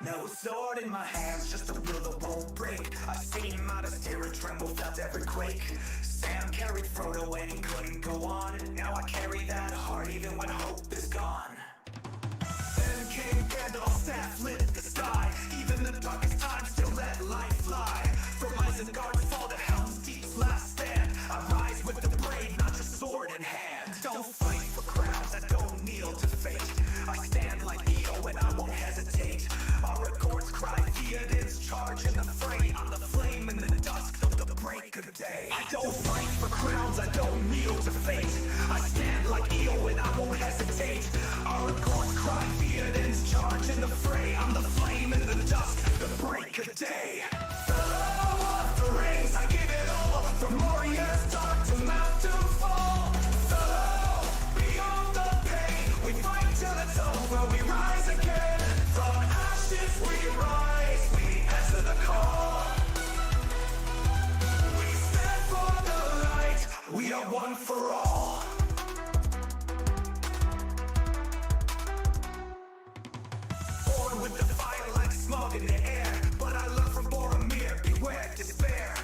No sword in my hands, just a will that won't break. I seen modest terror tremble, felt every quake. Sam carried Frodo when he couldn't go on. Now I carry that heart even when hope is gone. Then came Gandalf's staff lit the sky. Even the darkest times still let light fly. From Isengard fall to Helm's Deep's last stand. I rise with the brave, not just sword in hand. Don't fight for crowns, I don't kneel to fate. I stand like Neo and I won't hesitate. Aragorn's cry, Theoden's charge in the fray. I'm the flame in the dusk till the break of day. I don't fight for crowns, I don't kneel to fate. I stand like Neo and I won't hesitate. Aragorn's cry, Theoden's charge in the fray. I'm the flame in the dusk, the break of day. Fellow of the rings, I give it all. From Moria's dark to mountain fall. Fellow, beyond the pain, we fight till it's over, we rise again. From ashes we rise, we answer the call. We stand for the light, we are one for all. Born with the fire like smoke in the air, but I learned from Boromir, beware despair.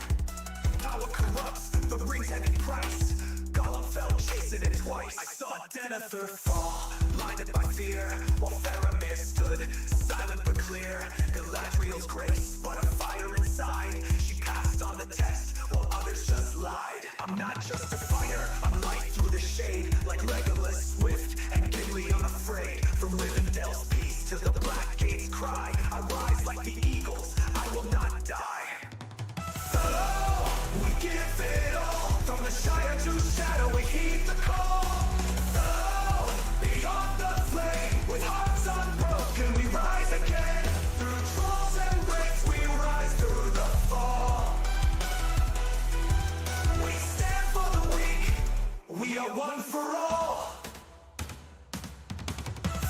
Power corrupts, the ring's heavy price. Gollum fell chasing it twice. I saw Denethor fall, blinded by fear, while Faramir stood, silent but clear. Galadriel's grace, but a fire inside. She passed on the test, while others just lied. I'm not just a fire, I'm light through the shade. Like Legolas, Swift, and Gimli unafraid. From Rivendell's peace to the Black Gate's cry, I rise like the eagles, I will not die. Fellow, we give it all. From the Shire to Shadow, we heed the call. Fellow, beyond the flame, with hearts unbroken, we rise again. Through trolls and breaks, we rise through the fall. We stand for the weak, we are one for all.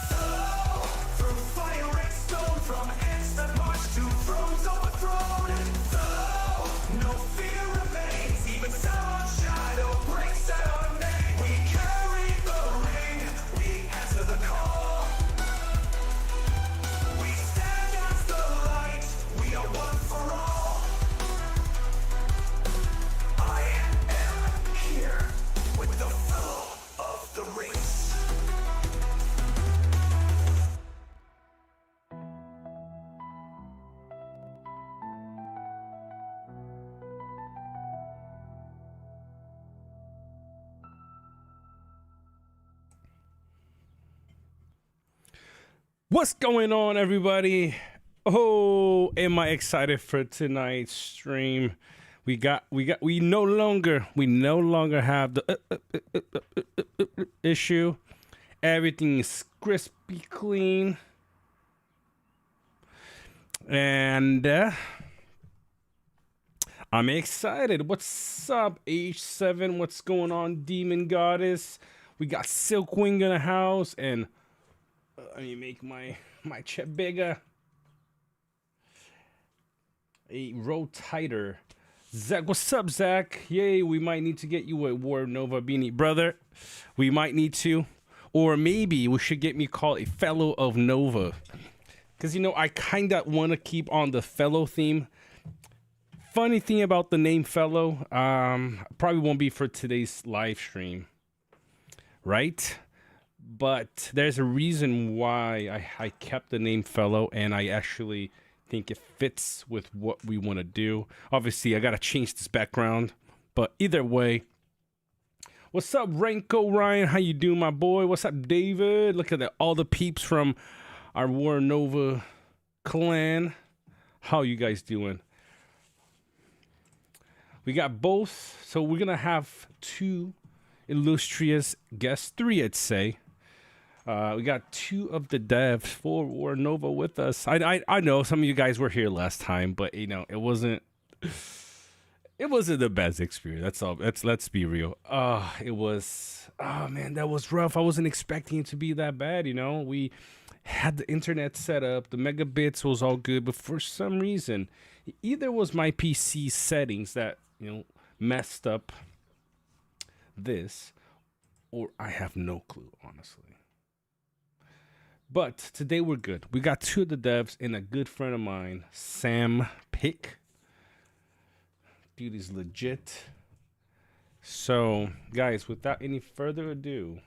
Fellow, through fire and stone, from instant march to thrones overthrown. Fellow, no fear remains, even Sauron's shadow breaks at our name. We carry the ring, we answer the call. We stand as the light, we are one for all. I am here with the flow of the rings. What's going on, everybody? Oh, am I excited for tonight's stream? We no longer have the issue. Everything is crispy clean. And I'm excited. What's up, H7? What's going on, Demon Goddess? We got Silkwing in the house, and let me make my chest bigger. A row tighter. Zach, what's up, Zach? Yay, we might need to get you a War Nova beanie, brother. We might need to. Or maybe we should get me called a Fellow of Nova. Because, you know, I kind of want to keep on the Fellow theme. Funny thing about the name Fellow, probably won't be for today's live stream. Right? But there's a reason why I kept the name Fellow, and I actually think it fits with what we want to do. Obviously, I got to change this background, but either way. What's up, Renko Ryan? How you doing, my boy? What's up, David? Look at that, all the peeps from our War Nova clan. How you guys doing? We got both, so we're going to have two illustrious guests, three, I'd say. We got two of the devs for War Nova with us. I know some of you guys were here last time, but you know it wasn't the best experience. That's all. Let's be real. It was. Oh man, that was rough. I wasn't expecting it to be that bad. You know, we had the internet set up, the megabits was all good, but for some reason, it either was my PC settings that messed up this, or I have no clue, honestly. But today we're good. We got 2 of the devs and a good friend of mine, Sam Pick. Dude is legit. So, guys, without any further ado,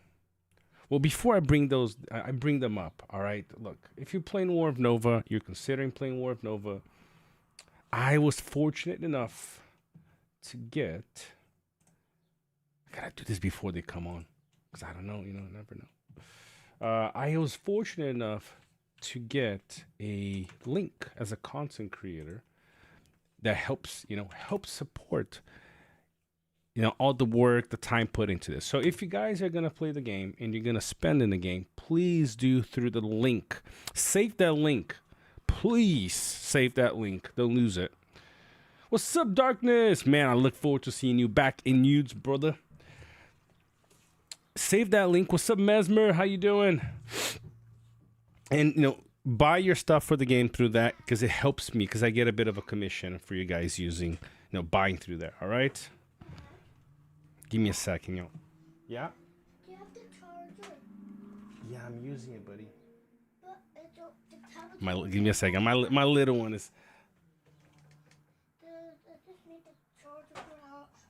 well, before I bring them up, all right? Look, if you're playing War of Nova, you're considering playing War of Nova, I was fortunate enough to get... I gotta do this before they come on, because I don't know, never know. I was fortunate enough to get a link as a content creator that helps support all the work, the time put into this. So if you guys are going to play the game and you're going to spend in the game, please do through the link. Save that link. Please save that link. Don't lose it. What's up, Darkness? Man, I look forward to seeing you back in nudes, brother. Save that link. What's up, Mesmer? How you doing? And, buy your stuff for the game through that because it helps me because I get a bit of a commission for you guys using, buying through there. All right? Give me a second, Yeah? Do you have the charger? Yeah, I'm using it, buddy. But the tablet... Give me a second. My little one is... I just need the charger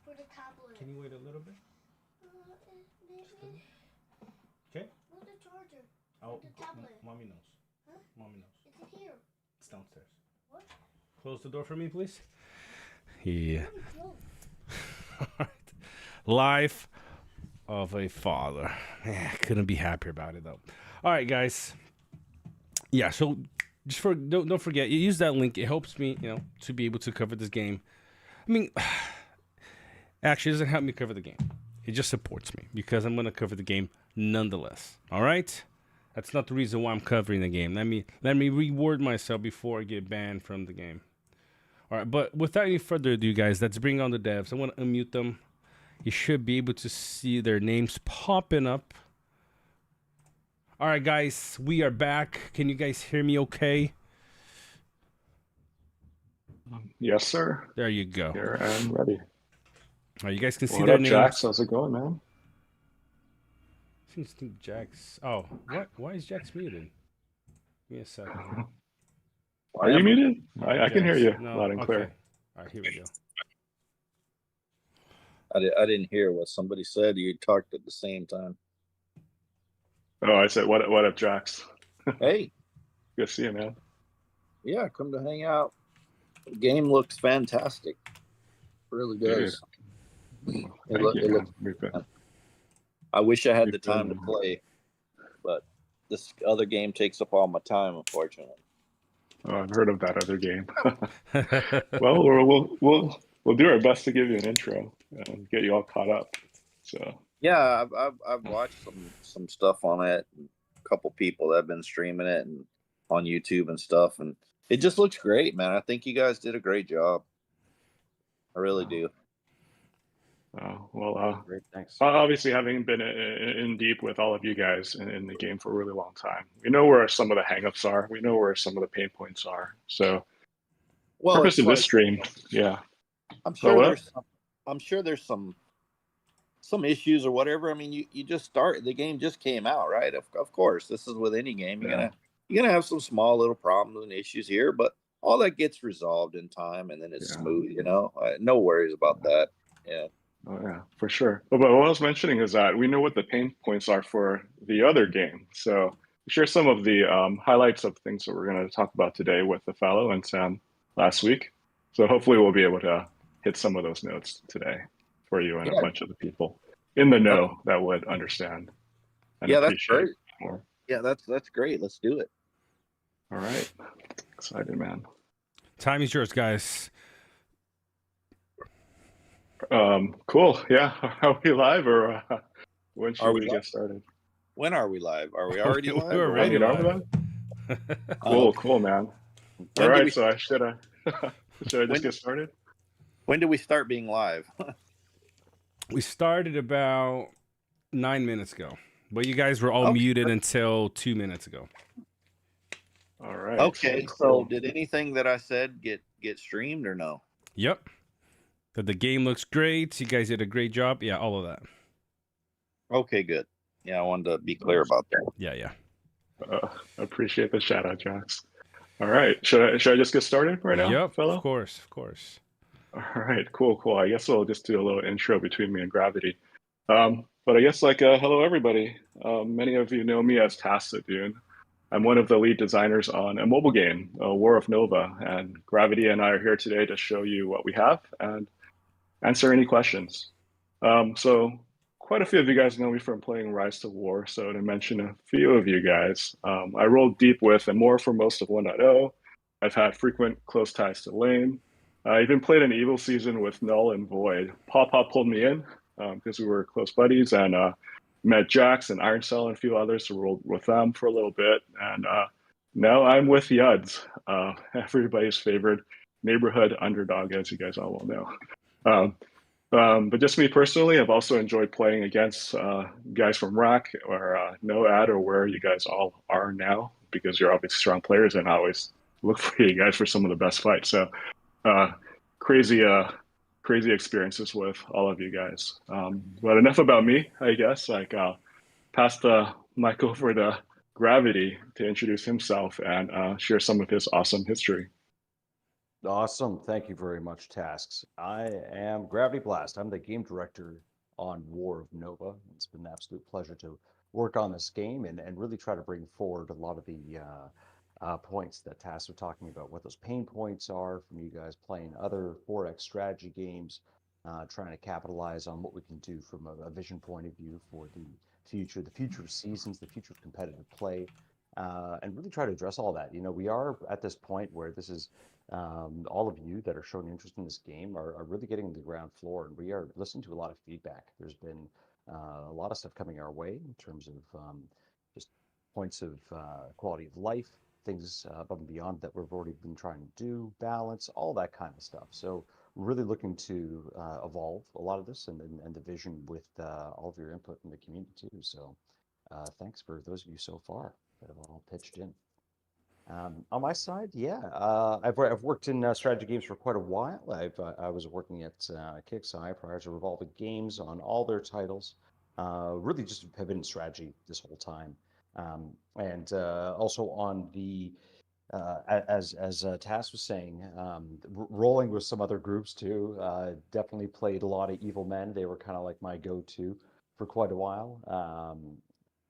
for the tablet. Can you wait a little bit? Maybe. Okay. Where's the charger? Oh, The tablet. Mommy knows. Huh? Mommy knows. It's in here. It's downstairs. What? Close the door for me, please. Yeah. No. All right. Life of a father. I couldn't be happier about it though. All right, guys. Yeah, so just don't forget, you use that link. It helps me, to be able to cover this game. I mean, actually, it doesn't help me cover the game. It just supports me because I'm going to cover the game nonetheless. All right? That's not the reason why I'm covering the game. Let me reward myself before I get banned from the game. All right, but without any further ado, guys, let's bring on the devs. I want to unmute them. You should be able to see their names popping up. All right, guys, we are back. Can you guys hear me okay? Yes, sir. There you go. Here I'm ready. All right, you guys can see What their up, names. Jax? How's it going, man? I think Jax. Oh, what? Why is Jax muted? Give me a second. Are you muted? I can Jax. hear you No, loud and clear. okay. All right, here we go. I didn't hear what somebody said. You talked at the same time. Oh, I said, what up, Jax? Hey, Good to see you, man. yeah, come to hang out. The game looks fantastic. Really does. Thank It you, man. looks, I wish I had the we've time to been- play, but this other game takes up all my time, unfortunately. Oh, I've heard of that other game. Well, we'll do our best to give you an intro and get you all caught up. So Yeah, I've watched some stuff on it. And a couple people that have been streaming it and on YouTube and stuff, and it just looks great, man. I think you guys did a great job. I really do. Great, thanks. Obviously, having been in deep with all of you guys in the game for a really long time, we know where some of the hangups are. We know where some of the pain points are. So, Well, purpose it's of this like- stream, yeah. I'm So sure what? there's some issues or whatever. I mean, you just start, the game just came out, right? Of course, this is with any game. You're gonna have some small little problems and issues here, but all that gets resolved in time, and then it's smooth. No worries about that. Yeah. Oh yeah, for sure. But what I was mentioning is that we know what the pain points are for the other game. So share some of the highlights of things that we're going to talk about today with the fellow and Sam last week. So hopefully we'll be able to hit some of those notes today for you and a bunch of the people in the know that would understand and That's appreciate great. more. Yeah, that's great. Let's do it. All right. Excited, man. Time is yours, guys. Cool. Yeah. Are we live or when should Are we we get live? started? When are we live? Are we already live? We're or already what? Are we live. live? Cool, man. When All do right. we- So should I When- just get started? When do we start being live? We started about 9 minutes ago, but you guys were all Okay. muted until 2 minutes ago. All right. Okay, so cool. did anything that I said get streamed or no? Yep. That the game looks great. You guys did a great job. Yeah, all of that. Okay, good. Yeah, I wanted to be clear about that. Yeah. Appreciate the shout out, Jax. All right, should I just get started right now, Yep, of fellow? course, of course. All right, cool. I guess we'll just do a little intro between me and Gravity. But I guess hello everybody. Many of you know me as Tassadune. I'm one of the lead designers on a mobile game, War of Nova, and Gravity and I are here today to show you what we have and answer any questions. So quite a few of you guys know me from playing Rise to War. So to mention a few of you guys, I rolled deep with and more for most of 1.0. I've had frequent close ties to Lane. I even played an Evil season with Null and Void. Pop pulled me in because we were close buddies, and met Jax and Iron Cell and a few others who rolled with them for a little bit. And now I'm with Yuds, everybody's favorite neighborhood underdog, as you guys all will know. But just me personally, I've also enjoyed playing against guys from Rack or NOAD or where you guys all are now, because you're obviously strong players, and I always look for you guys for some of the best fights. So crazy experiences with all of you guys. But enough about me, I guess. Pass the mic over to Gravity to introduce himself and share some of his awesome history. Awesome. Thank you very much, Tasks. I am Gravity Blast. I'm the game director on War of Nova. It's been an absolute pleasure to work on this game and really try to bring forward a lot of the points that Tasks were talking about, what those pain points are from you guys playing other 4X strategy games, trying to capitalize on what we can do from a vision point of view for the future of seasons, the future of competitive play, and really try to address all that. You know, we are at this point where this is all of you that are showing interest in this game are really getting to the ground floor, and we are listening to a lot of feedback. There's been a lot of stuff coming our way in terms of just points of quality of life, things above and beyond that we've already been trying to do, balance, all that kind of stuff. So we're really looking to evolve a lot of this and the vision with all of your input in the community too. So thanks for those of you so far that have all pitched in. On my side, yeah, I've worked in strategy games for quite a while. I was working at Kixeye prior to Revolving Games on all their titles. Really just have been in strategy this whole time, and also on the as Tass was saying, rolling with some other groups too. Definitely played a lot of Evil Men. They were kind of like my go-to for quite a while.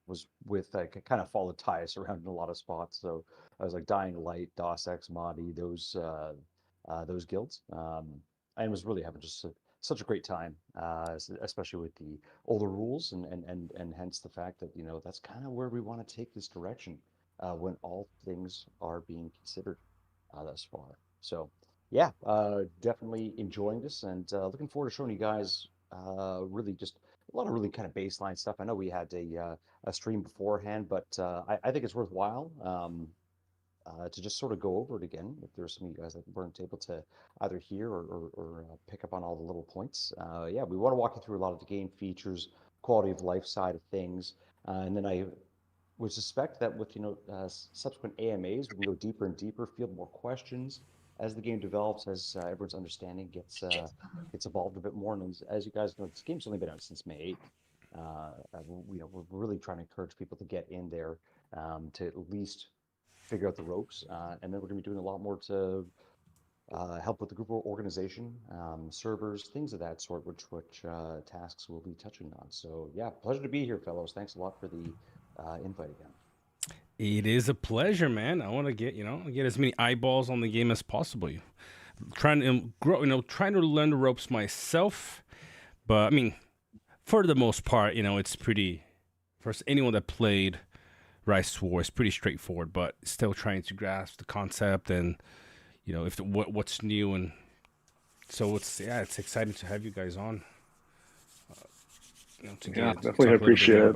Was with kind of followed Tyus around in a lot of spots. So I was like Dying Light, DOS Ex Modi, those guilds, and was really having just such a great time, especially with the older rules and hence the fact that that's kind of where we want to take this direction when all things are being considered thus far. So yeah, definitely enjoying this and looking forward to showing you guys really just a lot of really kind of baseline stuff. I know we had a stream beforehand, but I think it's worthwhile to just sort of go over it again. If there's some of you guys that weren't able to either hear or pick up on all the little points. Yeah, we want to walk you through a lot of the game features, quality of life side of things. And then I would suspect that with subsequent AMAs, we can go deeper and deeper, field more questions as the game develops, as everyone's understanding gets evolved a bit more. And as you guys know, this game's only been out since May 8th. We're really trying to encourage people to get in there to at least figure out the ropes, and then we're going to be doing a lot more to help with the group organization, servers, things of that sort, which Tasks will be touching on. So yeah, pleasure to be here, fellows. Thanks a lot for the invite again. It is a pleasure, man. I want to get as many eyeballs on the game as possible. Trying to grow, trying to learn the ropes myself, but I mean, for the most part, it's pretty. For anyone that played Rise to War, it's pretty straightforward, but still trying to grasp the concept and what's new, and so it's exciting to have you guys on. Definitely appreciate it.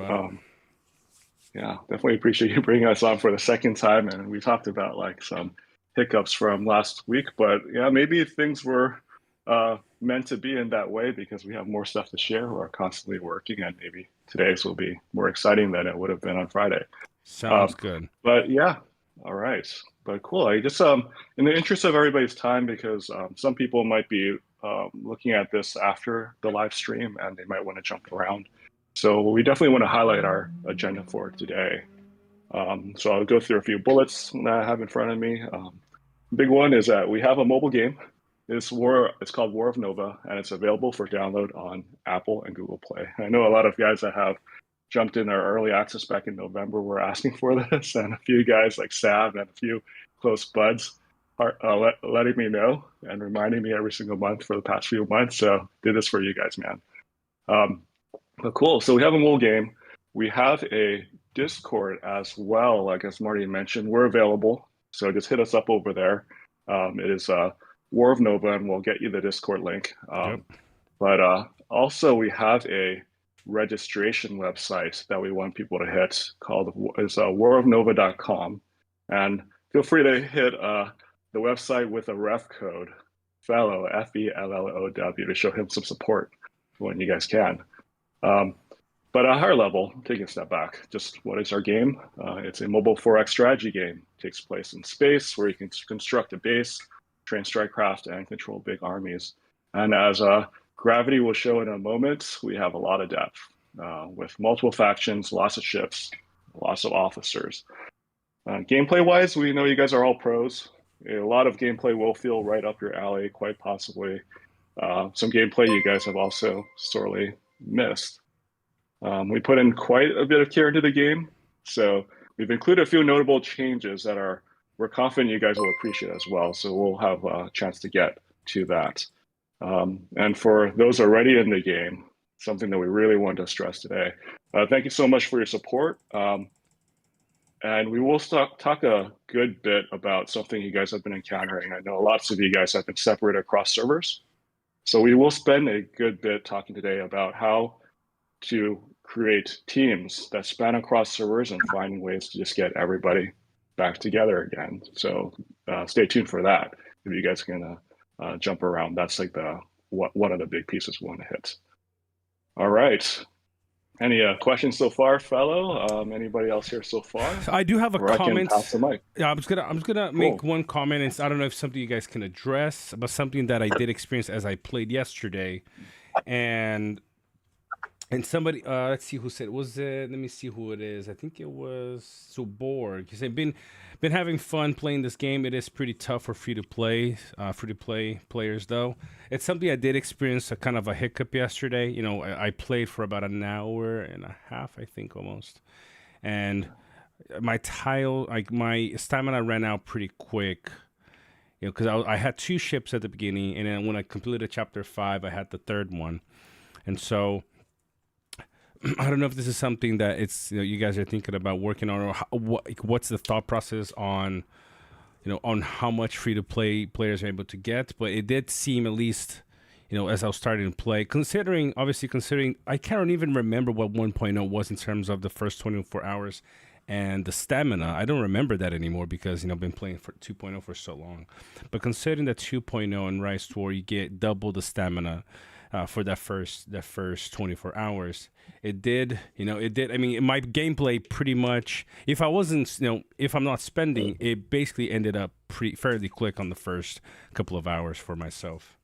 Yeah, definitely appreciate you bringing us on for the second time. And we talked about like some hiccups from last week, but yeah, maybe things were meant to be in that way because we have more stuff to share. We're constantly working, and maybe today's will be more exciting than it would have been on Friday. Sounds good. But yeah, all right. But cool. I just in the interest of everybody's time, because some people might be looking at this after the live stream and they might want to jump around. So we definitely want to highlight our agenda for today. So I'll go through a few bullets that I have in front of me. Big one is that we have a mobile game. It's called War of Nova, and it's available for download on Apple and Google Play. I know a lot of guys that have jumped in our early access back in November were asking for this, and a few guys like Sav and a few close buds are letting me know and reminding me every single month for the past few months. So did this for you guys, man. But cool. So we have a mobile game. We have a Discord as well. Like as Marty mentioned, we're available. So just hit us up over there. It is War of Nova, and we'll get you the Discord link. Yep. But also we have a registration website that we want people to hit called warofnova.com. And feel free to hit the website with a ref code, fellow, FELLOW, to show him some support when you guys can. But at a higher level, taking a step back, just what is our game? It's a mobile 4X strategy game. It takes place in space where you can construct a base, train strikecraft, and control big armies. And as Gravity will show in a moment, we have a lot of depth with multiple factions, lots of ships, lots of officers. Gameplay-wise, we know you guys are all pros. A lot of gameplay will feel right up your alley, quite possibly. Some gameplay you guys have also sorely missed. We put in quite a bit of care into the game, so we've included a few notable changes that we're confident you guys will appreciate as well. So we'll have a chance to get to that. And for those already in the game, something that we really want to stress today, thank you so much for your support. And we will talk a good bit about something you guys have been encountering. I know lots of you guys have been separated across servers. So we will spend a good bit talking today about how to create teams that span across servers and finding ways to just get everybody back together again. So stay tuned for that. If you guys can jump around, that's like one of the big pieces we want to hit. All right. Any questions so far, fellow? Anybody else here so far? I do have a Or I can comment. pass the mic. Yeah, I'm just gonna make one comment. It's, I don't know if something you guys can address, but something that I did experience as I played yesterday, and somebody, let's see who said, was it? Let me see who it is. I think it was Suborg. He said, been having fun playing this game. It is pretty tough for free to play players though. It's something I did experience a kind of a hiccup yesterday. You know, I played for about an hour and a half, I think almost, and my stamina ran out pretty quick. You know, because I had 2 ships at the beginning, and then when I completed chapter 5, I had the 3rd one, and so I don't know if this is something that you guys are thinking about working on, or what's the thought process on, on how much free to play players are able to get. But it did seem, at least, as I was starting to play, considering I can't even remember what 1.0 was in terms of the first 24 hours and the stamina. I don't remember that anymore because I've been playing for 2.0 for so long. But considering that 2.0 and Rise to War, you get double the stamina for that first 24 hours. It did. I mean, my gameplay pretty much, if I'm not spending, it basically ended up fairly quick on the first couple of hours for myself.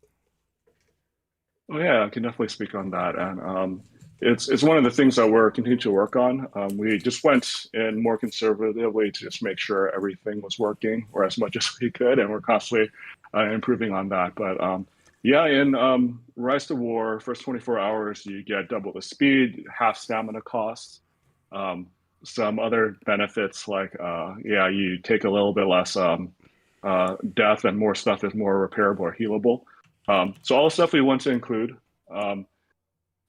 Oh yeah, I can definitely speak on that, and it's one of the things that we're continuing to work on. We just went in more conservatively to just make sure everything was working, or as much as we could, and we're constantly improving on that. But yeah, in Rise to War, first 24 hours, you get double the speed, half stamina costs. Some other benefits like, you take a little bit less death, and more stuff is more repairable or healable. So all the stuff we want to include.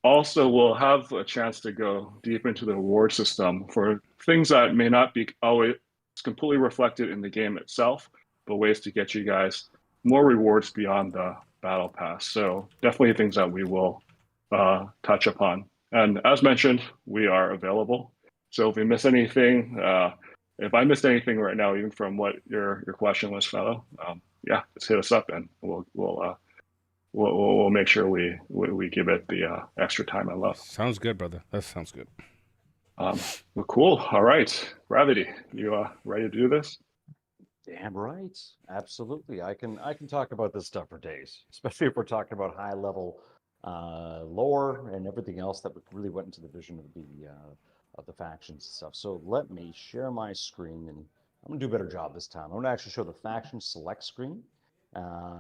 Also, we'll have a chance to go deep into the reward system for things that may not be always completely reflected in the game itself, but ways to get you guys more rewards beyond the battle pass. So definitely things that we will touch upon. And as mentioned, we are available. So if we miss anything, if I missed anything right now, even from what your question was, fellow, just hit us up, and we'll make sure we give it the extra time and love. Sounds good, brother. That sounds good. Well, cool. All right, Gravity, you ready to do this? Damn right. Absolutely. I can talk about this stuff for days, especially if we're talking about high level lore and everything else that really went into the vision of of the factions and stuff. So let me share my screen, and I'm gonna do a better job this time. I'm gonna actually show the faction select screen,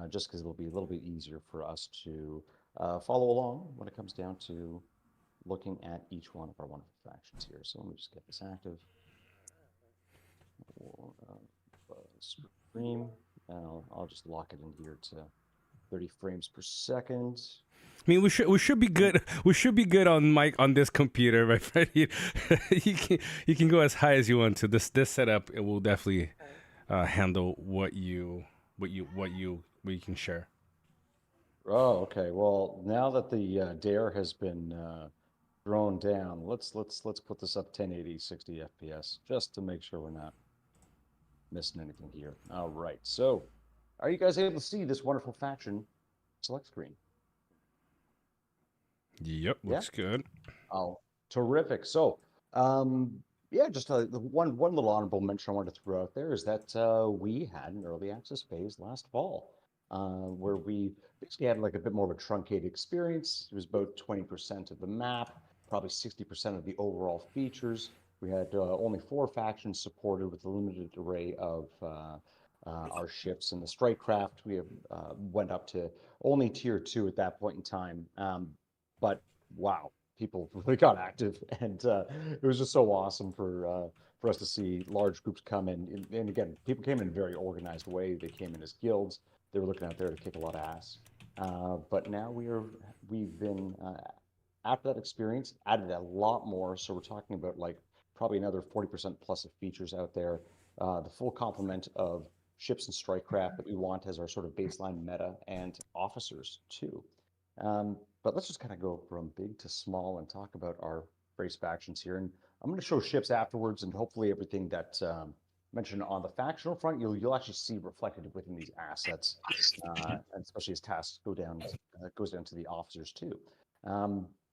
just because it'll be a little bit easier for us to follow along when it comes down to looking at each one of our wonderful factions here. So let me just get this active. Or, stream. I'll just lock it in here to 30 frames per second. I mean, we should be good. We should be good on mic on this computer, my friend. You can go as high as you want to. This setup, it will definitely handle what you can share. Oh, okay. Well, now that the dare has been thrown down, let's put this up 1080 60 FPS just to make sure we're not missing anything here. All right. So, are you guys able to see this wonderful faction select screen? Yep, looks good. Oh, terrific. So, yeah, just the one little honorable mention I wanted to throw out there is that we had an early access phase last fall, where we basically had like a bit more of a truncated experience. It was about 20% of the map, probably 60% of the overall features. We had only 4 factions supported with a limited array of our ships, and the strike craft we have, went up to only tier 2 at that point in time. But wow, people really got active, and it was just so awesome for us to see large groups come in. And again, people came in a very organized way. They came in as guilds. They were looking out there to kick a lot of ass. But now we've been after that experience added a lot more. So we're talking about like probably another 40% plus of features out there. The full complement of ships and strike craft that we want as our sort of baseline meta, and officers too. But let's just kind of go from big to small and talk about our race factions here. And I'm going to show ships afterwards, and hopefully everything that mentioned on the factional front, you'll actually see reflected within these assets, and especially as tasks go down, goes down to the officers too.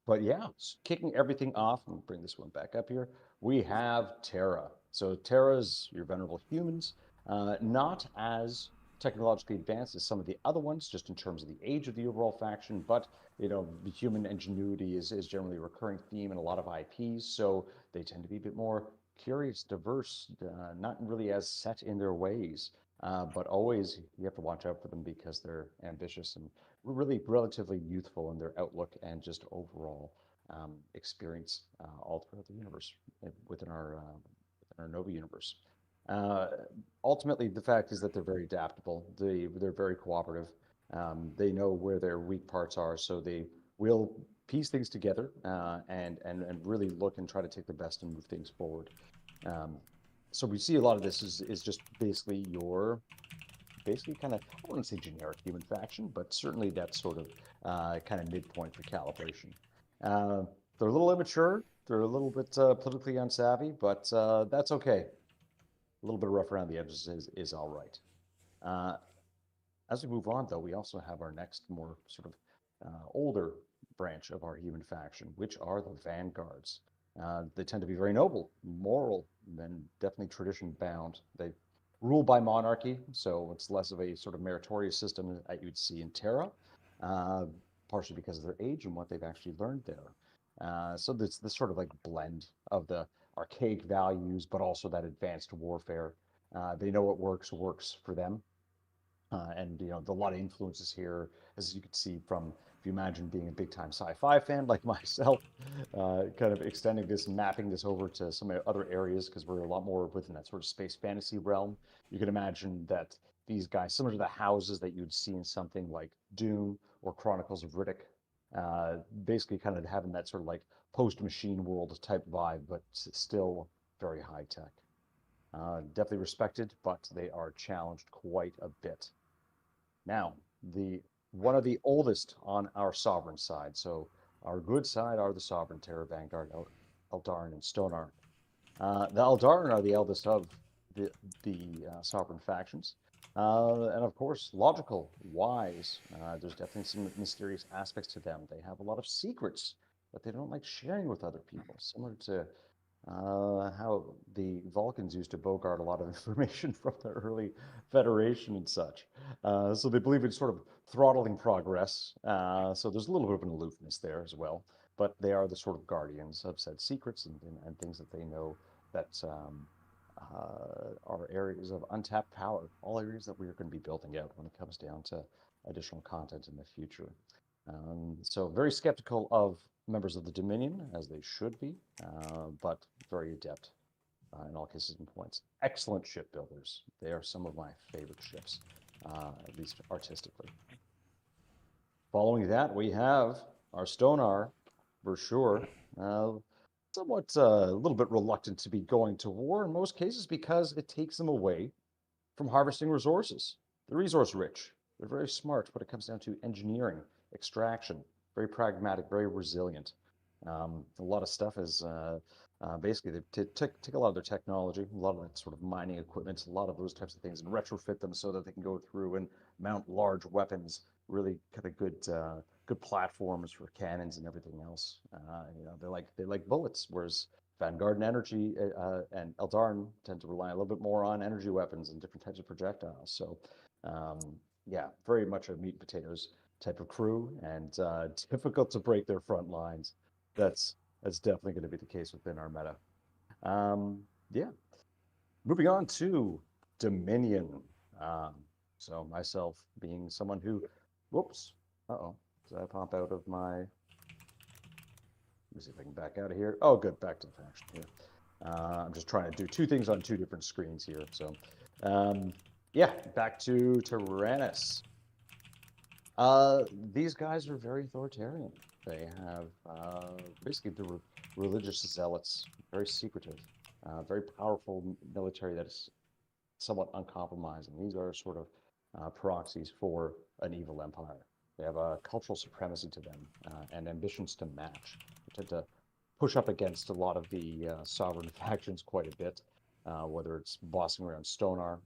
But yeah, kicking everything off, and bring this one back up here, we have Terra. So Terra's your venerable humans, not as technologically advanced as some of the other ones, just in terms of the age of the overall faction, but the human ingenuity is generally a recurring theme in a lot of IPs, so they tend to be a bit more curious, diverse, not really as set in their ways, but always you have to watch out for them because they're ambitious and really relatively youthful in their outlook and just overall experience all throughout the universe within our Nova universe. Ultimately, the fact is that they're very adaptable. They're very cooperative. They know where their weak parts are, so they will piece things together and really look and try to take the best and move things forward. So we see a lot of this is just basically kind of, I wouldn't say generic human faction, but certainly that sort of kind of midpoint for calibration. They're a little immature. They're a little bit politically unsavvy, but that's okay. A little bit rough around the edges is all right. As we move on, though, we also have our next more sort of older branch of our human faction, which are the vanguards. They tend to be very noble, moral, and definitely tradition bound. They rule by monarchy, so it's less of a sort of meritorious system that you'd see in Terra, partially because of their age and what they've actually learned there. So there's this sort of like blend of the archaic values, but also that advanced warfare. They know what works for them. And a lot of influences here, as you can see from, if you imagine being a big time sci-fi fan like myself, kind of extending this and mapping this over to some other areas, because we're a lot more within that sort of space fantasy realm. You can imagine that these guys, similar to the houses that you'd see in something like Dune or Chronicles of Riddick, basically kind of having that sort of like post-machine world type vibe, but still very high tech. Definitely respected, but they are challenged quite a bit. Now, one of the oldest on our sovereign side, so our good side are the Sovereign, Terra, Vanguard, Eldarin, and Stonearm. The Eldarin are the eldest of the sovereign factions, and of course, logical, wise. There's definitely some mysterious aspects to them. They have a lot of secrets that they don't like sharing with other people, similar to how the Vulcans used to bogart a lot of information from the early Federation and such. So they believe in sort of throttling progress. So there's a little bit of an aloofness there as well. but they are the sort of guardians of said secrets and things that they know that are areas of untapped power, all areas that we're going to be building out when it comes down to additional content in the future. So very skeptical of members of the Dominion, as they should be, but very adept in all cases and points. Excellent shipbuilders. They are some of my favorite ships, at least artistically. Following that, we have our Stonar, for sure. Somewhat a little bit reluctant to be going to war in most cases because it takes them away from harvesting resources. They're resource rich. They're very smart when it comes down to engineering, extraction, very pragmatic, very resilient. A lot of stuff is basically they take a lot of their technology, a lot of that sort of mining equipment, a lot of those types of things, and retrofit them so that they can go through and mount large weapons, really kind of good platforms for cannons and everything else. They like bullets, whereas Vanguard and Energy and Eldarn tend to rely a little bit more on energy weapons and different types of projectiles. So, yeah, very much a meat and potatoes type of crew, and difficult to break their front lines. That's definitely going to be the case within our meta. Yeah, moving on to Dominion. So myself being someone who, whoops, did I pop out of my? Let me see if I can back out of here. Oh, good, back to the faction here. I'm just trying to do two things on two different screens here. So, yeah, back to Tyrannus. These guys are very authoritarian. They have basically the religious zealots, very secretive, very powerful military that is somewhat uncompromising. These are sort of proxies for an evil empire. They have a cultural supremacy to them and ambitions to match. They tend to push up against a lot of the sovereign factions quite a bit, whether it's bossing around Stonar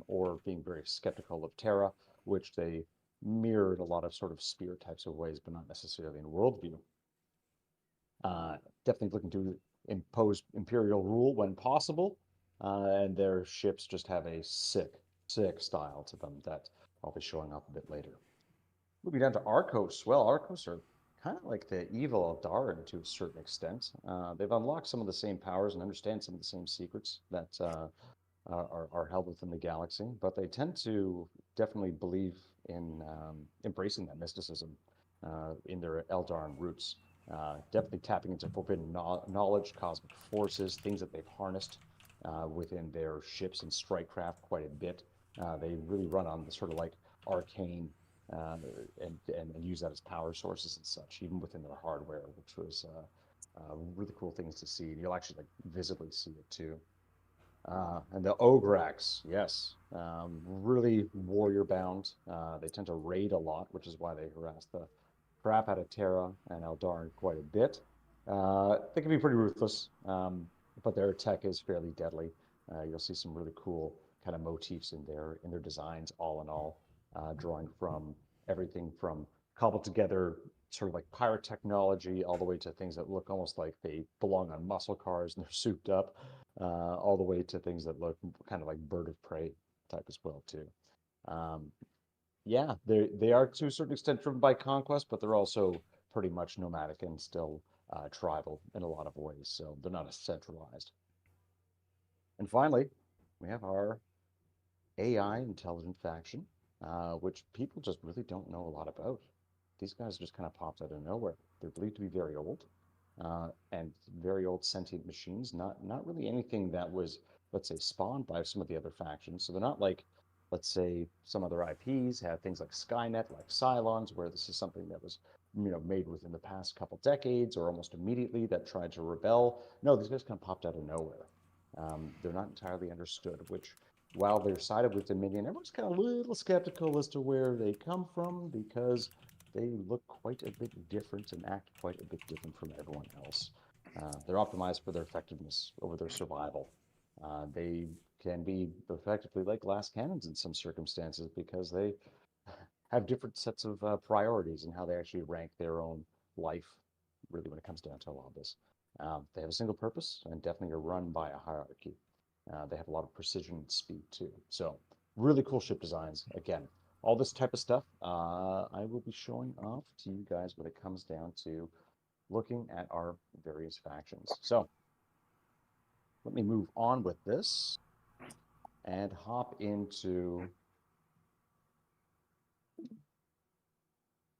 or being very skeptical of Terra, which they mirrored a lot of sort of spear types of ways, but not necessarily in worldview. Definitely looking to impose imperial rule when possible, and their ships just have a sick style to them that I'll be showing off a bit later. Moving down to Arcos. Well, Arcos are kind of like the evil Eldarin to a certain extent. They've unlocked some of the same powers and understand some of the same secrets that are held within the galaxy, but they tend to definitely believe in embracing that mysticism in their Eldarin roots. Definitely tapping into forbidden knowledge, cosmic forces, things that they've harnessed within their ships and strikecraft quite a bit. They really run on the sort of like arcane and use that as power sources and such, even within their hardware, which was really cool things to see. And you'll actually like visibly see it too. And the Ograx, yes, really warrior bound. They tend to raid a lot, which is why they harass the crap out of Terra and Eldarin quite a bit. They can be pretty ruthless, but their tech is fairly deadly. You'll see some really cool kind of motifs in their designs, all in all, drawing from everything from cobbled together sort of like pirate technology all the way to things that look almost like they belong on muscle cars and they're souped up, all the way to things that look kind of like bird of prey type as well too. Yeah, they are to a certain extent driven by conquest, but they're also pretty much nomadic and still tribal in a lot of ways, so they're not as centralized. And finally, we have our AI intelligent faction, which people just really don't know a lot about. These guys just kind of popped out of nowhere. They're believed to be very old, and very old sentient machines. Not really anything that was, let's say, spawned by some of the other factions. So they're not like, let's say, some other IPs have things like Skynet, like Cylons, where this is something that was, made within the past couple decades or almost immediately that tried to rebel. No, these guys kind of popped out of nowhere. They're not entirely understood, which, while they're sided with Dominion, everyone's kind of a little skeptical as to where they come from because they look quite a bit different and act quite a bit different from everyone else. They're optimized for their effectiveness over their survival. They can be effectively like glass cannons in some circumstances because they have different sets of priorities and how they actually rank their own life, really, when it comes down to a lot of this. They have a single purpose and definitely are run by a hierarchy. They have a lot of precision and speed too. So really cool ship designs. Again, all this type of stuff I will be showing off to you guys when it comes down to looking at our various factions. So let me move on with this and hop into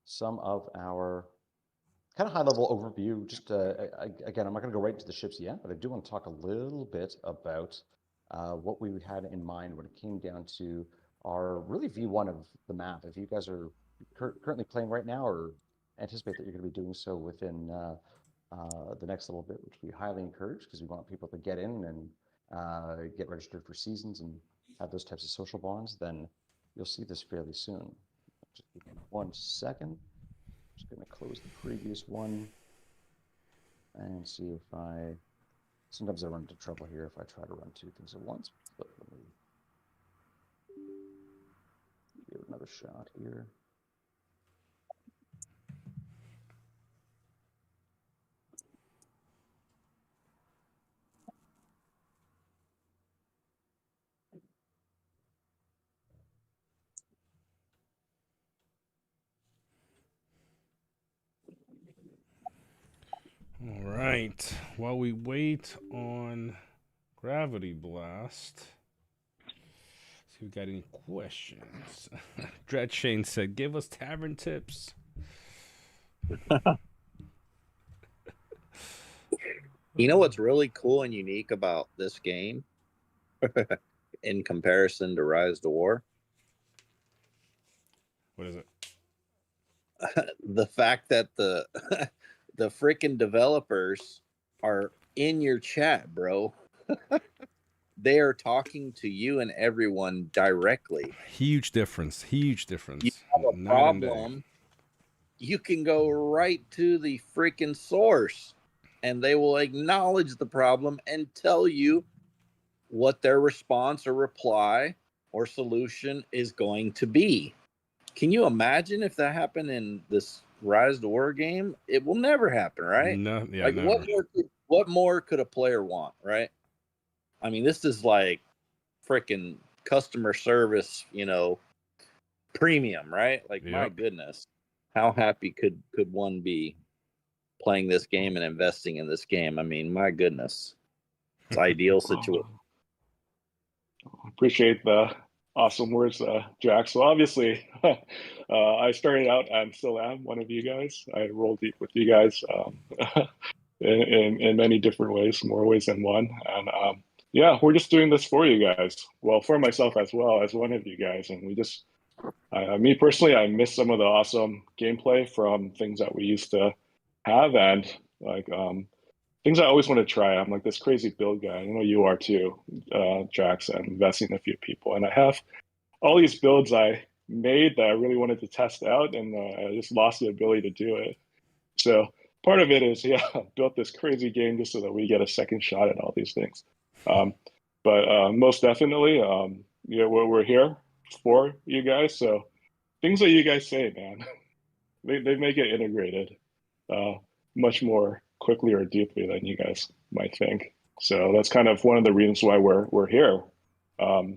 some of our kind of high-level overview. Just again, I'm not going to go right into the ships yet, but I do want to talk a little bit about what we had in mind when it came down to our really V1 of the map. If you guys are currently playing right now, or anticipate that you're going to be doing so within the next little bit, which we highly encourage, because we want people to get in and get registered for seasons and have those types of social bonds, then you'll see this fairly soon. Just give me 1 second. Just going to close the previous one and see if sometimes I run into trouble here if I try to run 2 things at once, but let me give it another shot here. All right. While we wait on Gravity Blast, see if we got any questions. Dread Shane said, "Give us tavern tips." You know what's really cool and unique about this game in comparison to Rise to War? What is it? The fact that the the freaking developers are in your chat, bro. They are talking to you and everyone directly. Huge difference. Huge difference. You have a Night and day. problem, you can go right to the freaking source and they will acknowledge the problem and tell you what their response or reply or solution is going to be. Can you imagine if that happened in this Rise to War game? It will never happen, right? No, yeah, Like never. what more could a player want, right? I mean, this is like freaking customer service, premium, right? Like, my Yep. goodness, how happy could one be playing this game and investing in this game? I mean, my goodness, it's ideal situation. Appreciate the awesome words, Jack. So obviously, I started out and still am one of you guys. I roll deep with you guys in many different ways, more ways than one. And yeah, we're just doing this for you guys. Well, for myself as well as one of you guys. And we just, me personally, I miss some of the awesome gameplay from things that we used to have, and like things I always want to try. I'm like this crazy build guy. I know you are too, Jackson, investing in a few people. And I have all these builds I made that I really wanted to test out, and I just lost the ability to do it. So part of it is, yeah, built this crazy game just so that we get a second shot at all these things. But most definitely, yeah, we're here for you guys. So things that you guys say, man, they make it integrated much more quickly or deeply than you guys might think. So that's kind of one of the reasons why we're here,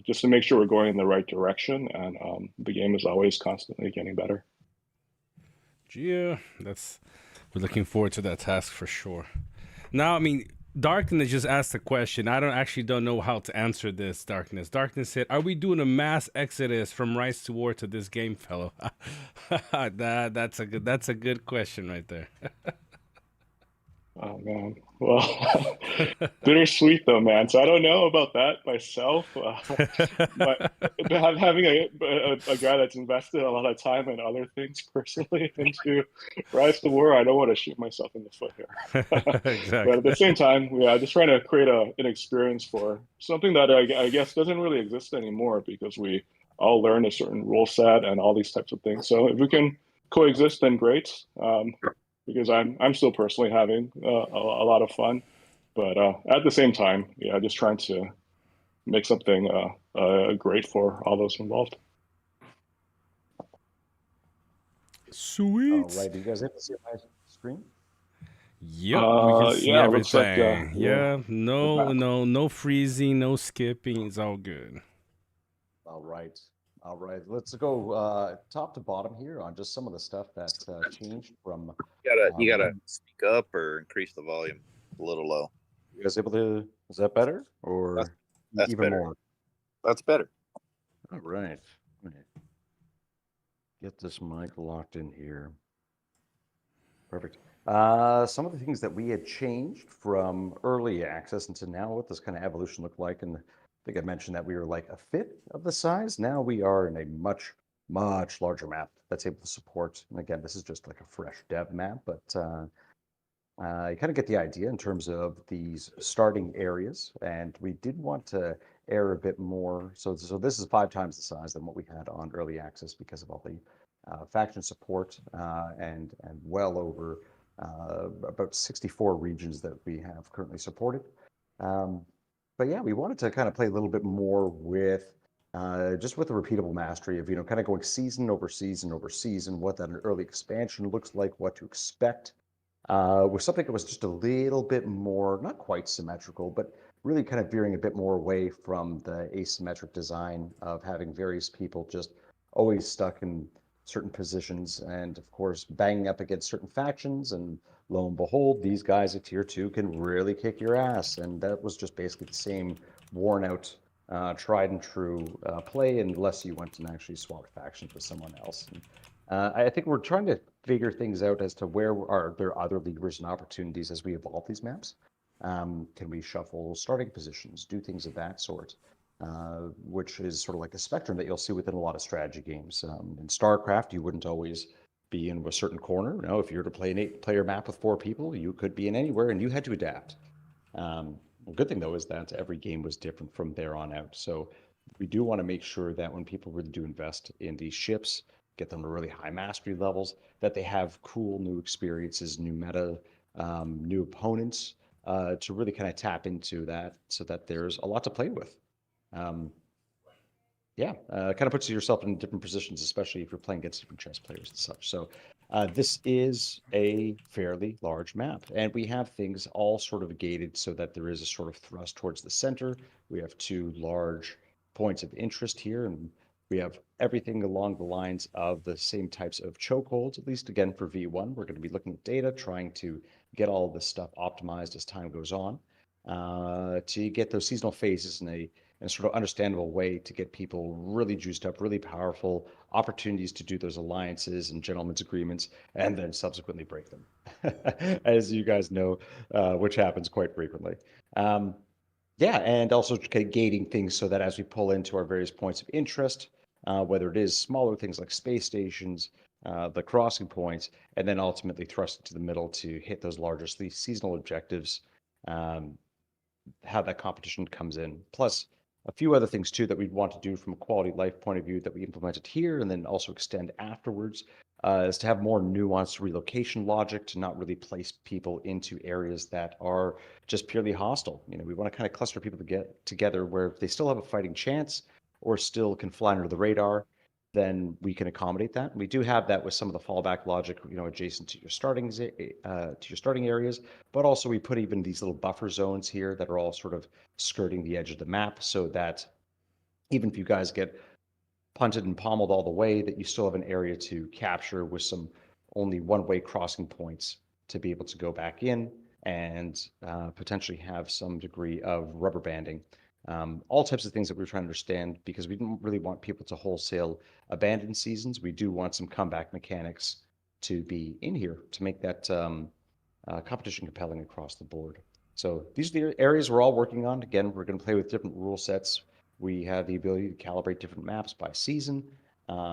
just to make sure we're going in the right direction, and the game is always constantly getting better. Yeah, we're looking forward to that task for sure. Now, I mean, Darkness just asked a question. I don't know how to answer this. Darkness said, "Are we doing a mass exodus from Rise to War to this game, fellow?" That's a good question right there. Oh man, well, bittersweet though, man. So I don't know about that myself. But having a guy that's invested a lot of time and other things personally into Rise to War, I don't want to shoot myself in the foot here. Exactly. But at the same time, yeah, just trying to create an experience for something that I guess doesn't really exist anymore, because we all learn a certain rule set and all these types of things. So if we can coexist, then great. Because I'm still personally having a lot of fun, but at the same time, yeah, just trying to make something great for all those involved. Sweet. All right, do you guys able to see my screen? Yep, we can see yeah, looks like, everything. yeah. No freezing, no skipping. It's all good. All right. All right, let's go top to bottom here on just some of the stuff that changed from. You gotta One. speak up or increase the volume a little low. You guys able to? Is that better That's, or that's even better. more? That's better. All right. Let me get this mic locked in here. Perfect. Some of the things that we had changed from early access into now, what this kind of evolution looked like, and I think I mentioned that we were like a fifth of the size. Now we are in a much, much larger map that's able to support. And again, this is just like a fresh dev map, but you kind of get the idea in terms of these starting areas. And we did want to air a bit more. So this is 5 times the size than what we had on early access because of all the faction support and well over about 64 regions that we have currently supported. But yeah, we wanted to kind of play a little bit more with just with the repeatable mastery of, kind of going season over season over season, what that early expansion looks like, what to expect. With something that was just a little bit more, not quite symmetrical, but really kind of veering a bit more away from the asymmetric design of having various people just always stuck in certain positions and, of course, banging up against certain factions. And lo and behold, these guys at tier 2 can really kick your ass. And that was just basically the same worn out, tried and true play, unless you went and actually swapped factions with someone else. And, I think we're trying to figure things out as to where are there other levers and opportunities as we evolve these maps. Can we shuffle starting positions, do things of that sort, which is sort of like a spectrum that you'll see within a lot of strategy games. In StarCraft, you wouldn't always be in a certain corner. If you were to play an 8-player map with 4 people, you could be in anywhere and you had to adapt. The good thing, though, is that every game was different from there on out. So we do want to make sure that when people really do invest in these ships, get them to really high mastery levels, that they have cool new experiences, new meta, new opponents, to really kind of tap into that so that there's a lot to play with. Yeah, kind of puts yourself in different positions, especially if you're playing against different chess players and such. So this is a fairly large map, and we have things all sort of gated so that there is a sort of thrust towards the center. We have 2 large points of interest here, and we have everything along the lines of the same types of chokeholds, at least again for V1. We're going to be looking at data, trying to get all of this stuff optimized as time goes on, to get those seasonal phases in a sort of understandable way to get people really juiced up, really powerful opportunities to do those alliances and gentlemen's agreements, and then subsequently break them, as you guys know, which happens quite frequently. Yeah, and also kind of gating things so that as we pull into our various points of interest, whether it is smaller things like space stations, the crossing points, and then ultimately thrust into the middle to hit those larger seasonal objectives, how that competition comes in. Plus, a few other things too that we'd want to do from a quality of life point of view that we implemented here and then also extend afterwards, is to have more nuanced relocation logic, to not really place people into areas that are just purely hostile. We want to kind of cluster people to get together where they still have a fighting chance or still can fly under the radar, then we can accommodate that. We do have that with some of the fallback logic, adjacent to your starting areas, but also we put even these little buffer zones here that are all sort of skirting the edge of the map, so that even if you guys get punted and pommeled all the way, that you still have an area to capture with some only one-way crossing points to be able to go back in and potentially have some degree of rubber banding. All types of things that we're trying to understand, because we didn't really want people to wholesale abandon seasons. We do want some comeback mechanics to be in here to make that competition compelling across the board. So these are the areas we're all working on. Again, we're going to play with different rule sets. We have the ability to calibrate different maps by season,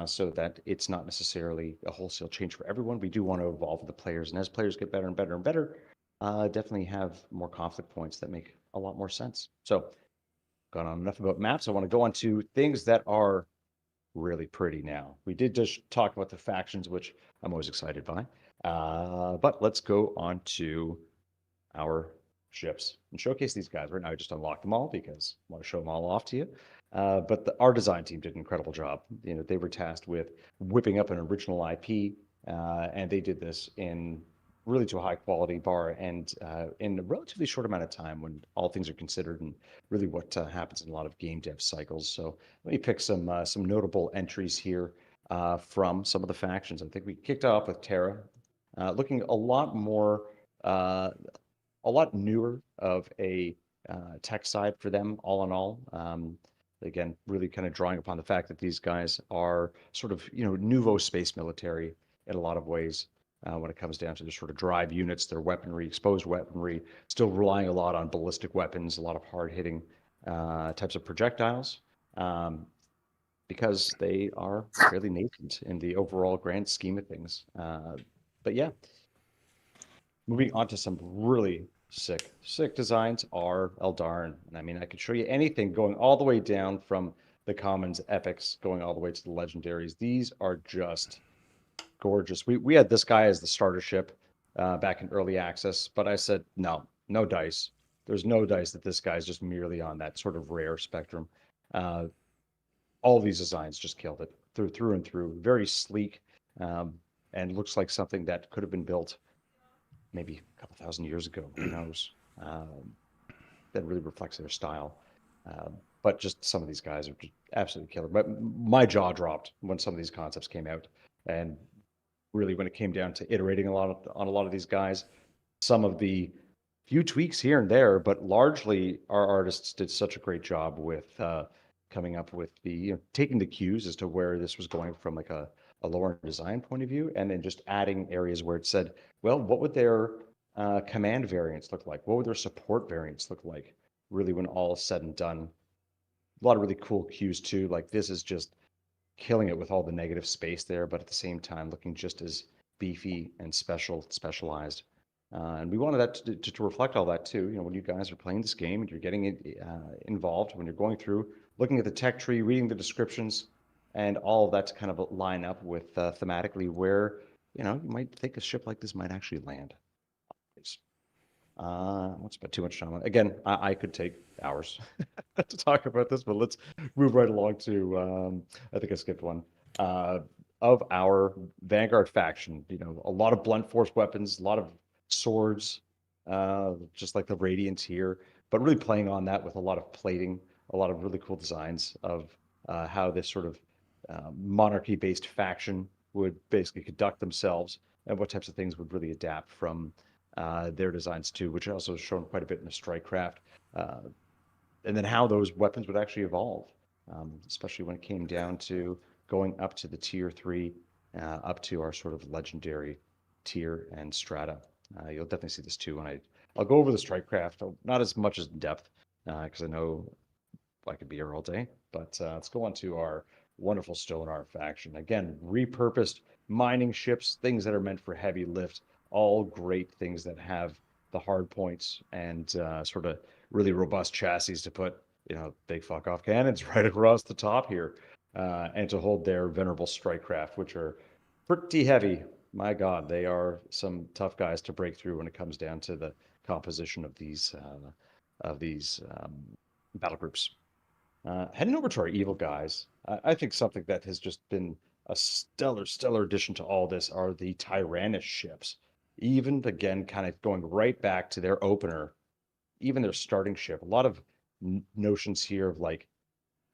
so that it's not necessarily a wholesale change for everyone. We do want to evolve with the players, and as players get better and better and better, definitely have more conflict points that make a lot more sense. So, gone on enough about maps. I want to go on to things that are really pretty now. We did just talk about the factions, which I'm always excited by. But let's go on to our ships and showcase these guys. Right now, I just unlocked them all because I want to show them all off to you. But our design team did an incredible job. They were tasked with whipping up an original IP, and they did this in really to a high quality bar, and in a relatively short amount of time when all things are considered, and really what happens in a lot of game dev cycles. So let me pick some notable entries here from some of the factions. I think we kicked off with Terra, looking a lot more, a lot newer of a tech side for them, all in all. Again, really kind of drawing upon the fact that these guys are sort of, nouveau space military in a lot of ways when it comes down to their sort of drive units, their weaponry, exposed weaponry, still relying a lot on ballistic weapons, a lot of hard-hitting types of projectiles, because they are fairly nascent in the overall grand scheme of things. But yeah, moving on to some really sick designs are Eldarin. And I mean, I could show you anything going all the way down from the commons, epics, going all the way to the legendaries. These are just gorgeous. We had this guy as the starter ship back in early access, but I said, no dice. There's no dice that this guy's just merely on that sort of rare spectrum. All these designs just killed it through and through. Very sleek, and looks like something that could have been built maybe a couple thousand years ago. Who knows? That really reflects their style. But just some of these guys are just absolutely killer. But my jaw dropped when some of these concepts came out, and really when it came down to iterating on a lot of these guys, some of the few tweaks here and there, but largely our artists did such a great job with coming up with the taking the cues as to where this was going from like a lore and design point of view, and then just adding areas where it said, well, what would their command variants look like? What would their support variants look like? Really, when all is said and done, a lot of really cool cues too. Like this is just killing it with all the negative space there, but at the same time looking just as beefy and specialized. And we wanted that to reflect all that too. When you guys are playing this game and you're getting involved, when you're going through, looking at the tech tree, reading the descriptions, and all of that to kind of line up with thematically where you might think a ship like this might actually land. What's about too much time? Again, I could take hours to talk about this, but let's move right along to. I think I skipped one. Of our Vanguard faction, a lot of blunt force weapons, a lot of swords, just like the Radiant here, but really playing on that with a lot of plating, a lot of really cool designs of how this sort of monarchy-based faction would basically conduct themselves, and what types of things would really adapt from their designs too, which also is shown quite a bit in the Strikecraft, and then how those weapons would actually evolve, especially when it came down to going up to the tier 3, up to our sort of legendary tier and strata. You'll definitely see this too when I'll go over the Strikecraft, not as much as in depth, because I know I could be here all day, but let's go on to our wonderful Stonear faction. Again, repurposed mining ships, things that are meant for heavy lift, all great things that have the hard points and sort of really robust chassis to put, big fuck off cannons right across the top here, and to hold their venerable Strikecraft, which are pretty heavy. My God, they are some tough guys to break through when it comes down to the composition of these battle groups. Heading over to our evil guys, I think something that has just been a stellar addition to all this are the Tyrannus ships. Even again, kind of going right back to their opener, even their starting ship. A lot of notions here of like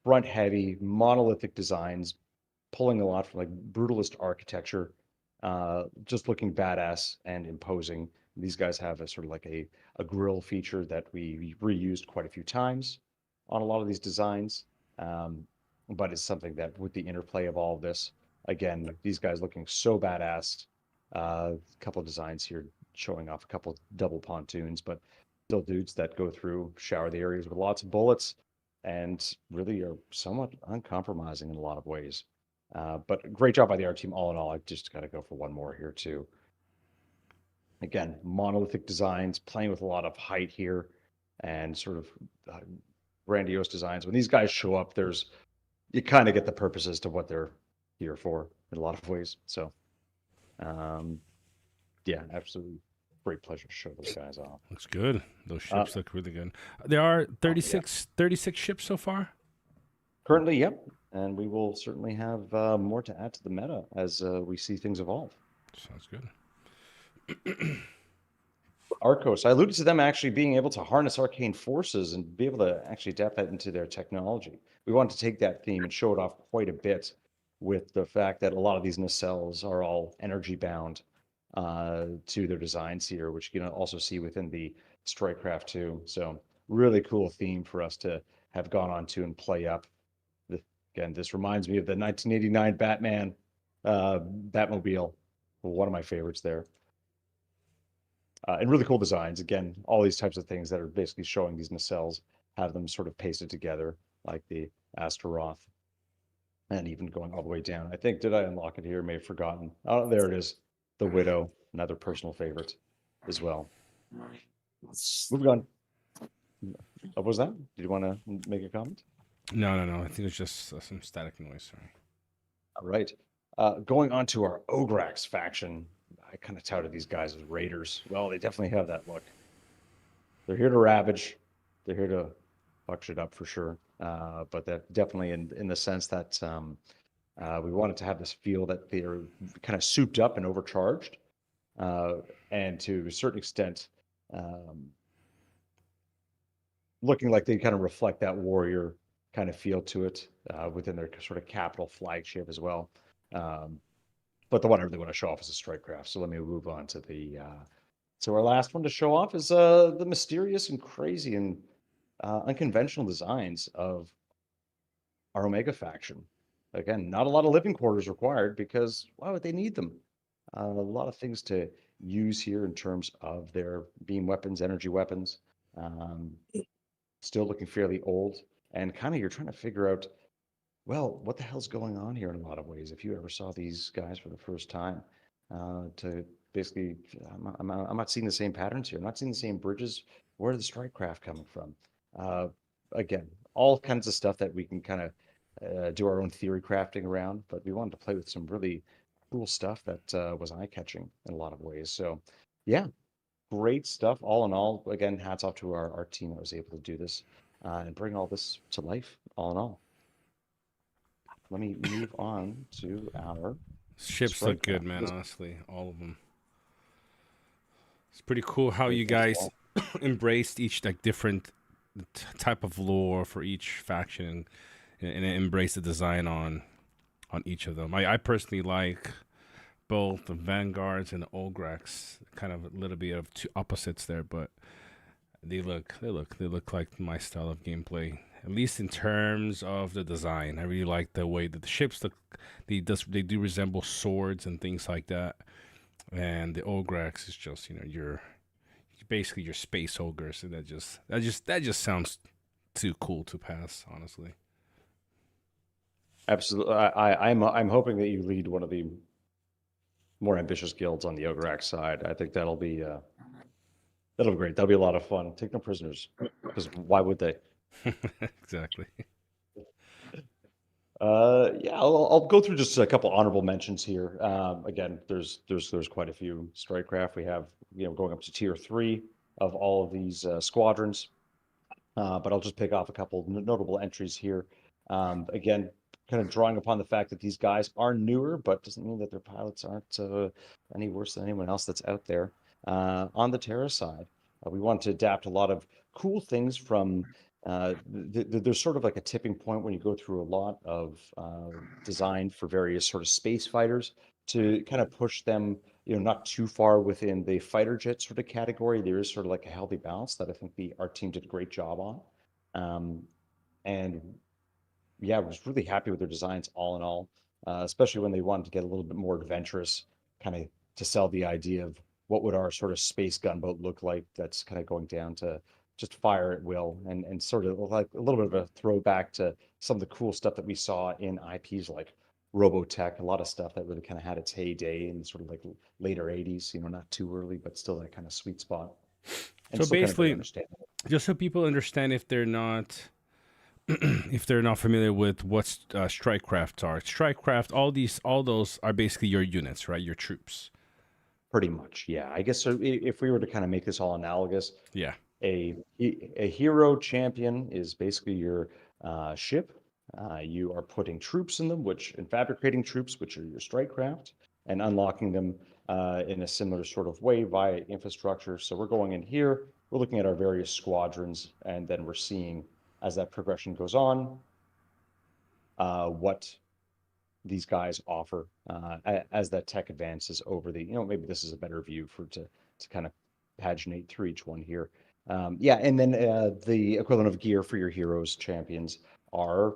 front heavy, monolithic designs, pulling a lot from like brutalist architecture, just looking badass and imposing. These guys have a sort of like a grill feature that we reused quite a few times on a lot of these designs, but it's something that with the interplay of all of this, again, these guys looking so badass. A couple of designs here showing off a couple of double pontoons, but still dudes that go through, shower the areas with lots of bullets, and really are somewhat uncompromising in a lot of ways. But great job by the art team all in all. I just got to go for one more here too. Again, monolithic designs, playing with a lot of height here, and sort of grandiose designs. When these guys show up, you kind of get the purpose as to what they're here for in a lot of ways. So, yeah, absolutely great pleasure to show those guys off. Looks good. Those ships look really good. There are 36 ships so far? Currently, yep. And we will certainly have more to add to the meta as we see things evolve. Sounds good. Arcos, I alluded to them actually being able to harness arcane forces and be able to actually adapt that into their technology. We want to take that theme and show it off quite a bit with the fact that a lot of these nacelles are all energy bound to their designs here, which you can also see within the Strikecraft too. So really cool theme for us to have gone on to and play up. Again, this reminds me of the 1989 Batman Batmobile, one of my favorites there. And really cool designs. Again, all these types of things that are basically showing these nacelles, have them sort of pasted together like the Astaroth, and even going all the way down. I think, did I unlock it here? May have forgotten. Oh, there it is. The Widow, another personal favorite as well. Moving on. What was that? Did you want to make a comment? No. I think it's just some static noise. Sorry. All right. Going on to our Ograx faction. I kind of touted these guys as raiders. Well, they definitely have that look. They're here to ravage. They're here to fuck shit up for sure. But that definitely in the sense that we wanted to have this feel that they're kind of souped up and overcharged. And to a certain extent, looking like they kind of reflect that warrior kind of feel to it within their sort of capital flagship as well. But the one I really want to show off is the Strikecraft. So let me move on to the so our last one to show off is the mysterious and crazy and unconventional designs of our Omega faction. Again, not a lot of living quarters required because why would they need them? A lot of things to use here in terms of their beam weapons, energy weapons. Still looking fairly old, and kind of you're trying to figure out, well, what the hell's going on here in a lot of ways. If you ever saw these guys for the first time, to basically, I'm not seeing the same patterns here. I'm not seeing the same bridges. Where are the Strikecraft coming from? Again, all kinds of stuff that we can kind of do our own theory crafting around, but we wanted to play with some really cool stuff that was eye-catching in a lot of ways. So, yeah, great stuff. All in all, again, hats off to our team that was able to do this and bring all this to life. All in all, let me move on to our Ships look good, Strikecraft. man. This Honestly, all of them. It's pretty cool how great you as guys well. embraced each like different type of lore for each faction and embrace the design on each of them. I personally like both the Vanguards and the Ograx. Kind of a little bit of two opposites there, but they look like my style of gameplay. At least in terms of the design, I really like the way that the ships look. They do resemble swords and things like that. And the Ograx is just you're basically your space ogres, and that just sounds too cool to pass, honestly. Absolutely. I'm hoping that you lead one of the more ambitious guilds on the Ogre side. I think that'll be great. That'll be a lot of fun. Take no prisoners, because why would they? Exactly. Yeah, I'll go through just a couple honorable mentions here. Again, there's quite a few. Strikecraft, we have going up to tier 3 of all of these squadrons. But I'll just pick off a couple notable entries here. Again, kind of drawing upon the fact that these guys are newer, but doesn't mean that their pilots aren't any worse than anyone else that's out there. On the Terra side, we want to adapt a lot of cool things from. There's sort of like a tipping point when you go through a lot of design for various sort of space fighters to kind of push them, not too far within the fighter jet sort of category. There is sort of like a healthy balance that I think our team did a great job on. And yeah, I was really happy with their designs all in all, especially when they wanted to get a little bit more adventurous, kind of to sell the idea of what would our sort of space gunboat look like that's kind of going down to just fire at will and sort of like a little bit of a throwback to some of the cool stuff that we saw in IPs like Robotech, a lot of stuff that really kind of had its heyday in sort of like later 80s, not too early, but still that kind of sweet spot. And So still kind of very basically, understandable. just so people understand, if they're not if they're not familiar with what strikecrafts are, strikecraft, all those are basically your units, right? Your troops. Pretty much, yeah. I guess so if we were to kind of make this all analogous, Yeah. a hero champion is basically your ship. You are putting troops in them, and fabricating troops, which are your strike craft, and unlocking them in a similar sort of way via infrastructure. So we're going in here, we're looking at our various squadrons, and then we're seeing as that progression goes on, what these guys offer as that tech advances over the, maybe this is a better view to kind of paginate through each one here. Yeah, and then the equivalent of gear for your heroes, champions, are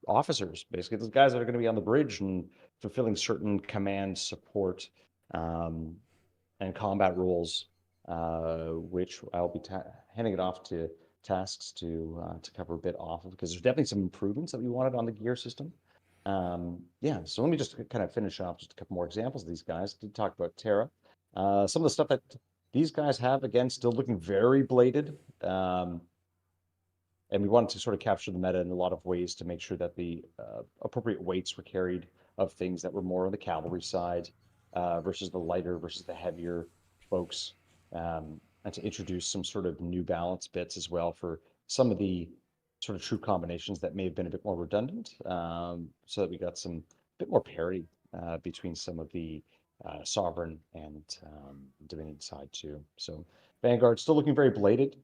officers, basically those guys that are going to be on the bridge and fulfilling certain command support and combat roles, which I'll be handing it off to tasks to cover a bit off of, because there's definitely some improvements that we wanted on the gear system. Yeah, so let me just kind of finish off just a couple more examples of these guys. Did talk about Terra. Some of the stuff that these guys have, again, still looking very bladed. And we wanted to sort of capture the meta in a lot of ways to make sure that the appropriate weights were carried of things that were more on the cavalry side versus the lighter versus the heavier folks, and to introduce some sort of new balance bits as well for some of the sort of true combinations that may have been a bit more redundant, so that we got some bit more parity between some of the sovereign and Dominion side too. So Vanguard still looking very bladed,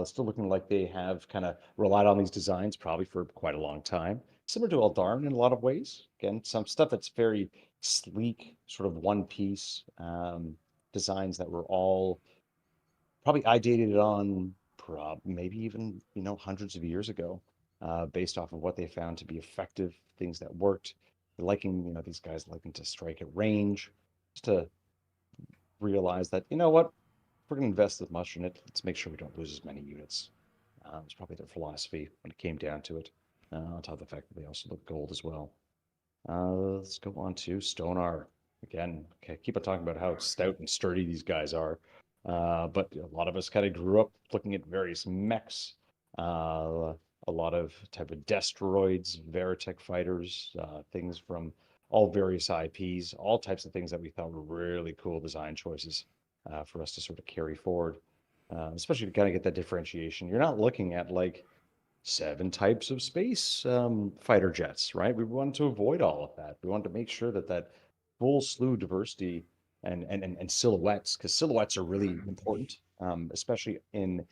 still looking like they have kind of relied on these designs probably for quite a long time. Similar to Eldarin in a lot of ways. Again, some stuff that's very sleek, sort of one piece designs that were all probably ideated on maybe even, hundreds of years ago, based off of what they found to be effective, things that worked. Liking, these guys liking to strike at range, just to realize that, what, if we're going to invest as much in it, let's make sure we don't lose as many units. It's probably their philosophy when it came down to it, on top of the fact that they also look gold as well. Let's go on to Stonar. Again, okay, keep on talking about how stout and sturdy these guys are. But a lot of us kind of grew up looking at various mechs, a lot of type of Destroids, Veritech fighters, things from all various IPs, all types of things that we thought were really cool design choices for us to sort of carry forward, especially to kind of get that differentiation. You're not looking at like 7 types of space fighter jets, right? We wanted to avoid all of that. We wanted to make sure that that full slew diversity and silhouettes, because silhouettes are really important, especially in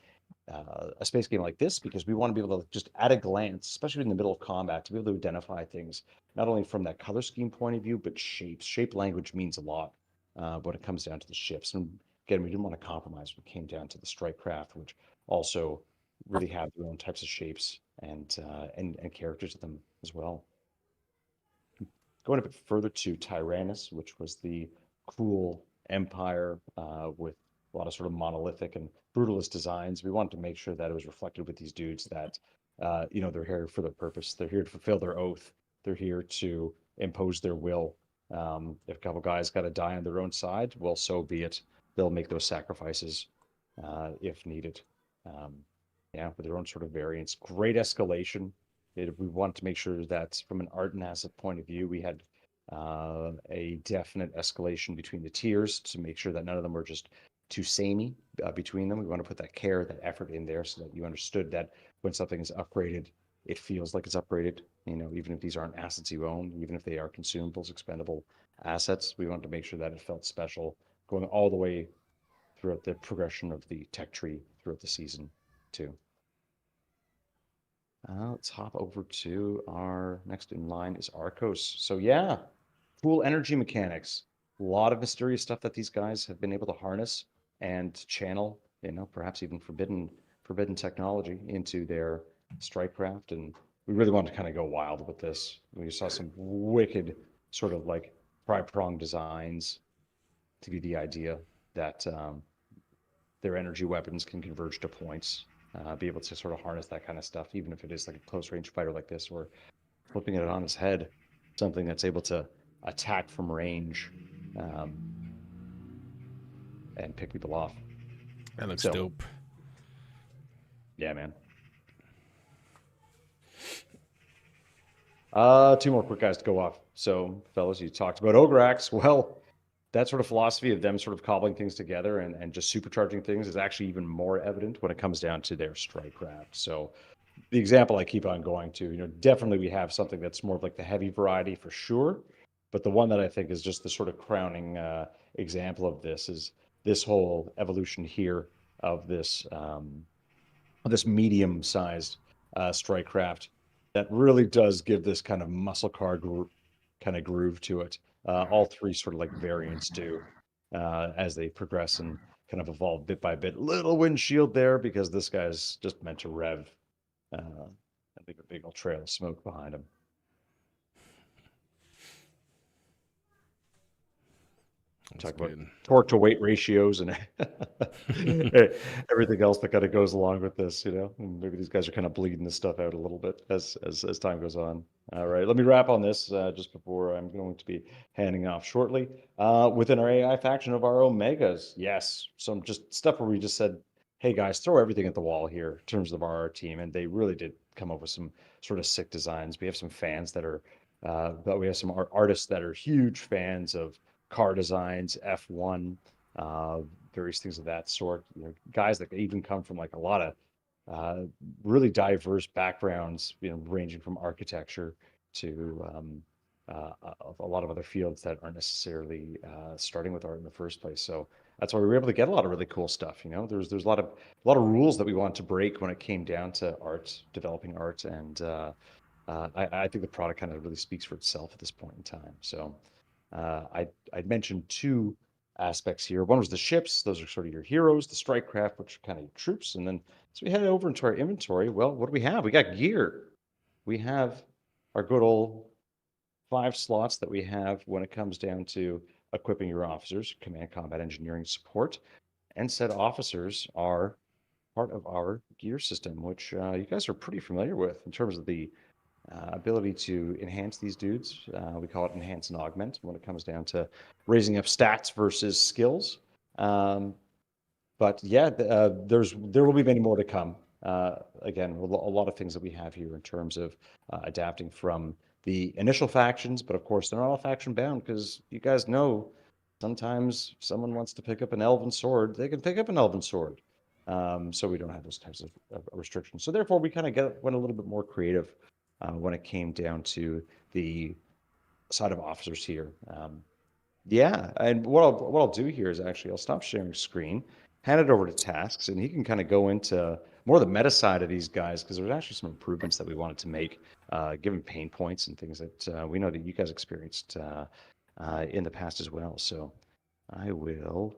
a space game like this, because we want to be able to just at a glance, especially in the middle of combat, to be able to identify things, not only from that color scheme point of view, but shapes. Shape language means a lot when it comes down to the ships. And again, we didn't want to compromise when it came down to the strike craft, which also really have their own types of shapes and characters to them as well. Going a bit further to Tyrannus, which was the cruel empire with a lot of sort of monolithic and brutalist designs. We wanted to make sure that it was reflected with these dudes that, they're here for their purpose. They're here to fulfill their oath. They're here to impose their will. If a couple guys got to die on their own side, well, so be it. They'll make those sacrifices if needed. Yeah, with their own sort of variants. Great escalation. We wanted to make sure that from an art and asset point of view, we had a definite escalation between the tiers to make sure that none of them were just too samey between them. We want to put that care, that effort in there so that you understood that when something is upgraded, it feels like it's upgraded. Even if these aren't assets you own, even if they are consumables, expendable assets, we wanted to make sure that it felt special going all the way throughout the progression of the tech tree throughout the season too. Let's hop over to our next in line is Arcos. So yeah, cool energy mechanics. A lot of mysterious stuff that these guys have been able to harness and channel, perhaps even forbidden technology into their strike craft. And we really wanted to kind of go wild with this. We saw some wicked sort of like tri-prong designs to give you the idea that their energy weapons can converge to points. Be able to sort of harness that kind of stuff, even if it is like a close range fighter like this, or flipping it on his head, something that's able to attack from range and pick people off. That looks dope. Yeah, man. 2 more quick guys to go off. So, fellas, you talked about Ograx. Well, that sort of philosophy of them sort of cobbling things together and just supercharging things is actually even more evident when it comes down to their strike craft. So the example I keep on going to, definitely we have something that's more of like the heavy variety for sure. But the one that I think is just the sort of crowning example of this is this whole evolution here of this medium-sized strike craft that really does give this kind of muscle car kind of groove to it. All three sort of like variants do as they progress and kind of evolve bit by bit. Little windshield there because this guy's just meant to rev. I think a big old trail of smoke behind him. Talk about torque to weight ratios and everything else that kind of goes along with this, and maybe these guys are kind of bleeding this stuff out a little bit as time goes on. All right, let me wrap on this just before I'm going to be handing off shortly. Within our AI faction of our Omegas, yes, some just stuff where we just said, hey guys, throw everything at the wall here in terms of our team, and they really did come up with some sort of sick designs. We have some fans that are, but we have some artists that are huge fans of car designs, F1, various things of that sort. Guys that even come from like a lot of really diverse backgrounds, ranging from architecture to a lot of other fields that aren't necessarily starting with art in the first place. So that's why we were able to get a lot of really cool stuff. There's a lot of rules that we wanted to break when it came down to art, developing art, and I think the product kind of really speaks for itself at this point in time. So. I'd mentioned two aspects here. One was the ships; those are sort of your heroes. The strike craft, which are kind of your troops. And then as we head over into our inventory, well, what do we have? We got gear. We have our good old 5 slots that we have when it comes down to equipping your officers, command, combat, engineering, support, and said officers are part of our gear system, which you guys are pretty familiar with in terms of the ability to enhance these dudes. We call it enhance and augment when it comes down to raising up stats versus skills. But yeah, there will be many more to come. Again, a lot of things that we have here in terms of adapting from the initial factions, but of course they're not all faction bound because you guys know sometimes someone wants to pick up an elven sword, they can pick up an elven sword. So we don't have those types of restrictions. So therefore we kind of went a little bit more creative when it came down to the side of officers here. Yeah, and what I'll do here is actually I'll stop sharing screen, hand it over to tasks, and he can kind of go into more of the meta side of these guys because there's actually some improvements that we wanted to make, given pain points and things that we know that you guys experienced in the past as well. So I will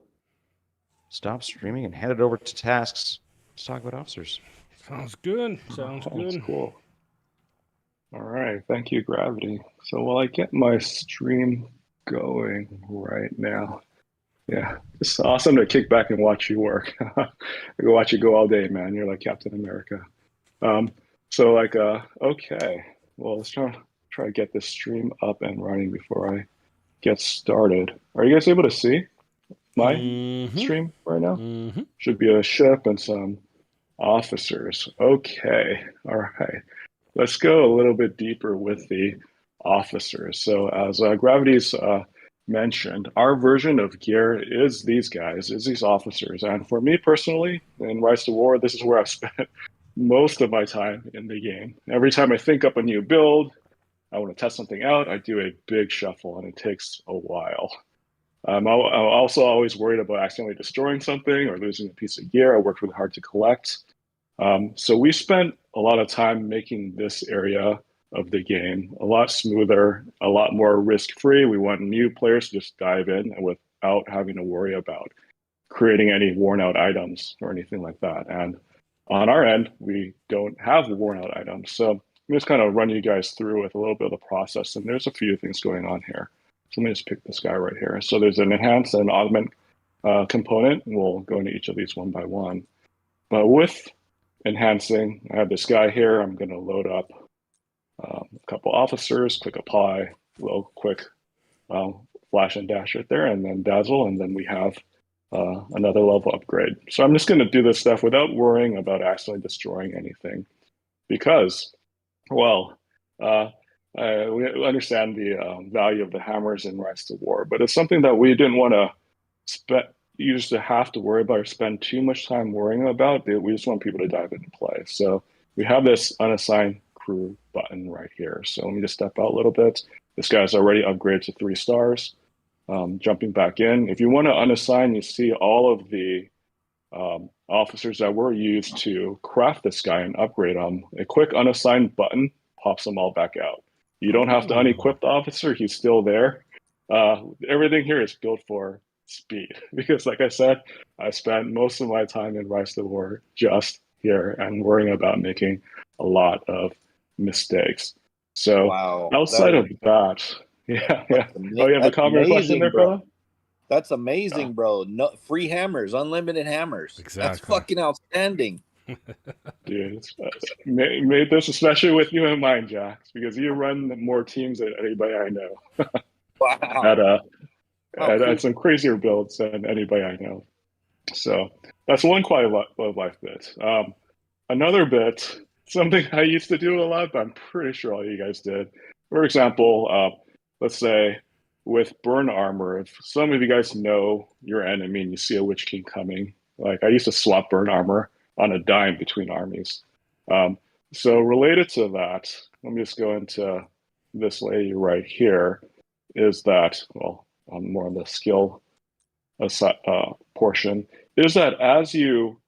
stop streaming and hand it over to tasks to talk about officers. Sounds good. Sounds good. Cool. All right, thank you, Gravity. So while I get my stream going right now, yeah, it's awesome to kick back and watch you work. I can watch you go all day, man. You're like Captain America. Okay, well, let's try to get this stream up and running before I get started. Are you guys able to see my stream right now? Should be a ship and some officers. Okay, all right. Let's go a little bit deeper with the officers. So as Gravity's mentioned, our version of gear is these guys, is these officers. And for me personally, in Rise to War, this is where I've spent most of my time in the game. Every time I think up a new build, I want to test something out, I do a big shuffle, and it takes a while. I'm also always worried about accidentally destroying something or losing a piece of gear I worked really hard to collect. So we spent a lot of time making this area of the game a lot smoother, a lot more risk-free. We want new players to just dive in without having to worry about creating any worn-out items or anything like that. And on our end, we don't have the worn-out items. So let me just kind of run you guys through with a little bit of the process. And there's a few things going on here. So let me just pick this guy right here. So there's an enhance and augment component. We'll go into each of these one by one. But with enhancing, I have this guy here. I'm going to load up a couple officers, click apply, little quick flash and dash right there, and then dazzle, and then we have another level upgrade. So I'm just going to do this stuff without worrying about accidentally destroying anything because, well, we understand the value of the hammers in Rise to War, but it's something that we didn't want to used to have to worry about or spend too much time worrying about. We just want people to dive in and play. So we have this unassigned crew button right here. So let me just step out a little bit. This guy's already upgraded to 3 stars. jumping back in. If you want to unassign, you see all of the officers that were used to craft this guy and upgrade them. A quick unassign button pops them all back out. You don't have to unequip the officer, he's still there. Everything here is built for speed because, like I said, I spent most of my time in Rise to the War just here and worrying about making a lot of mistakes. So Wow, outside of that, yeah. Oh, you have a that's comment or question there, bro. fella? That's amazing, bro. No free hammers, unlimited hammers. That's Exactly. fucking outstanding. Dude, made this especially with you in mind, Jax, because you run more teams than anybody I know. At Wow. How cool. at some crazier builds than anybody I know. So that's one quality of life bit. Another bit, something I used to do a lot, but I'm pretty sure all you guys did. For example, let's say with burn armor, if some of you guys know your enemy and you see a Witch King coming, like I used to swap burn armor on a dime between armies. So related to that, let me just go into this lady right here, is that, well, more on the skill portion, is that as you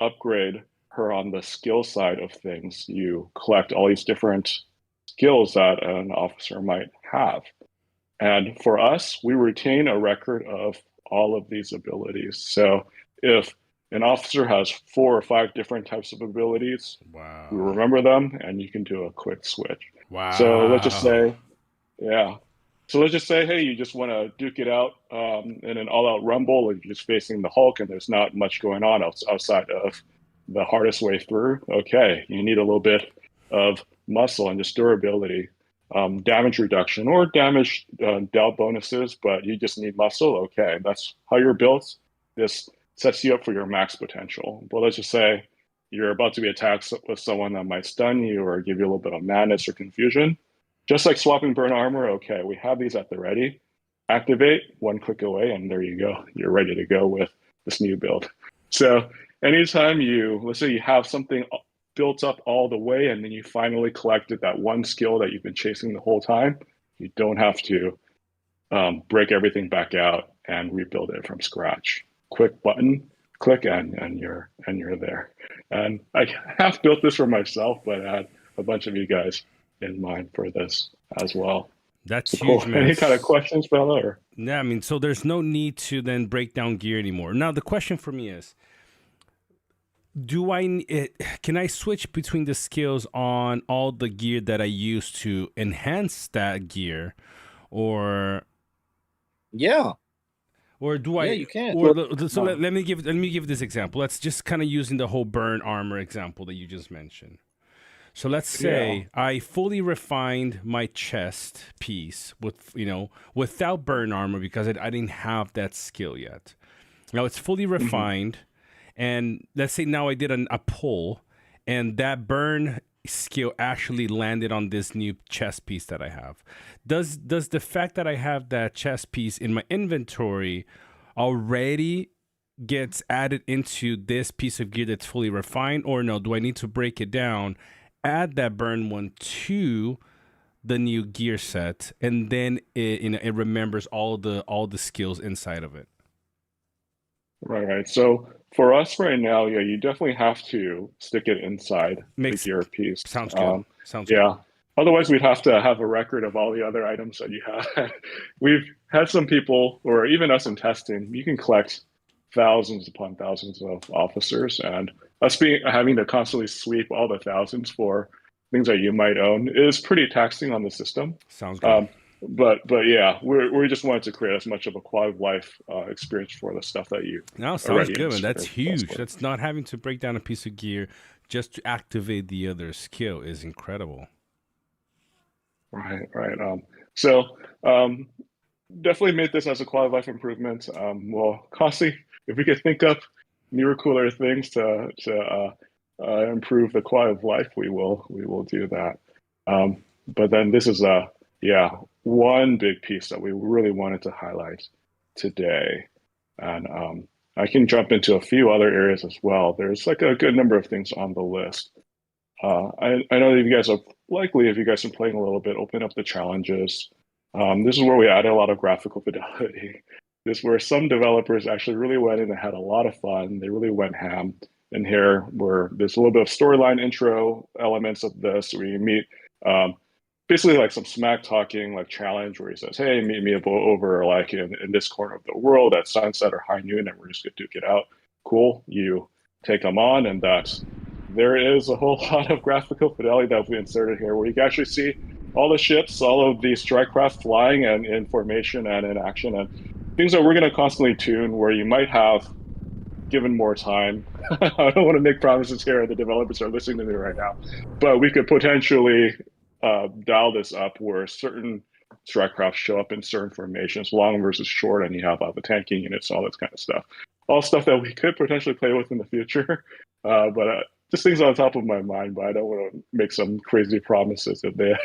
upgrade her on the skill side of things, you collect all these different skills that an officer might have. And for us, we retain a record of all of these abilities. So if an officer has 4 or 5 different types of abilities, Wow. we remember them and you can do a quick switch. Wow. So let's just say, yeah. So let's just say, hey, you just want to duke it out in an all-out rumble, and you're just facing the Hulk, and there's not much going on outside of the hardest way through. Okay, you need a little bit of muscle and just durability, damage reduction, or damage dealt bonuses, but you just need muscle. Okay, that's how you're built. This sets you up for your max potential. But let's just say you're about to be attacked with someone that might stun you or give you a little bit of madness or confusion. Just like swapping burn armor, okay, we have these at the ready. Activate, one click away, and there you go. You're ready to go with this new build. So anytime let's say you have something built up all the way and then you finally collected that one skill that you've been chasing the whole time, you don't have to break everything back out and rebuild it from scratch. Quick button, click, and you're there. And I half built this for myself, but I had a bunch of you guys in mind for this as well. That's So huge, cool. man. Any kind of questions, Bella? Or? Yeah, I mean, so there's no need to then break down gear anymore. Now, the question for me is, can I switch between the skills on all the gear that I use to enhance that gear, or Yeah. do I? Yeah, you can. So let me give this example. Let's just kind of using the whole burn armor example that you just mentioned. So let's say I fully refined my chest piece without burn armor because I didn't have that skill yet. Now it's fully refined, and let's say now I did a pull, and that burn skill actually landed on this new chest piece that I have. Does the fact that I have that chest piece in my inventory already gets added into this piece of gear that's fully refined, or no? Do I need to break it down, add that burn one to the new gear set, and then it remembers all the skills inside of it? Right. So for us right now, yeah, you definitely have to stick it inside the gear piece. Sounds good. Sounds yeah. good. Otherwise, we'd have to have a record of all the other items that you have. We've had some people, or even us in testing, you can collect thousands upon thousands of officers, and us having to constantly sweep all the thousands for things that you might own is pretty taxing on the system. Sounds good. But yeah, we just wanted to create as much of a quality of life experience for the stuff that you. No, sounds good, man. That's huge. With. That's not having to break down a piece of gear just to activate the other skill is incredible. Right. So definitely made this as a quality of life improvement. Well, constantly, if we could think up newer, cooler things to improve the quality of life, we will do that. But then this is one big piece that we really wanted to highlight today, and I can jump into a few other areas as well. There's like a good number of things on the list. I know that you guys are likely, if you guys are playing a little bit, open up the challenges. This is where we added a lot of graphical fidelity. This is where some developers actually really went in and had a lot of fun. They really went ham. And here, where there's a little bit of storyline intro elements of this, where you meet basically like some smack talking, like challenge, where he says, "Hey, meet me over like in this corner of the world at sunset or high noon, and we're just gonna duke it out." Cool. You take them on, and that's there is a whole lot of graphical fidelity that we inserted here, where you can actually see all the ships, all of the strike craft flying and in formation and in action, and things that we're going to constantly tune. Where you might have given more time. I don't want to make promises here. The developers are listening to me right now, but we could potentially dial this up where certain strike craft show up in certain formations, long versus short, and you have the tanking units, all this kind of stuff. All stuff that we could potentially play with in the future. But just things on top of my mind, but I don't want to make some crazy promises if they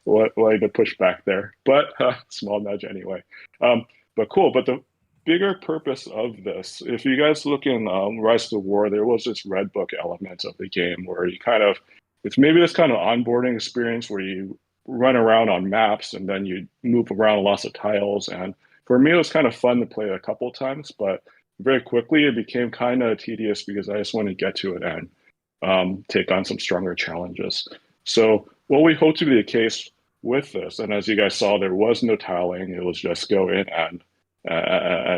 wanting to push back there. But small nudge anyway. But cool. But the bigger purpose of this, if you guys look in Rise of the War, there was this red book element of the game where you kind of, it's maybe this kind of onboarding experience where you run around on maps and then you move around lots of tiles. And for me, it was kind of fun to play a couple of times, but very quickly it became kind of tedious because I just want to get to it and take on some stronger challenges. So what we hope to be the case with this, and as you guys saw, there was no tiling, it was just go in and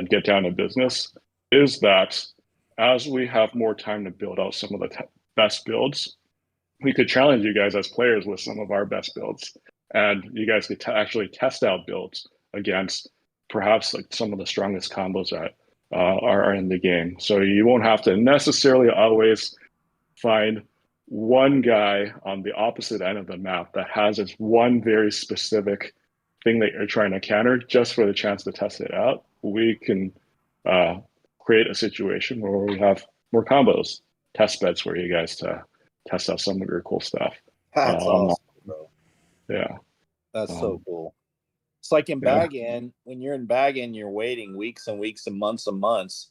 get down to business, is that as we have more time to build out some of the best builds, we could challenge you guys as players with some of our best builds, and you guys could actually test out builds against perhaps like some of the strongest combos that are in the game. So you won't have to necessarily always find one guy on the opposite end of the map that has this one very specific thing that you're trying to counter just for the chance to test it out. We can create a situation where we have more combos, test beds for you guys to test out some of your cool stuff. That's awesome, bro. Yeah. That's so cool. It's like in Bag-In, when you're in Bag-In, you're waiting weeks and weeks and months.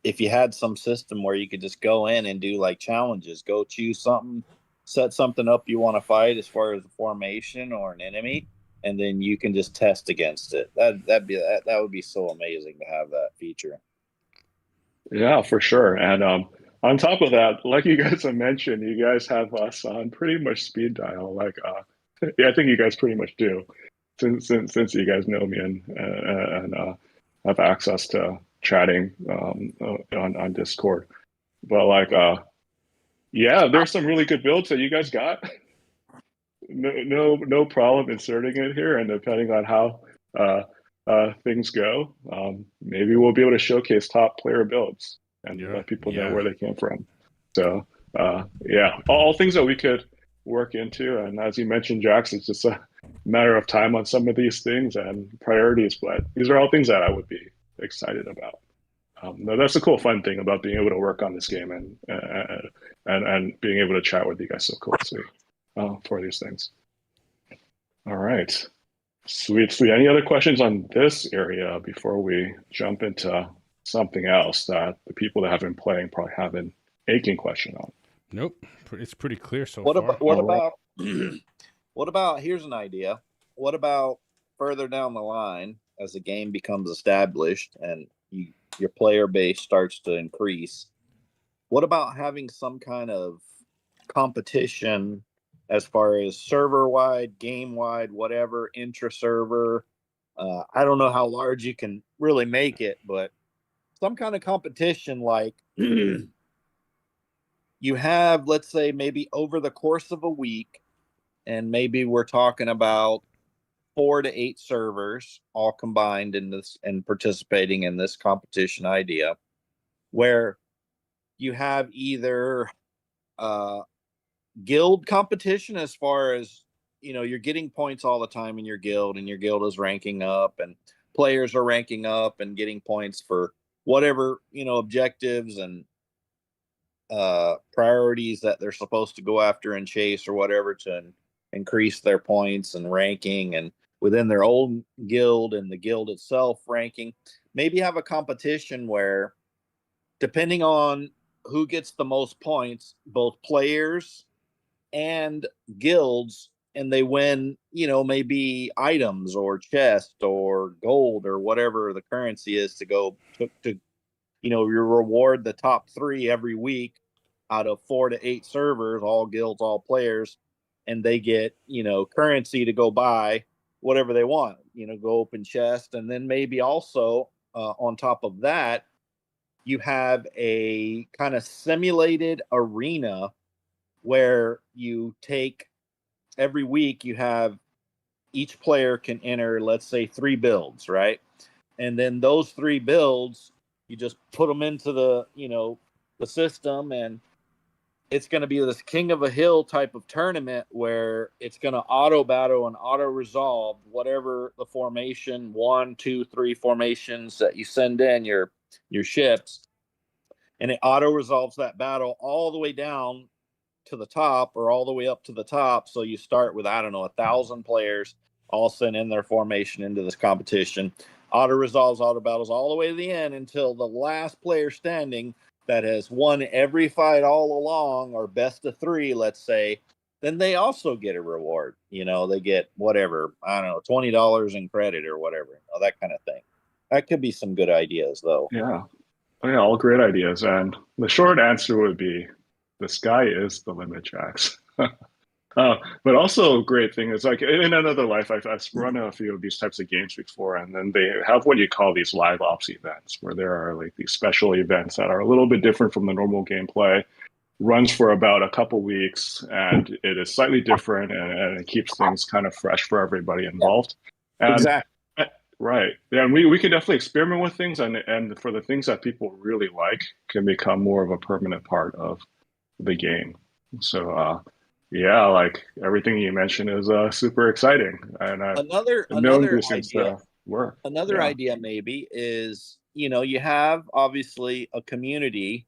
If you had some system where you could just go in and do like challenges, go choose something, set something up you want to fight as far as a formation or an enemy, and then you can just test against it. That would be so amazing to have that feature. Yeah, for sure. And on top of that, like you guys have mentioned, you guys have us on pretty much speed dial. Like, yeah, I think you guys pretty much do, since you guys know me and have access to chatting on Discord. But like, yeah, there's some really good builds that you guys got. No problem inserting it here, and depending on how things go, maybe we'll be able to showcase top player builds and let people know where they came from. So yeah, all things that we could work into. And as you mentioned, Jax, it's just a matter of time on some of these things and priorities. But these are all things that I would be excited about. That's the cool, fun thing about being able to work on this game and being able to chat with you guys so closely for these things. All right. Sweet. Any other questions on this area before we jump into something else that the people that have been playing probably have an aching question on? Nope. It's pretty clear so far. What about, here's an idea. What about further down the line as the game becomes established and your player base starts to increase? What about having some kind of competition as far as server-wide, game-wide, whatever, intra-server? I don't know how large you can really make it, but some kind of competition like you have, let's say, maybe over the course of a week, and maybe we're talking about 4 to 8 servers all combined in this and participating in this competition idea, where you have either guild competition as far as, you're getting points all the time in your guild, and your guild is ranking up, and players are ranking up and getting points for whatever, objectives and priorities that they're supposed to go after and chase or whatever to increase their points and ranking, and within their own guild and the guild itself ranking. Maybe have a competition where, depending on who gets the most points, both players and guilds and they win, maybe items or chest or gold or whatever the currency is to go to you reward the top 3 every week out of 4 to 8 servers, all guilds, all players, and they get, currency to go buy whatever they want, go open chest. And then maybe also on top of that, you have a kind of simulated arena where you take every week, you have each player can enter, let's say, 3 builds, right? And then those 3 builds, you just put them into the system, and it's going to be this king of a hill type of tournament where it's going to auto battle and auto resolve whatever the formation, 1, 2, 3 formations that you send in your ships, and it auto resolves that battle all the way down to the top or all the way up to the top. So you start with, I don't know, 1,000 players all sent in their formation into this competition. Auto resolves, auto battles all the way to the end until the last player standing that has won every fight all along, or best of 3, let's say, then they also get a reward. They get whatever, I don't know, $20 in credit or whatever, that kind of thing. That could be some good ideas, though. Yeah. Oh, yeah, all great ideas. And the short answer would be the sky is the limit, Jax. But also a great thing is, like, in another life, I've run a few of these types of games before, and then they have what you call these live ops events, where there are like these special events that are a little bit different from the normal gameplay, runs for about a couple weeks, and it is slightly different, and it keeps things kind of fresh for everybody involved. And Exactly. right. Yeah, and we can definitely experiment with things, and for the things that people really like can become more of a permanent part of the game. So yeah, like everything you mentioned is super exciting, and I've known Another these things idea to work. Another Yeah. idea maybe is, you have obviously a community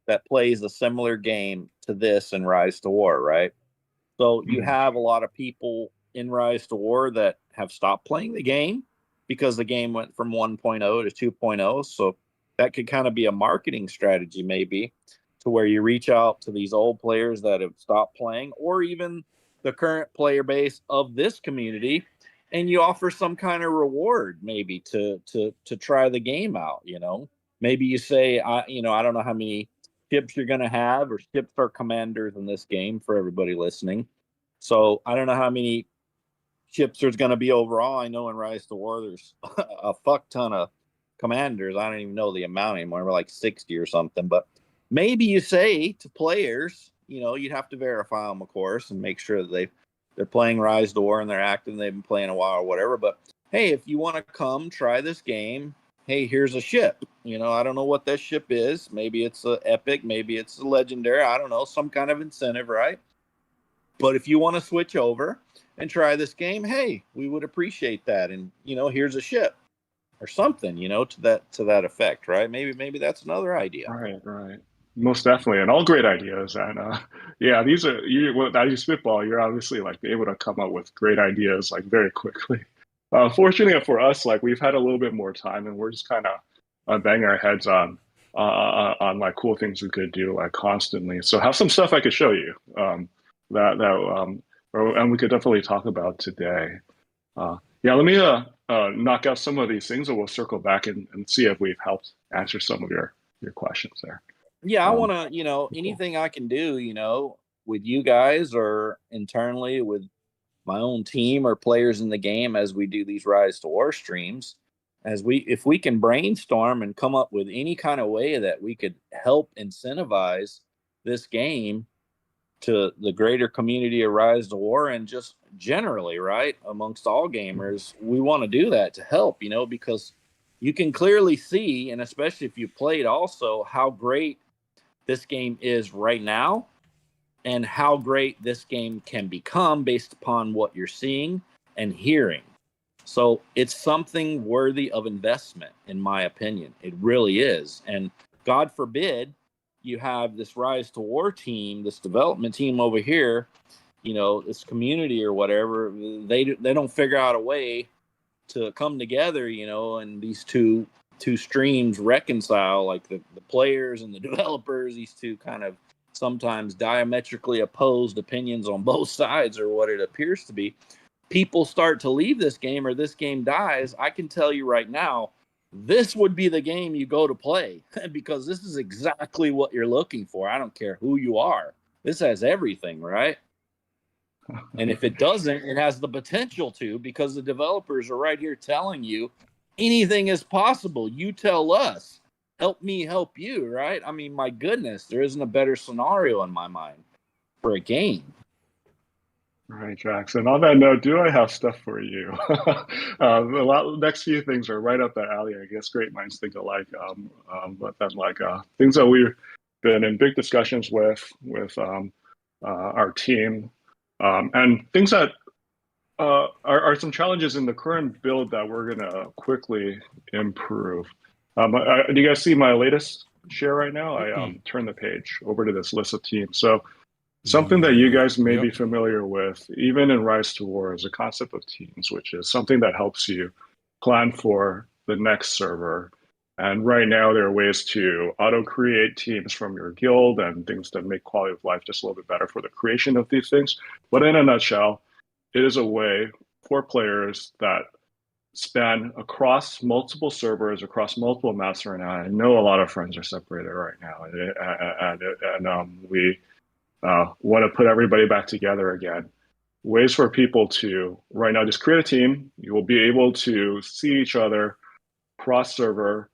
that plays a similar game to this in Rise to War, right? So you Mhm. have a lot of people in Rise to War that have stopped playing the game because the game went from 1.0 to 2.0. So that could kind of be a marketing strategy, maybe, to where you reach out to these old players that have stopped playing, or even the current player base of this community, and you offer some kind of reward, maybe to try the game out. Maybe you say, I don't know how many ships you're going to have, or ships are commanders in this game for everybody listening. So I don't know how many ships there's going to be overall. I know in Rise to War there's a fuck ton of commanders. I don't even know the amount anymore. We're like 60 or something. But maybe you say to players, you'd have to verify them, of course, and make sure that they're playing Rise to War and they're active and they've been playing a while or whatever. But hey, if you want to come try this game, hey, here's a ship. I don't know what that ship is. Maybe it's a epic, maybe it's a legendary. I don't know, some kind of incentive, right? But if you want to switch over and try this game, hey, we would appreciate that. And here's a ship or something, to that effect, right? Maybe that's another idea. Right, right. Most definitely, and all great ideas. And yeah, these are as you spitball, you're obviously like able to come up with great ideas like very quickly. Fortunately for us, like we've had a little bit more time, and we're just kind of banging our heads on like cool things we could do like constantly. So have some stuff I could show you and we could definitely talk about today. Yeah, let me knock out some of these things, and we'll circle back and see if we've helped answer some of your questions there. Yeah, I want Um, to, cool. anything I can do, with you guys or internally with my own team or players in the game as we do these Rise to War streams, if we can brainstorm and come up with any kind of way that we could help incentivize this game to the greater community of Rise to War, and just generally, right, amongst all gamers, we want to do that to help, because you can clearly see, and especially if you played also, how great this game is right now and how great this game can become based upon what you're seeing and hearing. So it's something worthy of investment, in my opinion. It really is. And God forbid you have this Rise to War team, this development team over here, this community or whatever, they don't figure out a way to come together, and these two streams reconcile, like the players and the developers, these two kind of sometimes diametrically opposed opinions on both sides, or what it appears to be, people start to leave this game or this game dies, I can tell you right now, this would be the game you go to play because this is exactly what you're looking for. I don't care who you are. This has everything, right? And if it doesn't, it has the potential to, because the developers are right here telling you anything is possible. You tell us, help me help you, right? I mean, my goodness, there isn't a better scenario in my mind for a game. Right, Jackson. On that note, do I have stuff for you? Next few things are right up that alley. I guess great minds think alike. But then like things that we've been in big discussions with our team, and things that are some challenges in the current build that we're gonna quickly improve. Do you guys see my latest share right now? I turned the page over to this list of teams. So something that you guys may be familiar with, even in Rise to War, is a concept of teams, which is something that helps you plan for the next server. And right now, there are ways to auto-create teams from your guild and things that make quality of life just a little bit better for the creation of these things. But in a nutshell, it is a way for players that span across multiple servers, across multiple maps right now. I know a lot of friends are separated right now, and we want to put everybody back together again. Ways for people to right now just create a team. You will be able to see each other cross server.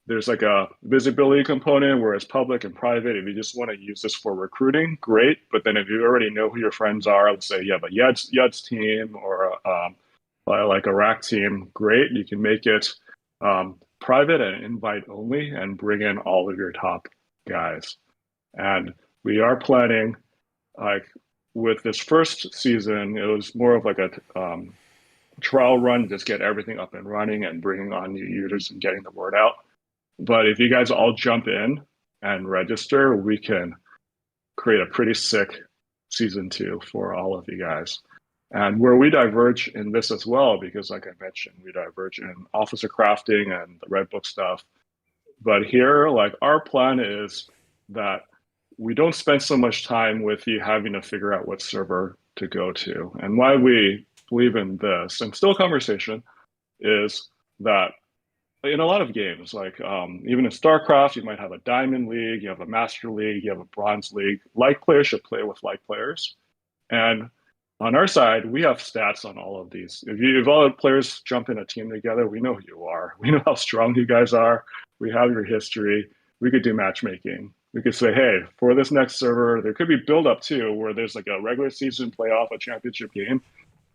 There's like a visibility component where it's public and private. If you just want to use this for recruiting, great. But then if you already know who your friends are, let's say you have a Yud's team or like a rack team, great. You can make it private and invite only and bring in all of your top guys. And we are planning, like with this first season, it was more of like a trial run to just get everything up and running and bringing on new users and getting the word out. But if you guys all jump in and register, we can create a pretty sick season 2 for all of you guys. And where we diverge in this as well, because like I mentioned, we diverge in officer crafting and the red book stuff. But here, like our plan is that we don't spend so much time with you having to figure out what server to go to. And why we believe in this, and still conversation, is that in a lot of games, like even in StarCraft, you might have a Diamond League, you have a Master League, you have a Bronze League. Like players should play with like players. And on our side, we have stats on all of these. If all the players jump in a team together, we know who you are. We know how strong you guys are. We have your history. We could do matchmaking. We could say, hey, for this next server, there could be build up too, where there's like a regular season playoff, a championship game.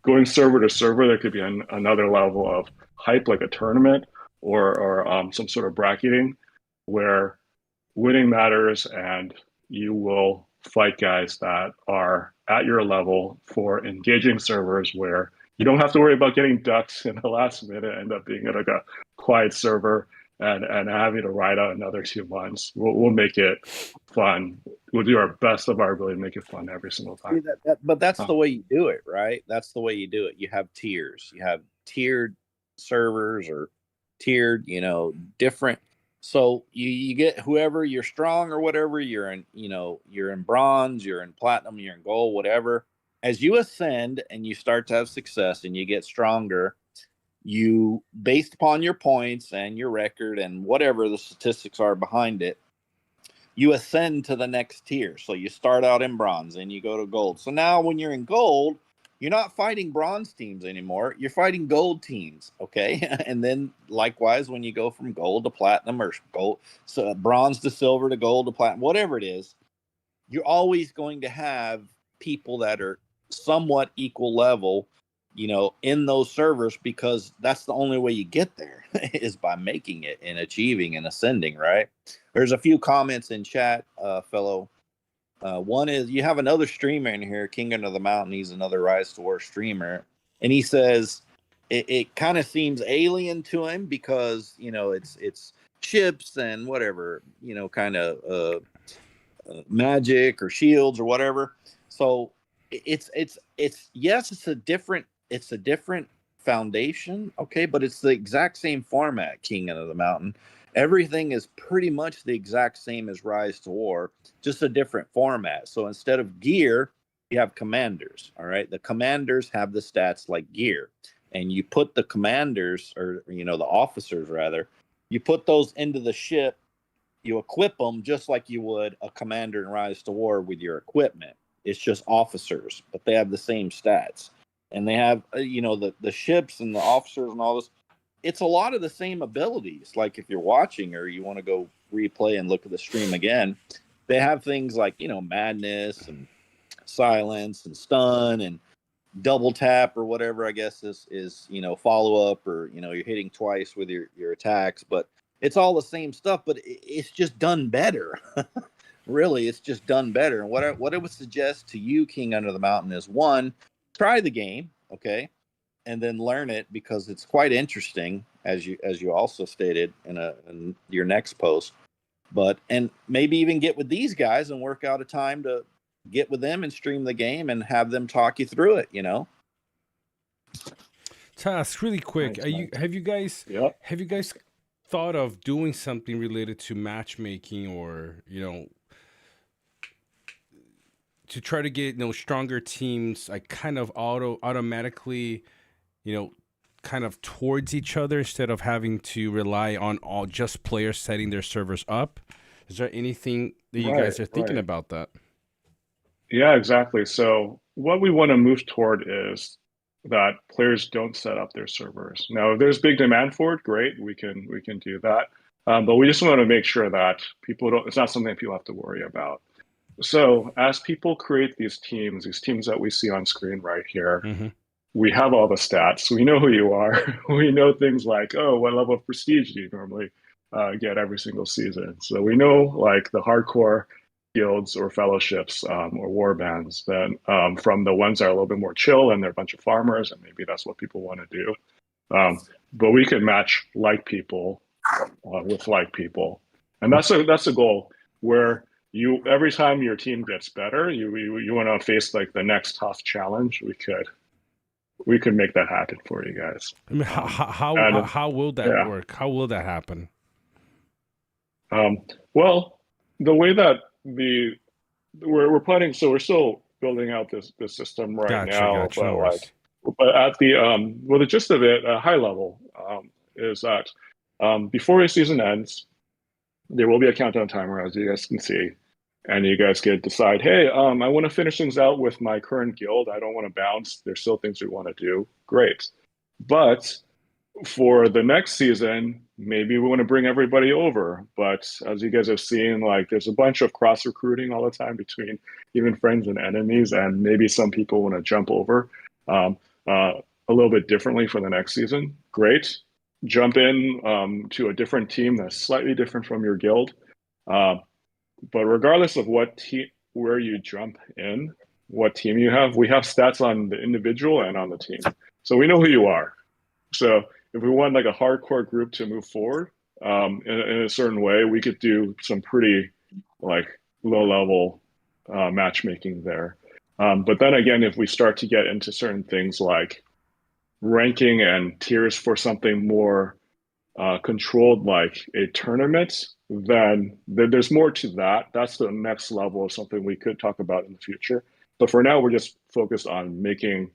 Going server to server, there could be another level of hype, like a tournament or some sort of bracketing where winning matters and you will fight guys that are at your level for engaging servers where you don't have to worry about getting ducked in the last minute, end up being like a quiet server and having to ride out another 2 months. We'll make it fun. We'll do our best of our ability to make it fun every single time. But that's the way you do it, right? That's the way you do it. You have tiers. You have tiered servers or tiered, different. So you get whoever you're strong or whatever you're in, you're in bronze, you're in platinum, you're in gold, whatever. As you ascend and you start to have success and you get stronger, you, based upon your points and your record and whatever the statistics are behind it, you ascend to the next tier. So you start out in bronze and you go to gold. So now when you're in gold, you're not fighting bronze teams anymore. You're fighting gold teams. Okay. And then likewise, when you go from gold to platinum or gold, so bronze to silver to gold to platinum, whatever it is, you're always going to have people that are somewhat equal level, in those servers, because that's the only way you get there is by making it and achieving and ascending, right? There's a few comments in chat, fellow. One is you have another streamer in here, King Under the Mountain. He's another Rise to War streamer. And he says it kind of seems alien to him because, it's ships and whatever, kind of magic or shields or whatever. So it's yes, it's a different foundation, okay, but it's the exact same format, King Under the Mountain. Everything is pretty much the exact same as Rise to War, just a different format. So instead of gear, you have commanders. All right. The commanders have the stats like gear. And you put the commanders, or, you know, the officers rather, you put those into the ship, you equip them just like you would a commander in Rise to War with your equipment. It's just officers, but they have the same stats. And they have, you know, the ships and the officers and all this. It's a lot of the same abilities. Like if you're watching or you want to go replay and look at the stream again, they have things like, you know, madness and silence and stun and double tap or whatever, I guess is, you know, follow up, or, you know, you're hitting twice with your attacks, but it's all the same stuff, but it's just done better. Really, it's just done better. And what I would suggest to you, King Under the Mountain, is one, try the game, okay, and then learn it, because it's quite interesting, as you also stated in your next post. But and maybe even get with these guys and work out a time to get with them and stream the game and have them talk you through it. You know. Task, really quick. Nice. Have you guys Yep. thought of doing something related to matchmaking, or, you know, to try to get, you know, stronger teams, like kind of automatically, you know, kind of towards each other, instead of having to rely on all just players setting their servers up? Is there anything that you guys are thinking Right. about that? Yeah, exactly. So what we want to move toward is that players don't set up their servers. Now, if there's big demand for it, great, we can do that. But we just want to make sure that people don't. It's not something people have to worry about. So as people create these teams that we see on screen right here, Mm-hmm. we have all the stats. We know who you are. We know things like, oh, what level of prestige do you normally get every single season? So we know like the hardcore guilds or fellowships or war bands then from the ones that are a little bit more chill and they're a bunch of farmers, and maybe that's what people want to do. But we can match like people with like people, and that's a goal where you every time your team gets better, you want to face like the next tough challenge. We could make that happen for you guys. I mean, And how will that yeah, work? How will that happen? well, the way that we're planning, so we're still building out this system right now, Gotcha. No worries. but at the well, the gist of it, high level, is that before a season ends, there will be a countdown timer, as you guys can see, and you guys get decide, hey, I want to finish things out with my current guild. I don't want to bounce. There's still things we want to do. Great, but for the next season, maybe we want to bring everybody over. But as you guys have seen, like there's a bunch of cross recruiting all the time between even friends and enemies, and maybe some people want to jump over a little bit differently for the next season. Great, jump in to a different team that's slightly different from your guild. But regardless of where you jump in, what team you have, we have stats on the individual and on the team, so we know who you are. So if we want like a hardcore group to move forward in a certain way, we could do some pretty like low level matchmaking there. But then again, if we start to get into certain things like ranking and tiers for something more controlled, like a tournament, then there's more to that. That's the next level of something we could talk about in the future. But for now, we're just focused on making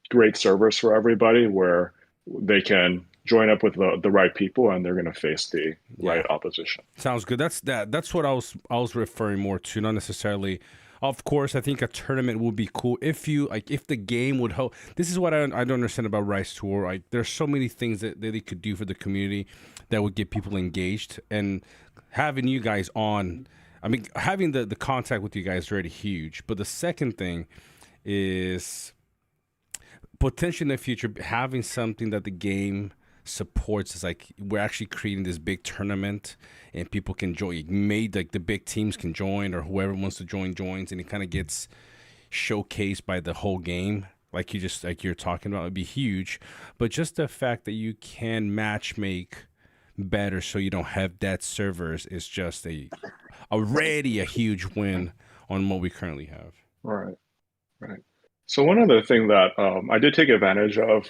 great servers for everybody where they can join up with the right people and they're going to face the right opposition. Sounds good. That's what I was referring more to, not necessarily. Of course, I think a tournament would be cool if the game would help. This is what I don't understand about Rise Tour. Like, there's so many things that they could do for the community that would get people engaged, and having you guys on. I mean, having the contact with you guys is already huge. But the second thing is potentially in the future having something that the game supports. Is like we're actually creating this big tournament and people can join. Made like the big teams can join, or whoever wants to join joins, and it kind of gets showcased by the whole game. Like you're talking about, it'd be huge. But just the fact that you can match make better, so you don't have dead servers, is just already a huge win on what we currently have. Right. So one other thing that I did take advantage of,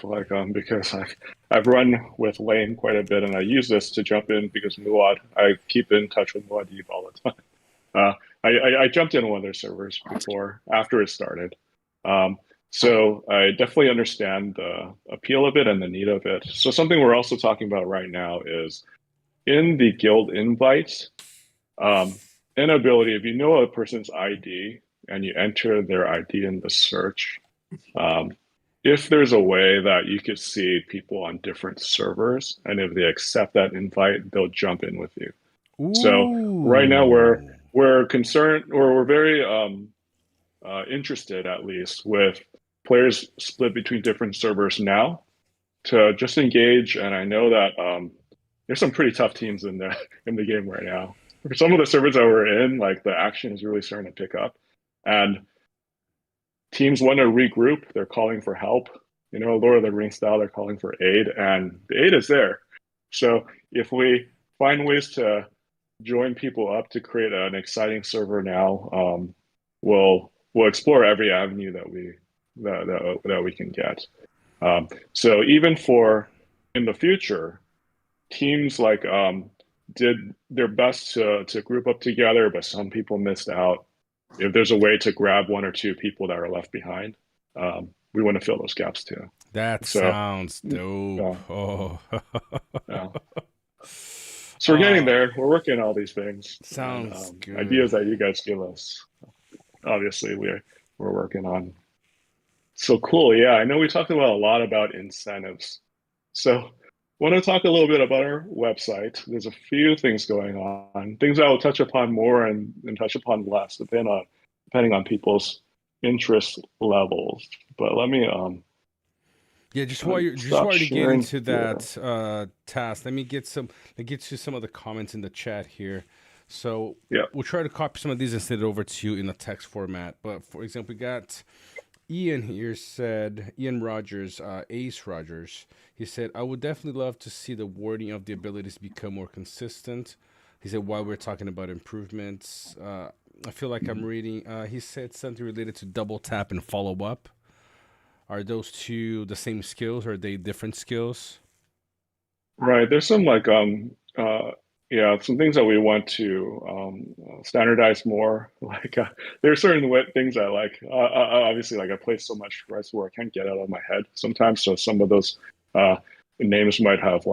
because I've run with Lane quite a bit, and I use this to jump in because Muad, I keep in touch with Muad'Dib all the time. I jumped in one of their servers before, after it started. So I definitely understand the appeal of it and the need of it. So something we're also talking about right now is in the guild invites, inability, if you know a person's ID and you enter their ID in the search, if there's a way that you could see people on different servers, and if they accept that invite, they'll jump in with you. So right now we're concerned, or we're very interested, at least, with players split between different servers now to just engage. And I know that there's some pretty tough teams in the game right now. For some of the servers that we're in, like the action is really starting to pick up, and teams want to regroup. They're calling for help. Lord of the Rings style, they're calling for aid, and the aid is there. So if we find ways to join people up to create an exciting server now, we'll explore every avenue that we can get. So even for in the future, teams did their best to group up together, but some people missed out. If there's a way to grab one or two people that are left behind, we want to fill those gaps too. That sounds dope. Yeah. So we're getting there. We're working on all these things. Sounds good. Ideas that you guys give us. Obviously, we're working on. So cool. Yeah, I know we talked about a lot about incentives. So want to talk a little bit about our website. There's a few things going on, things I will touch upon more and touch upon less, depending on people's interest levels. But let me just while you get into that task, let me get to some of the comments in the chat here. So we'll try to copy some of these and send it over to you in a text format. But for example, we got Ian here said, Ian Rogers, Ace Rogers, he said, I would definitely love to see the wording of the abilities become more consistent. He said, while we're talking about improvements, I feel like I'm reading, he said something related to double tap and follow up. Are those two the same skills, or are they different skills? Right. There's some some things that we want to standardize more. There are certain things I like. Obviously, I play so much Rise War, I can't get out of my head sometimes. So some of those names might have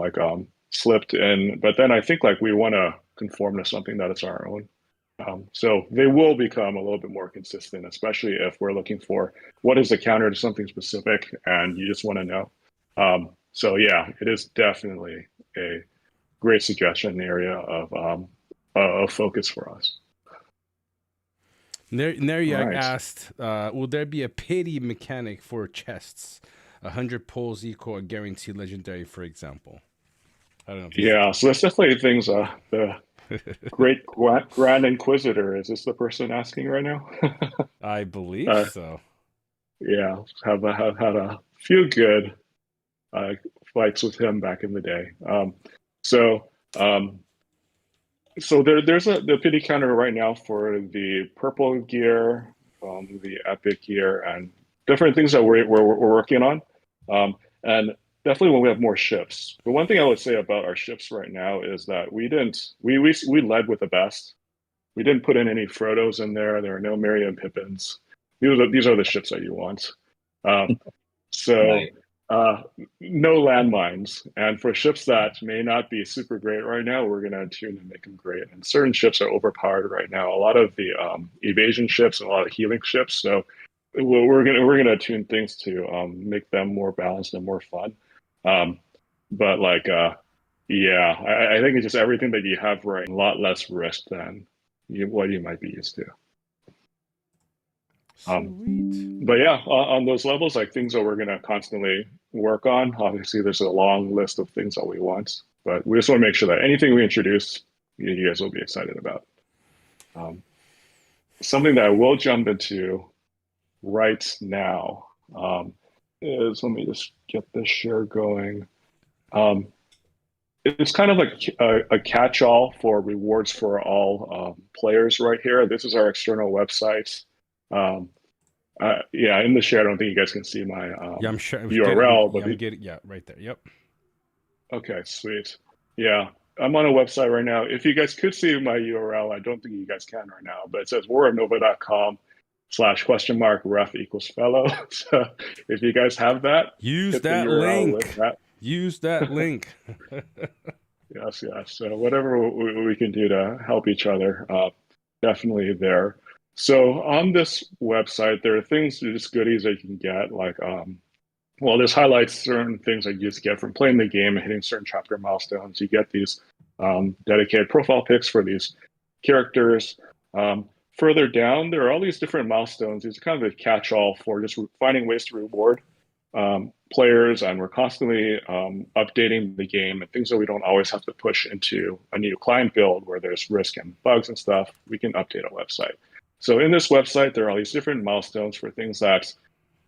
slipped in, but then I think we want to conform to something that is our own. So they will become a little bit more consistent, especially if we're looking for what is the counter to something specific, and you just want to know. So yeah, it is definitely a great suggestion area of focus for us. Neriak asked, will there be a pity mechanic for chests? 100 pulls equal a guaranteed legendary, for example. I don't know. Yeah, so that's definitely things the Great Grand Inquisitor, is this the person asking right now? I believe so. Yeah, have had a few good fights with him back in the day. So there's the pity counter right now for the purple gear, the epic gear, and different things that we're working on. And definitely when we have more ships. The one thing I would say about our ships right now is that we led with the best. We didn't put in any Frodos in there. There are no Merry and Pippins. These are the ships that you want. No landmines. And for ships that may not be super great right now, we're going to tune and make them great. And certain ships are overpowered right now. A lot of the evasion ships and a lot of healing ships. So we're gonna tune things to make them more balanced and more fun. But I think it's just everything that you have right, a lot less risk than what you might be used to. But yeah, on those levels, things that we're gonna constantly work on. Obviously, there's a long list of things that we want, but we just want to make sure that anything we introduce, you guys will be excited about. Something that I will jump into right now is, let me just get this share going. It's kind of like a catch-all for rewards for all players right here. This is our external website. Yeah, in the share, I don't think you guys can see my Yeah, I'm sure. URL, but I'm getting. Yeah, right there. Yep. okay, sweet. Yeah, I'm on a website right now. If you guys could see my URL, I don't think you guys can right now, but it says warofnova.com/ref equals fellow. So if you guys have that, Use hit the that URL with link. that. Use that link. Yes, yes. So whatever we can do to help each other, definitely there. So on this website, there are things, just goodies that you can get, like well, this highlights certain things that you just get from playing the game and hitting certain chapter milestones. You get these dedicated profile pics for these characters. Further down, there are all these different milestones. These are kind of a catch-all for just finding ways to reward players, and we're constantly updating the game and things that we don't always have to push into a new client build where there's risk and bugs and stuff. We can update our website. So in this website, there are all these different milestones for things that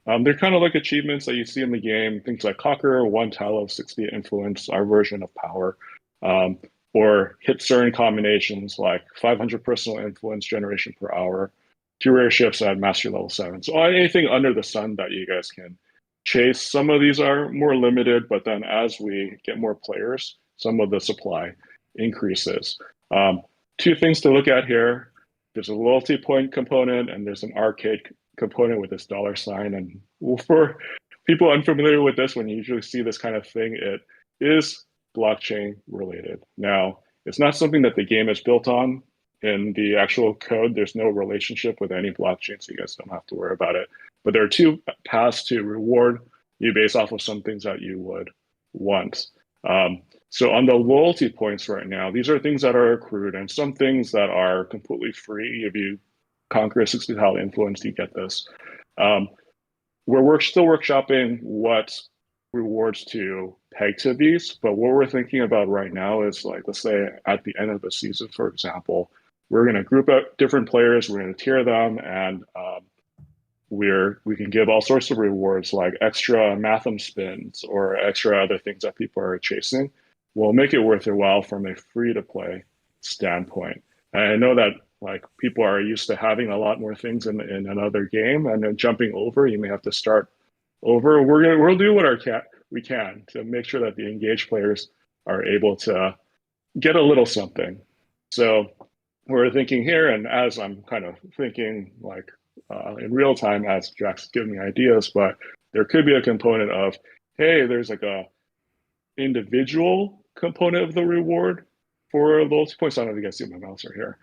they're kind of like achievements that you see in the game, things like Conquer 1 tile of 60 influence, our version of power, or hit certain combinations like 500 personal influence generation per hour, 2 rare ships at mastery level 7. So anything under the sun that you guys can chase. Some of these are more limited, but then as we get more players, some of the supply increases. 2 things to look at here. There's a loyalty point component and there's an arcade component with this $sign. And for people unfamiliar with this, when you usually see this kind of thing, it is blockchain related. Now, it's not something that the game is built on. In the actual code, there's no relationship with any blockchain, so you guys don't have to worry about it. But there are 2 paths to reward you based off of some things that you would want. So on the loyalty points right now, these are things that are accrued and some things that are completely free. If you conquer a 60 tile influence, you get this. We're still workshopping what rewards to peg to these, but what we're thinking about right now is, like, let's say at the end of the season, for example, we're going to group up different players, we're going to tier them, and we can give all sorts of rewards like extra Mathem spins or extra other things that people are chasing. We'll make it worth their while from a free to play standpoint. And I know that, like, people are used to having a lot more things in another game, and then jumping over, you may have to start over. We'll do what we can to make sure that the engaged players are able to get a little something. So we're thinking here, and as I'm kind of thinking, like, in real time as Jack's giving me ideas, but there could be a component of, hey, there's like a individual component of the reward for loyalty points. I don't know if you guys see my mouse right here,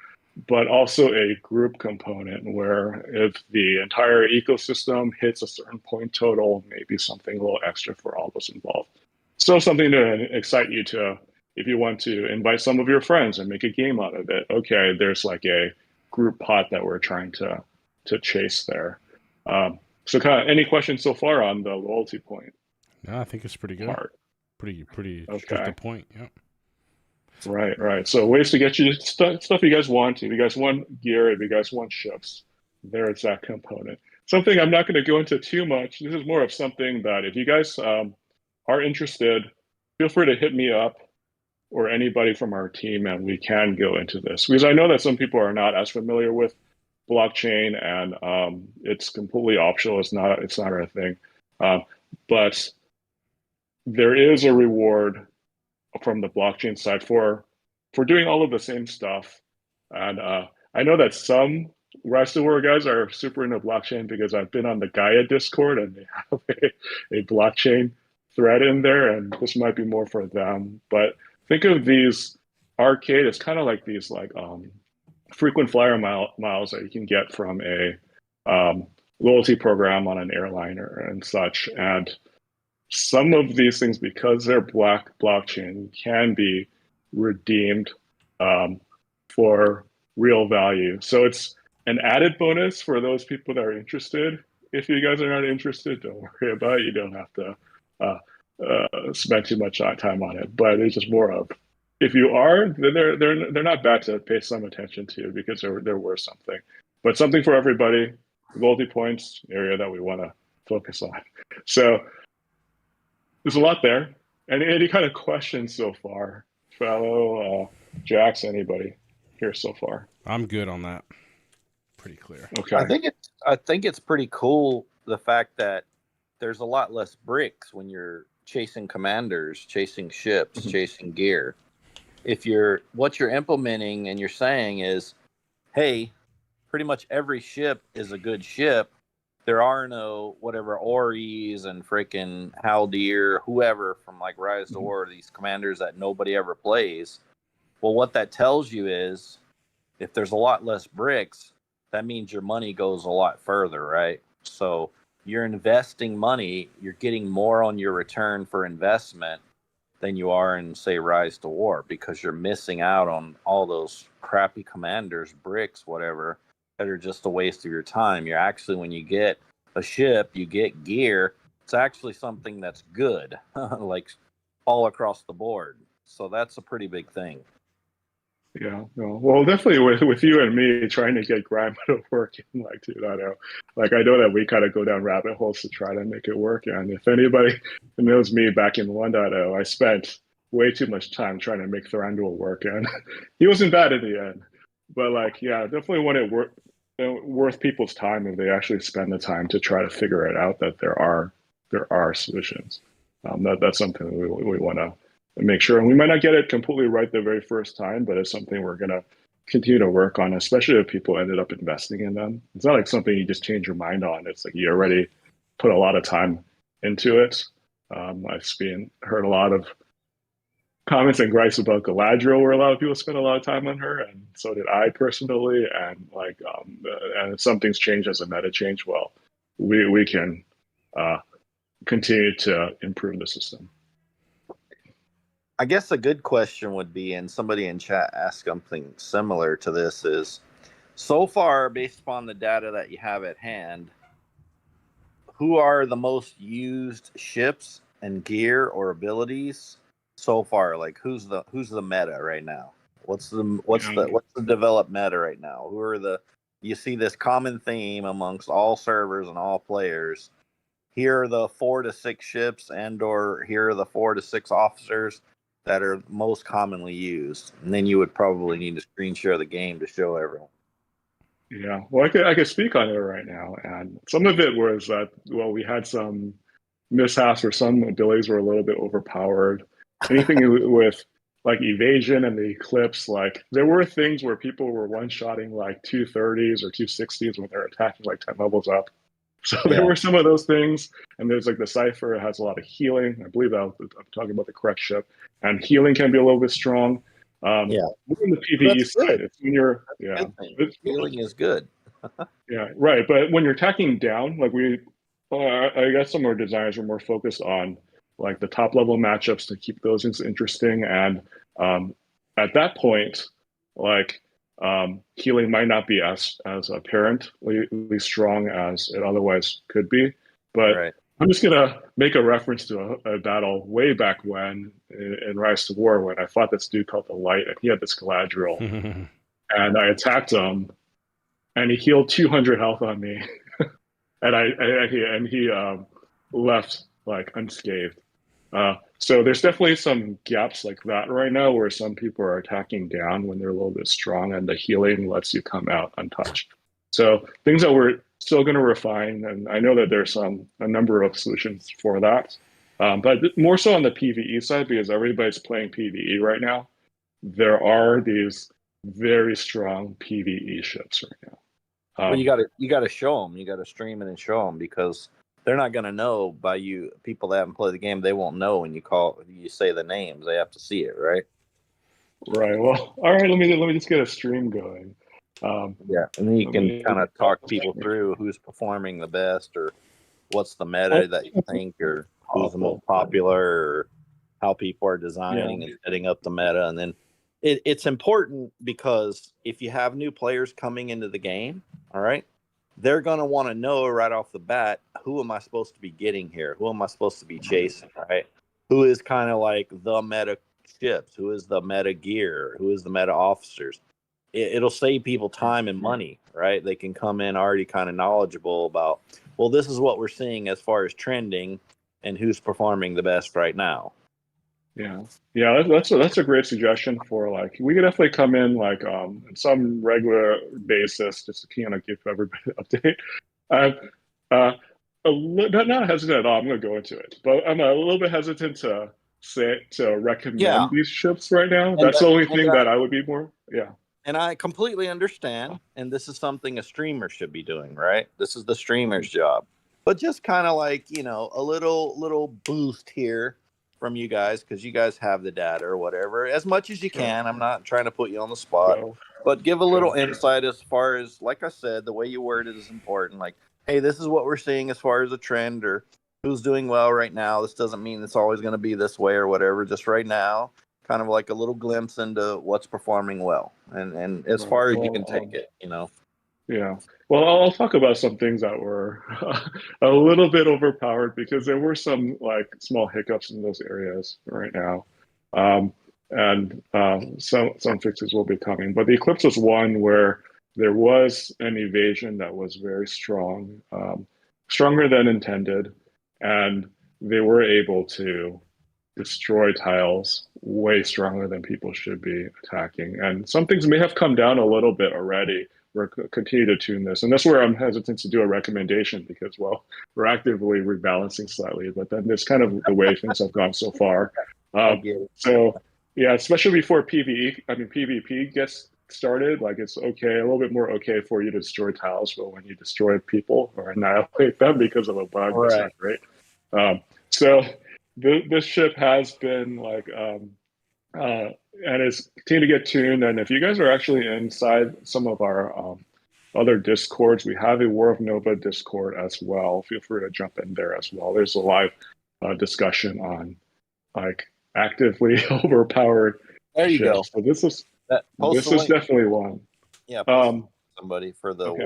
but also a group component where if the entire ecosystem hits a certain point total, maybe something a little extra for all those involved. So something to excite you to, if you want to invite some of your friends and make a game out of it. Okay, there's like a group pot that we're trying to chase there. So kind of, any questions so far on the loyalty point? No, I think it's pretty good. Part? Pretty Okay. straight to the point. Yeah. Right. So ways to get you stuff you guys want. If you guys want gear, if you guys want ships, there's that component. Something I'm not going to go into too much. This is more of something that if you guys are interested, feel free to hit me up or anybody from our team, and we can go into this, because I know that some people are not as familiar with blockchain, and it's completely optional. It's not a thing, but there is a reward from the blockchain side for doing all of the same stuff. And I know that some Rise to War guys are super into blockchain, because I've been on the Gaia Discord and they have a blockchain thread in there, and this might be more for them. But think of these arcade as kind of like these frequent flyer miles that you can get from a loyalty program on an airliner and such. And some of these things, because they're blockchain, can be redeemed for real value. So it's an added bonus for those people that are interested. If you guys are not interested, don't worry about it. You don't have to spend too much time on it. But it's just more of, if you are, they're not bad to pay some attention to, because they're worth something. But something for everybody. Loyalty points, area that we want to focus on. So there's a lot there. Any kind of questions so far, fellow Jax? Anybody here so far? I'm good on that. Pretty clear. Okay. I think I think it's pretty cool the fact that there's a lot less bricks when you're chasing commanders, chasing ships, Mhm. chasing gear. If you're what you're implementing and you're saying is, hey, pretty much every ship is a good ship. There are no whatever Oris and freaking Haldir, whoever from like Rise to Mhm. War, these commanders that nobody ever plays. Well, what that tells you is if there's a lot less bricks, that means your money goes a lot further, right? So you're investing money, you're getting more on your return for investment than you are in, say, Rise to War, because you're missing out on all those crappy commanders, bricks, whatever, that are just a waste of your time. You're actually, when you get a ship, you get gear, it's actually something that's good, like all across the board. So that's a pretty big thing. Yeah, no. Well, definitely with you and me trying to get Grime to work in like 2.0. Like I know that we kind of go down rabbit holes to try to make it work. And if anybody knows me back in 1.0, I spent way too much time trying to make Thranduil work, and he wasn't bad in the end. But like, yeah, definitely when it worth people's time if they actually spend the time to try to figure it out. That there are solutions. That's something we want to make sure. And we might not get it completely right the very first time, but it's something we're going to continue to work on, especially if people ended up investing in them. It's not like something you just change your mind on. It's like you already put a lot of time into it. Heard a lot of comments and gripes about Galadriel, where a lot of people spent a lot of time on her, and so did I personally. And and if something's changed as a meta change, well, we can uh, continue to improve the system. I guess a good question would be, and somebody in chat asked something similar to this, is so far, based upon the data that you have at hand, who are the most used ships and gear or abilities so far? Like who's the meta right now? What's the developed meta right now? Who are the You see this common theme amongst all servers and all players. Here are the 4 to 6 ships, and or here are the 4 to 6 officers that are most commonly used. And then you would probably need to screen share the game to show everyone. Yeah, well, I could speak on it right now, and some of it was that we had some mishaps where some abilities were a little bit overpowered. Anything with like evasion and the eclipse, like there were things where people were one-shotting like 230s or 260s when they're attacking like 10 levels up. So there Yeah. were some of those things, and there's like the Cipher has a lot of healing. I believe I'm talking about the correct ship, and healing can be a little bit strong. Yeah. More on the PVE That's side, good. it's when you're That's a good thing. it's, Healing is good. yeah, right. But when you're attacking down, like I guess some of our designers were more focused on like the top level matchups to keep those interesting. And at that point, like healing might not be as apparently strong as it otherwise could be. But Right. I'm just gonna make a reference to a battle way back when in Rise to War when I fought this dude called the Light, and he had this Galadriel, and I attacked him and he healed 200 health on me, and he left like unscathed. So there's definitely some gaps like that right now where some people are attacking down when they're a little bit strong, and the healing lets you come out untouched. So things that we're still going to refine, and I know that there's a number of solutions for that, but more so on the PVE side because everybody's playing PVE right now. There are these very strong PVE ships right now. Well, you got to show them. You got to stream it and show them, because they're not going to know by you. People that haven't played the game, they won't know when you say the names. They have to see it, right? Right. Well, all right. Let me just get a stream going. Yeah, and then you Let can me. kind of talk people through who's performing the best, or what's the meta that you think, or who's the most popular, or how people are designing and setting up the meta. And then it's important, because if you have new players coming into the game, all right, they're going to want to know right off the bat, who am I supposed to be getting here? Who am I supposed to be chasing, right? Who is kind of like the meta ships? Who is the meta gear? Who is the meta officers? It'll save people time and money, right? They can come in already kind of knowledgeable about, well, this is what we're seeing as far as trending and who's performing the best right now. Yeah. That's a great suggestion for like we could definitely come in like on some regular basis just to kind of give everybody an update. I'm not hesitant at all. I'm going to go into it, but I'm a little bit hesitant to Yeah, recommend these ships right now. and That's the only and thing that I would be more. Yeah. and I completely understand. And this is something a streamer should be doing, right? This is the streamer's job. But just kind of like, a little boost here from you guys, because you guys have the data or whatever, as much as you Sure. can. I'm not trying to put you on the spot, So, but give a little sure. insight as far as, like I said, the way you word it is important. Like, hey, this is what we're seeing as far as a trend, or who's doing well right now. This doesn't mean it's always going to be this way or whatever. Just right now, kind of like a little glimpse into what's performing well, and as Right. far as you Well, can take it. yeah. Well, I'll talk about some things that were a little bit overpowered because there were some like small hiccups in those areas right now. Um, and some fixes will be coming. But the Eclipse was one where there was an evasion that was very strong, stronger than intended, and they were able to destroy tiles way stronger than people should be attacking. And some things may have come down a little bit already. We're continue to tune this, and that's where I'm hesitant to do a recommendation because, well, we're actively rebalancing slightly, but then it's kind of the way things have gone so far. I Um, get it. so, yeah, especially before PVE, I mean PvP gets started, like it's okay, a little bit more okay for you to destroy tiles, but when you destroy people or annihilate them because of a bug, that's Right. not great. So this ship has been like and it's continuing to get tuned. And if you guys are actually inside some of our other discords, we have a War of Nova discord as well. Feel free to jump in there as well. There's a live discussion on like actively overpowered There you go. ships. So this is Post this the is link. definitely one. Yeah, post Um, somebody for the okay.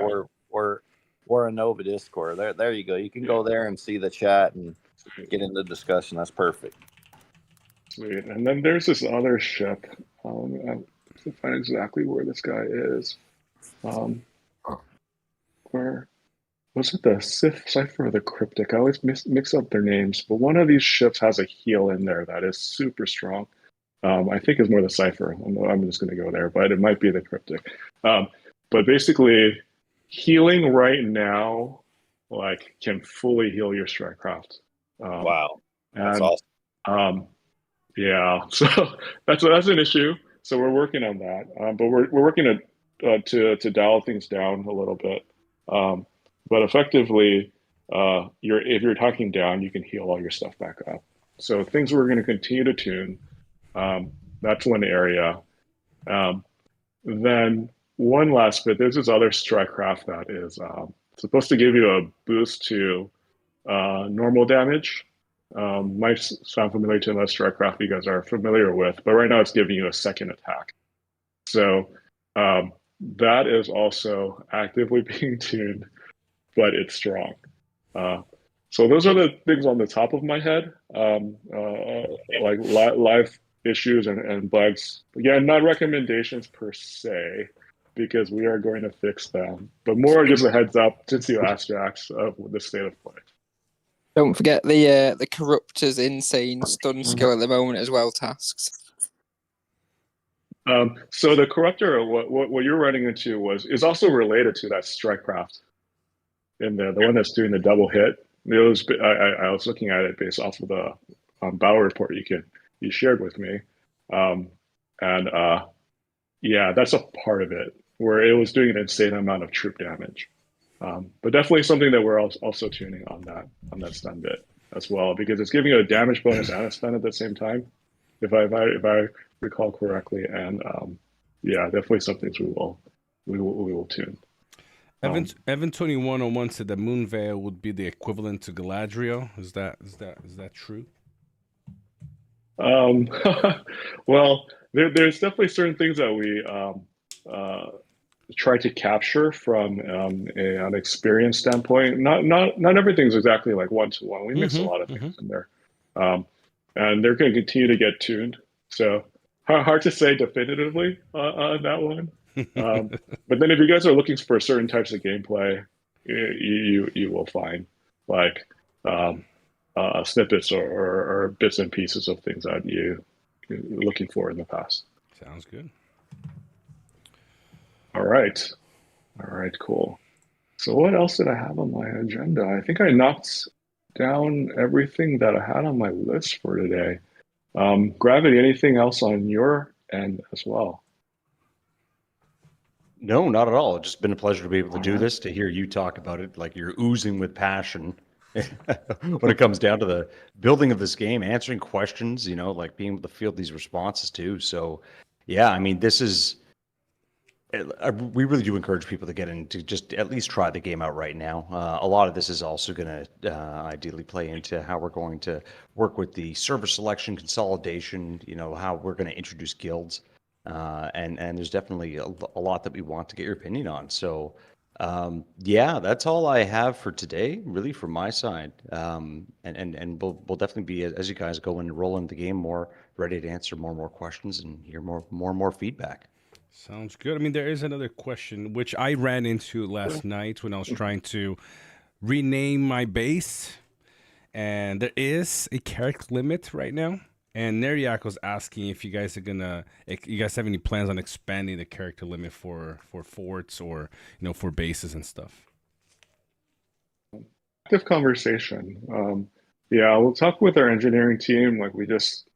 War of Nova Discord. There you go. You can go there and see the chat and get into the discussion. That's perfect. Sweet. And then there's this other ship. I have to find exactly where this guy is. Where was it, the Sith Cipher or the Cryptic? I always mix up their names, but one of these ships has a heal in there that is super strong. I think it's more the Cipher. I'm just going to go there, but it might be the Cryptic. But basically, healing right now, like, can fully heal your Strikecraft. Wow, that's And awesome. yeah, so that's an issue. So we're working on that, but we're working to dial things down a little bit. Um, but effectively, if you're talking down, you can heal all your stuff back up. So things we're going to continue to tune. That's one area. Um, then one last bit. There's this other Strikecraft that is supposed to give you a boost to normal damage. Might sound familiar to another Strikecraft you guys are familiar with, but right now it's giving you a second attack. So that is also actively being tuned, but it's strong. So those are the things on the top of my head, like live issues and bugs. Again, not recommendations per se, because we are going to fix them, but more just a heads up since you asked Jax of the state of play. Don't forget the Corruptor's insane stun skill at the moment as well, tasks. So the Corruptor, what you're running into is also related to that Strikecraft in there, the one that's doing the double hit. I was looking at it based off of the battle report you shared with me, and yeah, that's a part of it where it was doing an insane amount of troop damage. But definitely something that we're also tuning on that stun bit as well, because it's giving you a damage bonus and a stun at the same time, if I recall correctly. And yeah, definitely some things we will tune. Evan 2101 said that Moonveil would be the equivalent to Galadriel. Is that true? Well, there's definitely certain things that we try to capture from an experience standpoint. Not everything's exactly like one to one. We mix a lot of things in there, and they're going to continue to get tuned. So hard to say definitively on that one. But then if you guys are looking for certain types of gameplay, you will find like snippets or bits and pieces of things that you're looking for in the past. Sounds good. All right, cool. So what else did I have on my agenda? I think I knocked down everything that I had on my list for today. Gravity, anything else on your end as well? No, not at all. It's just been a pleasure to be able to All do right. this, to hear you talk about it. Like you're oozing with passion when it comes down to the building of this game, answering questions, like being able to field these responses too. So, yeah, I mean, this is, we really do encourage people to get in to just at least try the game out right now. A lot of this is also going to ideally play into how we're going to work with the server selection consolidation, how we're going to introduce guilds. And there's definitely a lot that we want to get your opinion on. So, yeah, that's all I have for today, really, from my side. And we'll definitely be, as you guys go and roll into the game more, ready to answer more and more questions and hear more and more feedback. Sounds good. I mean, there is another question which I ran into last night when I was trying to rename my base, and there is a character limit right now. And Neriak was asking if you guys you guys have any plans on expanding the character limit for forts or for bases and stuff. Active conversation. Yeah, we'll talk with our engineering team. Like we just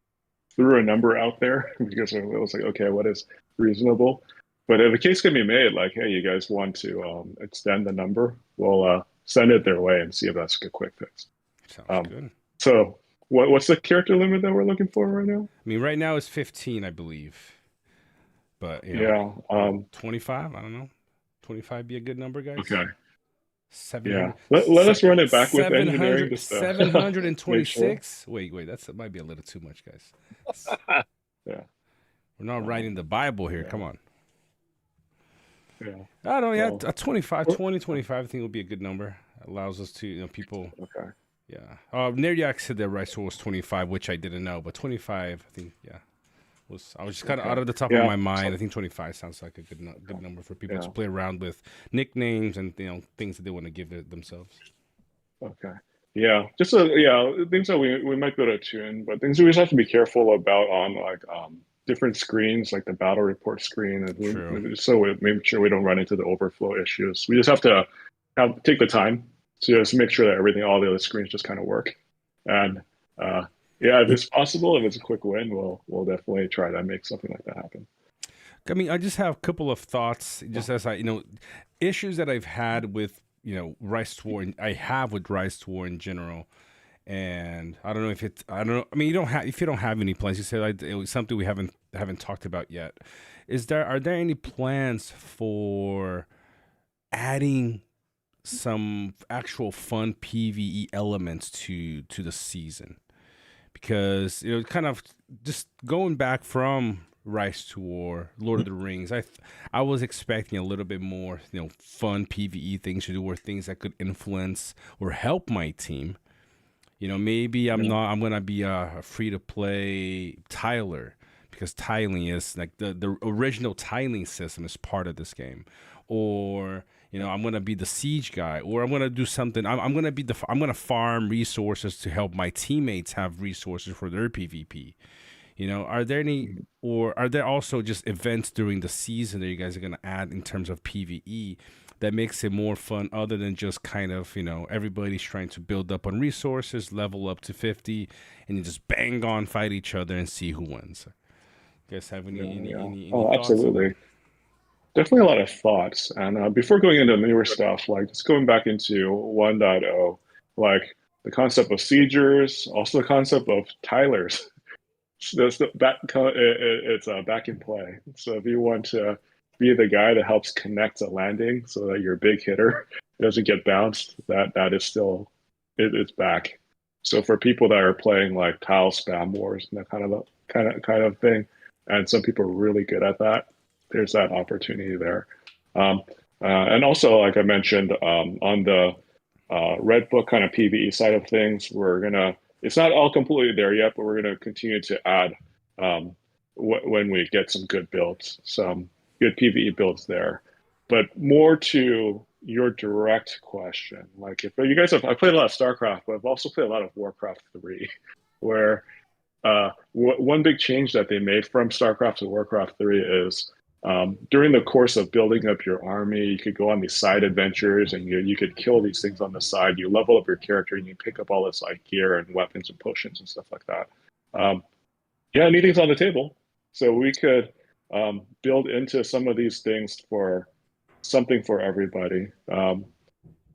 threw a number out there because it was like, okay, what is reasonable? But if a case can be made, like, hey, you guys want to extend the number, we'll send it their way and see if that's a quick fix. Sounds good. So what's the character limit that we're looking for right now? I mean, right now it's 15, I believe. But Yeah. 25. I don't know. 25 be a good number, guys. Okay. 700, Yeah. Let us run it back with 700 engineering just to make sure. 726. Wait, that might be a little too much, guys. Yeah. We're not writing the Bible here. Yeah. Come on. Yeah. I don't know. Yeah, Well, a 25, I think would be a good number. Allows us to, people. Okay. Yeah. Neryak said that right was 25, which I didn't know, but 25, I think, yeah. I was just kind of out of the top of my mind. I think 25 sounds like a good number for people to play around with nicknames and things that they want to give themselves. Okay. Yeah. Just things that we might be able to tune, but things we just have to be careful about on like different screens, like the battle report screen, and so we make sure we don't run into the overflow issues. We just have to take the time to just make sure that all the other screens just kind of work. And yeah, if it's possible, if it's a quick win, we'll definitely try to make something like that happen. I mean, I just have a couple of thoughts, just as issues that I've had with Rise to War. I have with Rise to War in general, and I don't know if it's. I don't know. I mean, if you don't have any plans. You said it was something we haven't talked about yet. Are there any plans for adding some actual fun PvE elements to the season? Because kind of just going back from Rise to War, Lord of the Rings, I was expecting a little bit more fun PvE things to do, or things that could influence or help my team. Maybe I'm gonna be a free to play tiler, because tiling is like the original tiling system is part of this game, or I'm gonna be the siege guy, or I'm gonna do something. I'm gonna farm resources to help my teammates have resources for their PvP. Are there any, or are there also just events during the season that you guys are gonna add in terms of PvE that makes it more fun, other than just kind of everybody's trying to build up on resources, level up to 50, and you just bang on, fight each other, and see who wins? You guys have any thoughts? Absolutely. Definitely a lot of thoughts. And before going into newer stuff, like just going back into 1.0, like the concept of siegers, also the concept of tilers. So it's back in play. So if you want to be the guy that helps connect a landing so that your big hitter doesn't get bounced, that is still it's back. So for people that are playing like tile spam wars and that kind of thing, and some people are really good at that, there's that opportunity there. And also, like I mentioned, on the Red Book kind of PvE side of things, it's not all completely there yet, but we're gonna continue to add when we get some good builds, some good PvE builds there. But more to your direct question, like if you guys I played a lot of StarCraft, but I've also played a lot of Warcraft 3, where one big change that they made from StarCraft to Warcraft 3 is during the course of building up your army, you could go on these side adventures and you could kill these things on the side. You level up your character and you pick up all this like gear and weapons and potions and stuff like that. Yeah, anything's on the table. So we could build into some of these things for something for everybody.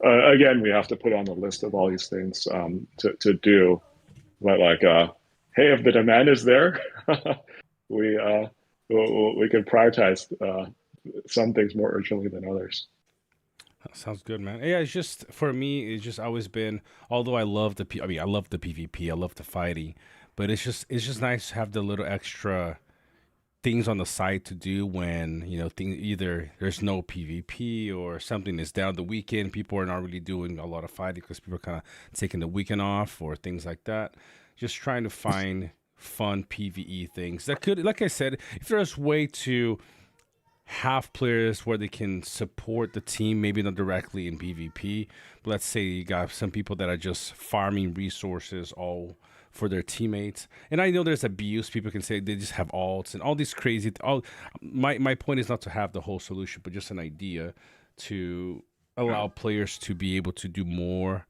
Again, we have to put on the list of all these things to do. But like, hey, if the demand is there, we can prioritize some things more urgently than others. That sounds good, man. Yeah, it's just for me. It's just always been. Although I love I mean, I love the PvP. I love the fighting, but it's just nice to have the little extra things on the side to do when things either there's no PvP or something is down the weekend. People are not really doing a lot of fighting because people are kind of taking the weekend off or things like that. Just trying to find fun PvE things that could, like I said, if there's a way to have players where they can support the team, maybe not directly in PvP, but let's say you got some people that are just farming resources all for their teammates. And I know there's abuse. People can say they just have alts and all these crazy. My point is not to have the whole solution, but just an idea to allow players to be able to do more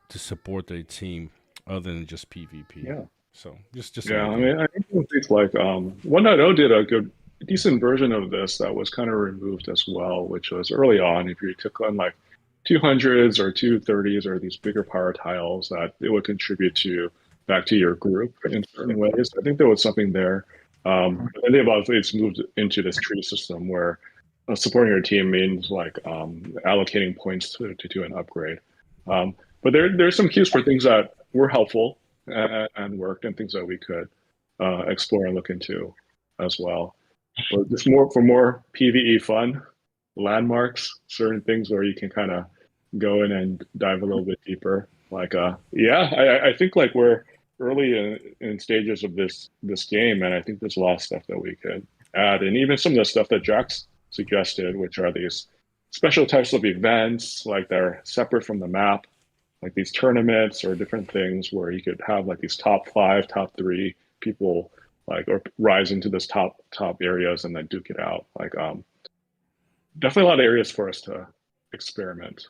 to support their team other than just PvP. Yeah. So just yeah. I mean, I think things like 1.0 did a decent version of this that was kind of removed as well, which was early on. If you took on like 200s or 230s or these bigger power tiles, that it would contribute to back to your group in certain ways. I think there was something there. And then about it's moved into this tree system where supporting your team means like allocating points to do an upgrade. But there's some cues for things that were helpful and worked, and things that we could explore and look into as well. But just more PvE fun, landmarks, certain things where you can kind of go in and dive a little bit deeper. Like, I think like we're early in stages of this game, and I think there's a lot of stuff that we could add, and even some of the stuff that Jack's suggested, which are these special types of events, like they're separate from the map, like these tournaments or different things where you could have like these top 5, top 3 people like or rise into this top areas and then duke it out. Like definitely a lot of areas for us to experiment.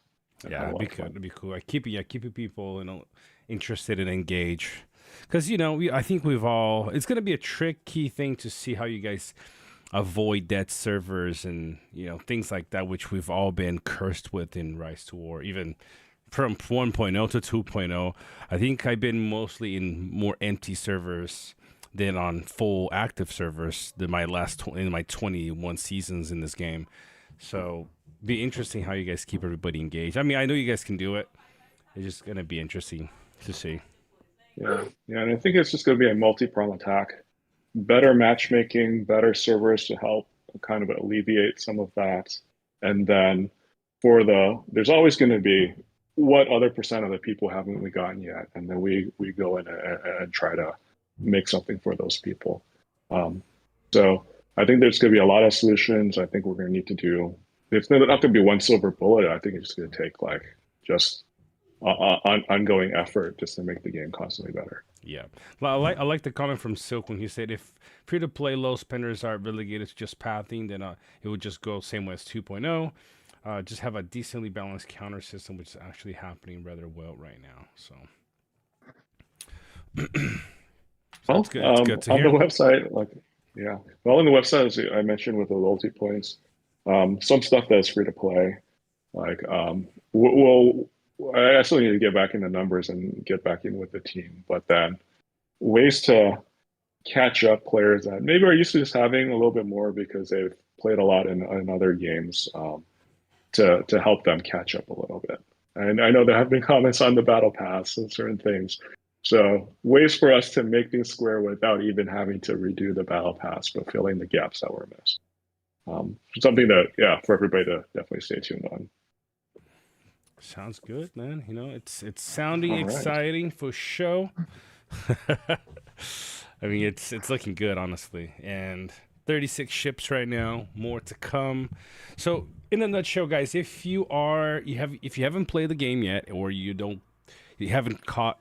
Yeah, it'd be good. It'd be cool. Keeping people interested and engaged. Because I think it's gonna be a tricky thing to see how you guys avoid dead servers and things like that, which we've all been cursed with in Rise to War, even from 1.0 to 2.0. I think I've been mostly in more empty servers than on full active servers than in my 21 seasons in this game. So be interesting how you guys keep everybody engaged. I mean, I know you guys can do it. It's just gonna be interesting to see. Yeah, and I think it's just gonna be a multi-pronged attack. Better matchmaking, better servers to help kind of alleviate some of that, and then there's always going to be what other percent of the people haven't we gotten yet, and then we go in and try to make something for those people. So I think there's going to be a lot of solutions. I think we're going to need to do. It's not going to be one silver bullet. I think it's just going to take like just ongoing effort just to make the game constantly better. Yeah, well, I like the comment from Silk when he said if free-to-play low spenders are relegated to just pathing, then it would just go same way as 2.0. Just have a decently balanced counter system, which is actually happening rather well right now. So well, good. It's good to on hear. the website, like on the website, as I mentioned with the loyalty points, some stuff that's free to play, like I still need to get back into numbers and get back in with the team, but then ways to catch up players that maybe are used to just having a little bit more because they've played a lot in other games, to help them catch up a little bit. And I know there have been comments on the battle pass and certain things. So ways for us to make things square without even having to redo the battle pass, but filling the gaps that were missed. Something that, for everybody to definitely stay tuned on. Sounds good, man. It's sounding All right. exciting for show. I mean, it's looking good, honestly. And 36 ships right now, more to come. So, in a nutshell, guys, if you haven't played the game yet, or you haven't caught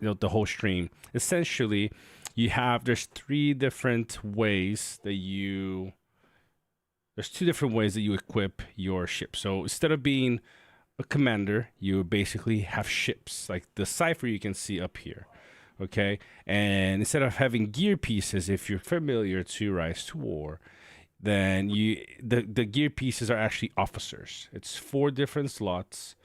the whole stream, essentially, there's 3 different ways that you there's two different ways that you equip your ship. So instead of being a commander, you basically have ships like the Cypher you can see up here. Okay, and instead of having gear pieces, if you're familiar to Rise to War, then the gear pieces are actually officers. It's 4 different slots,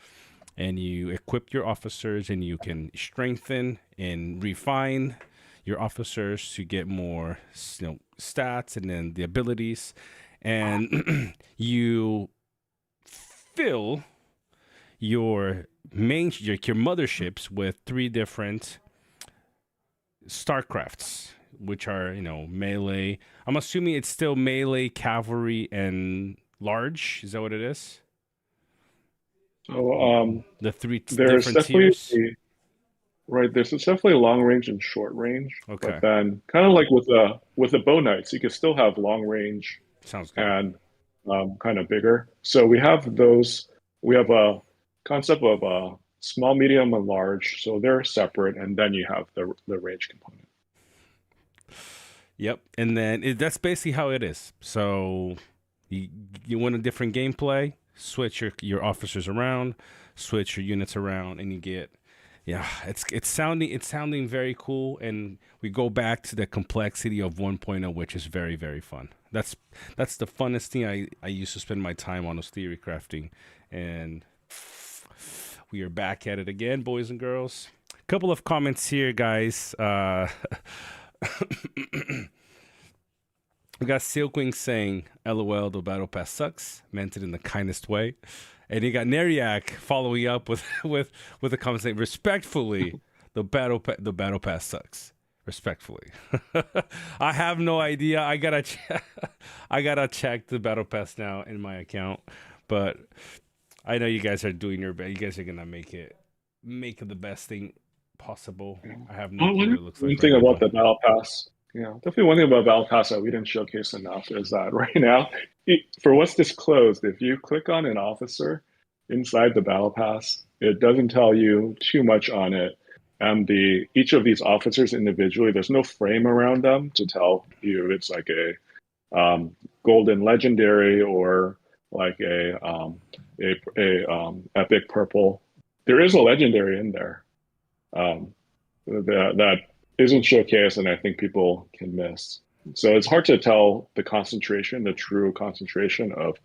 and you equip your officers, and you can strengthen and refine your officers to get more, stats and then the abilities, and you fill your your motherships with 3 different Starcrafts, which are melee. I'm assuming it's still melee, cavalry, and large. Is that what it is? So The 3 there's different definitely tiers. right. There's definitely long range and short range, Okay, but then kind of like with the bow knights, you can still have long range sounds good. and kind of bigger. So we have those. We have a concept of small, medium, and large. So they're separate, and then you have the range component. Yep, and then that's basically how it is. So you want a different gameplay, switch your officers around, switch your units around, and you get. Yeah, it's sounding very cool, and we go back to the complexity of 1.0, which is very, very fun. That's the funnest thing I used to spend my time on, was theory crafting, and we are back at it again, boys and girls. Couple of comments here, guys. We got Silkwing saying, "LOL, the battle pass sucks." Meant it in the kindest way. And you got Neriak following up with with a comment saying, "Respectfully, the battle pass sucks." Respectfully, I have no idea. I gotta check the battle pass now in my account, but I know you guys are doing your best. You guys are gonna make it the best thing possible. I have no clue what it looks One like right thing now, about though. the Battle Pass, definitely one thing about Battle Pass that we didn't showcase enough is that right now, for what's disclosed, if you click on an officer inside the Battle Pass, it doesn't tell you too much on it. And each of these officers individually, there's no frame around them to tell you if it's like a golden legendary or like a epic purple. There is a legendary in there. That isn't showcased, and I think people can miss. So it's hard to tell the concentration, the true concentration of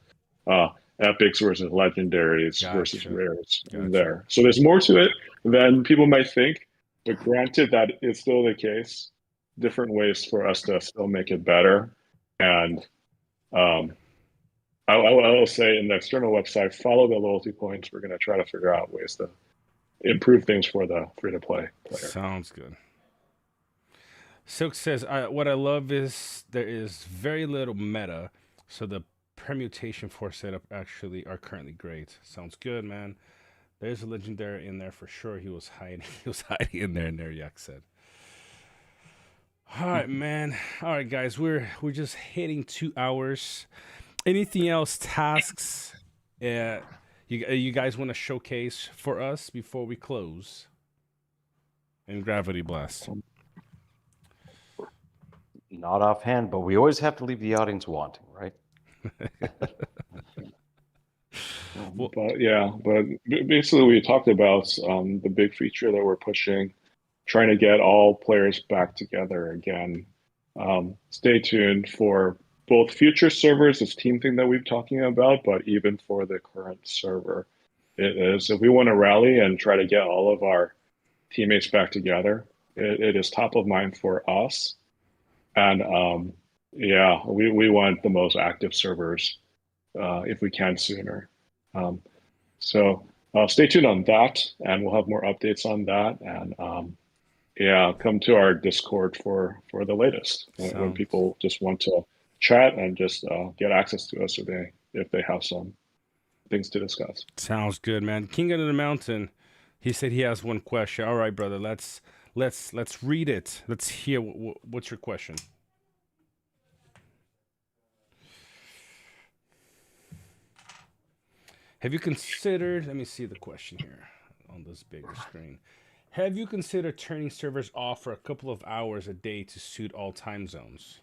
epics versus legendaries versus Gotcha. rares in Gotcha. there. So there's more to it than people might think. But granted that it's still the case, different ways for us to still make it better. And um, I will say in the external website, follow the loyalty points. We're going to try to figure out ways to improve things for the free-to-play player. Sounds good. Silk says, what I love is there is very little meta, so the permutation for setup actually are currently great. Sounds good, man. There's a legendary in there for sure. He was hiding. He was hiding in there. Yak said. All right, man. All right, guys. We're just hitting 2 hours. Anything else? Tasks? You guys want to showcase for us before we close? And Gravity Blast. Not offhand, but we always have to leave the audience wanting, right? But basically we talked about the big feature that we're pushing, trying to get all players back together again. Stay tuned for both future servers, this team thing that we've talking about, but even for the current server. It is, if we want to rally and try to get all of our teammates back together, it is top of mind for us. And we want the most active servers if we can sooner. So stay tuned on that, and we'll have more updates on that. And come to our Discord for the latest when people just want to chat and just get access to us if they have some things to discuss. Sounds good, man. King of the Mountain, he said he has one question. All right, brother, let's read it. Let's hear what's your question. Have you considered, let me see the question here on this bigger screen. Have you considered turning servers off for a couple of hours a day to suit all time zones?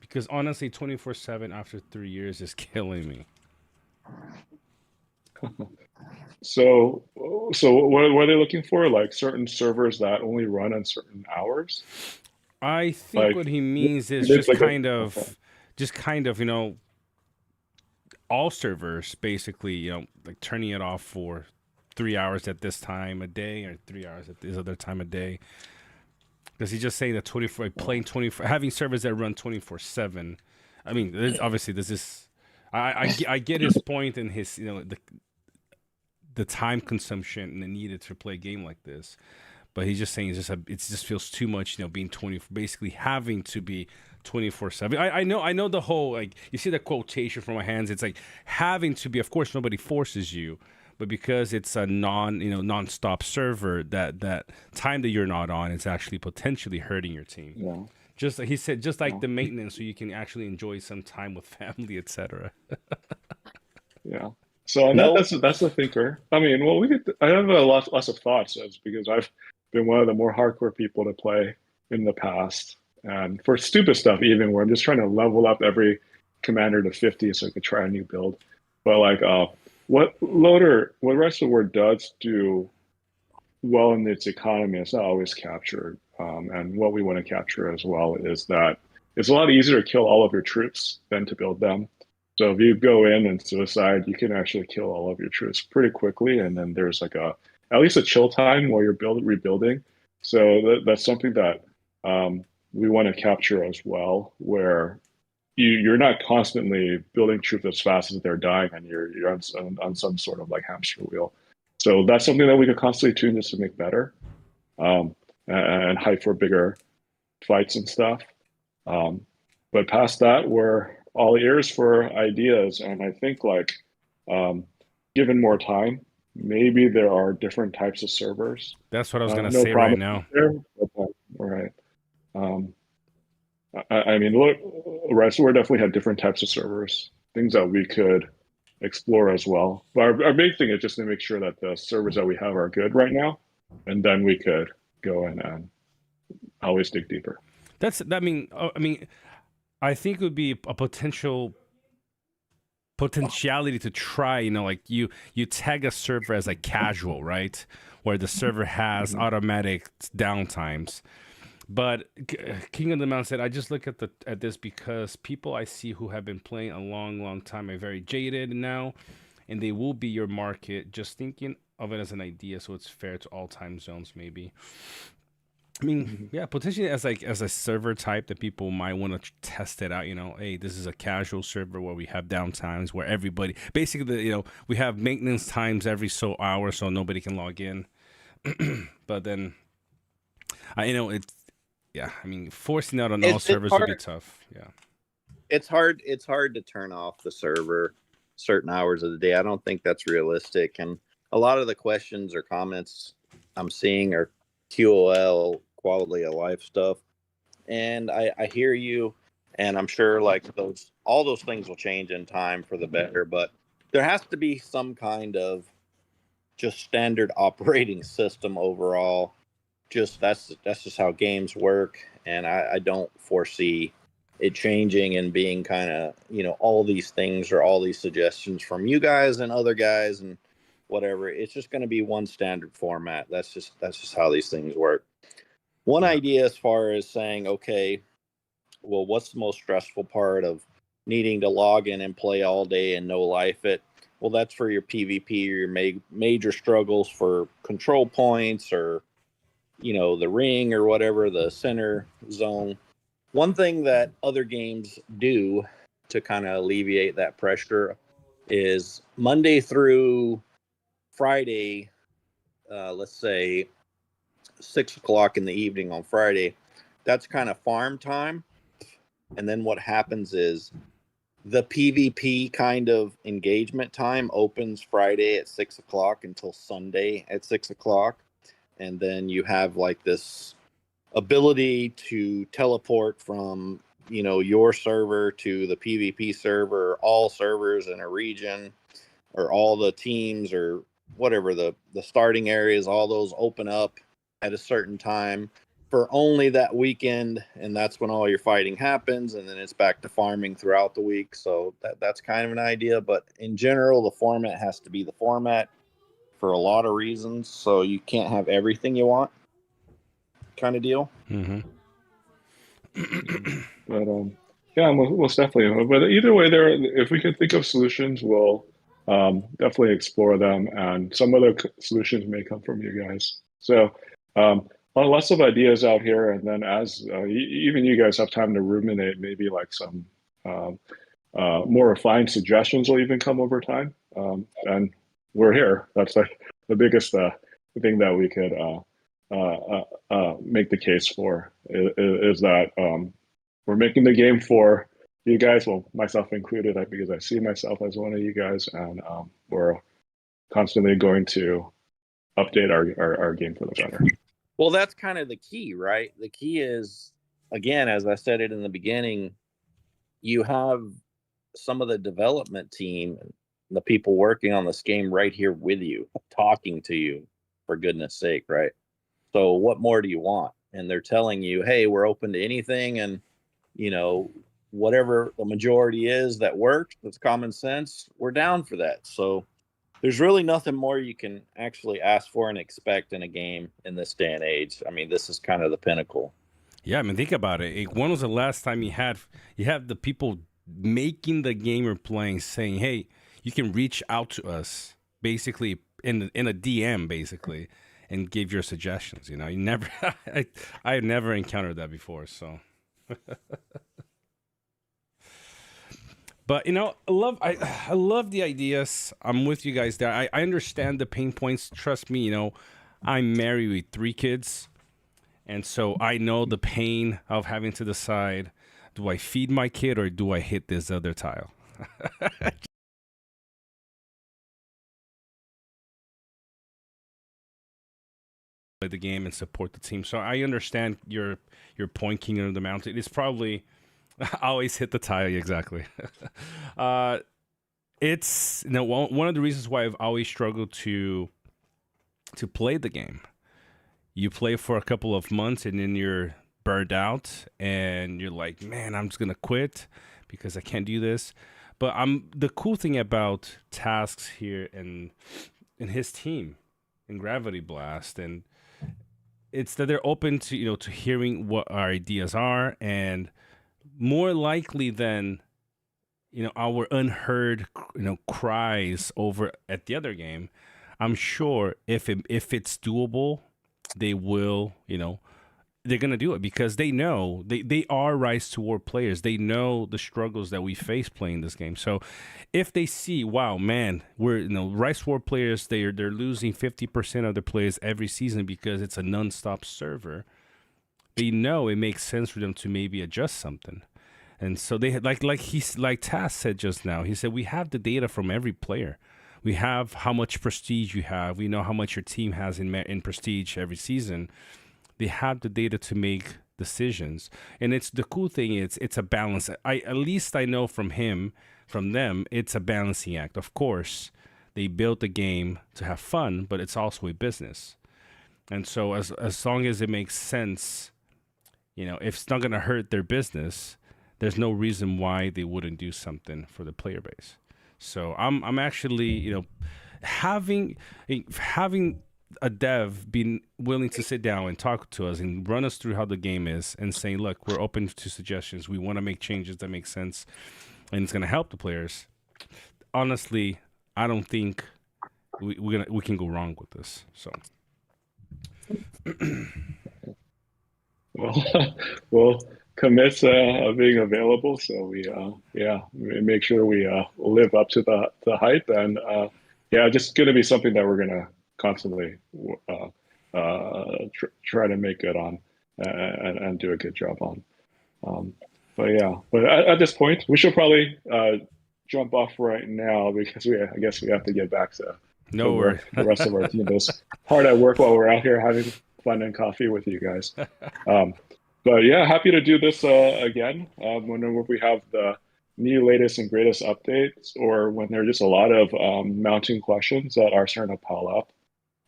Because honestly, 24/7 after 3 years is killing me. So, what are they looking for? Like certain servers that only run on certain hours? I think Like, what he means is it's just like a, kind okay. of, all servers basically, like turning it off for 3 hours at this time a day or 3 hours at this other time a day. Because he's just saying that 24, playing 24, having servers that run 24/7. I mean, obviously, this is, I get his point and his, the time consumption and the needed to play a game like this. But he's just saying it just feels too much, being 20, basically having to be 24/7. I know the whole, like, you see the quotation from my hands. It's like having to be. Of course, nobody forces you, but because it's a non-stop server, that time that you're not on is actually potentially hurting your team. Yeah. Just like he said, just like Yeah. the maintenance, so you can actually enjoy some time with family, etc. Yeah. So and No, that's the thinker. I mean, well, I have lots of thoughts as because I've been one of the more hardcore people to play in the past, and for stupid stuff even where I'm just trying to level up every commander to 50 so I could try a new build. But like, what rest of the word does do well in its economy is not always captured. And what we want to capture as well is that it's a lot easier to kill all of your troops than to build them. So if you go in and suicide, you can actually kill all of your troops pretty quickly, and then there's like at least a chill time while you're rebuilding. So that's something that we want to capture as well, where you're not constantly building troops as fast as they're dying, and you're on some sort of like hamster wheel. So that's something that we could constantly tune just to make better, and hype for bigger fights and stuff. But past that, we're all ears for ideas, and I think like given more time, maybe there are different types of servers. That's what I was gonna No say right promise now. there, but, all right. Um, I mean, look, right, so we definitely have different types of servers, things that we could explore as well. But our big thing is just to make sure that the servers that we have are good right now, and then we could go in and always dig deeper. I think it would be a potentiality to try, like you tag a server as like casual, right? Where the server has automatic downtimes. But King of the Mountain said, I just look at this because people I see who have been playing a long time are very jaded now, and they will be your market. Just thinking of it as an idea, so it's fair to all time zones, maybe. I mean, yeah, potentially as a server type that people might want to test it out. Hey, this is a casual server where we have downtimes where everybody basically, we have maintenance times every so hour, so nobody can log in. But then, it's yeah. I mean, forcing out on all it's servers would be hard. tough. Yeah. It's hard. It's hard to turn off the server certain hours of the day. I don't think that's realistic. And a lot of the questions or comments I'm seeing are QOL, quality of life stuff. And I hear you, and I'm sure like all those things will change in time for the better. But there has to be some kind of just standard operating system overall. Just that's just how games work, and I don't foresee it changing and being kind of all these things or all these suggestions from you guys and other guys and whatever. It's just going to be one standard format. That's just how these things work. One Yeah. idea as far as saying, okay, well, what's the most stressful part of needing to log in and play all day and no life it? Well, that's for your PvP or your major struggles for control points or the ring or whatever, the center zone. One thing that other games do to kind of alleviate that pressure is Monday through Friday, let's say 6 o'clock in the evening on Friday, that's kind of farm time. And then what happens is the PvP kind of engagement time opens Friday at 6 o'clock until Sunday at 6 o'clock. And then you have like this ability to teleport from your server to the PvP server, all servers in a region, or all the teams or whatever the starting areas, all those open up at a certain time. for only that weekend, and that's when all your fighting happens, and then it's back to farming throughout the week. So that's kind of an idea, but in general, the format has to be the format for a lot of reasons. So you can't have everything you want, kind of deal. Mm-hmm. But yeah, most definitely. But either way, there, if we can think of solutions, we'll definitely explore them, and some other solutions may come from you guys. So lots of ideas out here, and then as even you guys have time to ruminate, maybe like some um, more refined suggestions will even come over time. And we're here. That's like the biggest thing that we could make the case for is that we're making the game for you guys, well, myself included, because I see myself as one of you guys, and we're constantly going to update our game for the better. Well, that's kind of the key, right? The key is, again, as I said it in the beginning, you have some of the development team, the people working on this game right here with you, talking to you, for goodness sake, right? So what more do you want? And they're telling you, hey, we're open to anything, and whatever the majority is that works, that's common sense, we're down for that. So there's really nothing more you can actually ask for and expect in a game in this day and age. I mean, this is kind of the pinnacle. Yeah, I mean, think about it. When was the last time you have the people making the game or playing saying, "Hey, you can reach out to us," basically in a DM, basically, and give your suggestions. You never, I had never encountered that before. So, but I love the ideas. I'm with you guys there. I understand the pain points. Trust me, I'm married with 3 kids. And so I know the pain of having to decide, do I feed my kid or do I hit this other tile? Play the game and support the team. So I understand your point, King of the Mountain. It's probably I always hit the tile, exactly. It's one of the reasons why I've always struggled to play the game. You play for a couple of months and then you're burned out and you're like, man, I'm just gonna quit because I can't do this. But the cool thing about Tasks here and his team in Gravity Blast, and it's that they're open to to hearing what our ideas are, and more likely than our unheard cries over at the other game. I'm sure if it's doable, they will, they're going to do it because they know they are Rise to War players. They know the struggles that we face playing this game. So if they see, wow, man, we're, Rise to War players, they're losing 50% of their players every season because it's a nonstop server, they know it makes sense for them to maybe adjust something. And so they like Taz said just now, he said, we have the data from every player. We have how much prestige you have. We know how much your team has in prestige every season. They have the data to make decisions, and it's the cool thing. It's a balance. At least I know from them, it's a balancing act. Of course, they built the game to have fun, but it's also a business. And so as long as it makes sense, if it's not going to hurt their business, there's no reason why they wouldn't do something for the player base. So I'm actually, having a dev being willing to sit down and talk to us and run us through how the game is and saying, look, we're open to suggestions. We want to make changes that make sense and it's going to help the players. Honestly, I don't think we can go wrong with this. So. We'll commit of being available, so we make sure we live up to the hype, and just going to be something that we're going to constantly try to make good on and do a good job on. But at this point, we should probably jump off right now because I guess we have to get back to worry. The rest of our team is hard at work while we're out here having fun and coffee with you guys. But yeah, happy to do this again whenever we have the new latest and greatest updates, or when there are just a lot of mounting questions that are starting to pile up.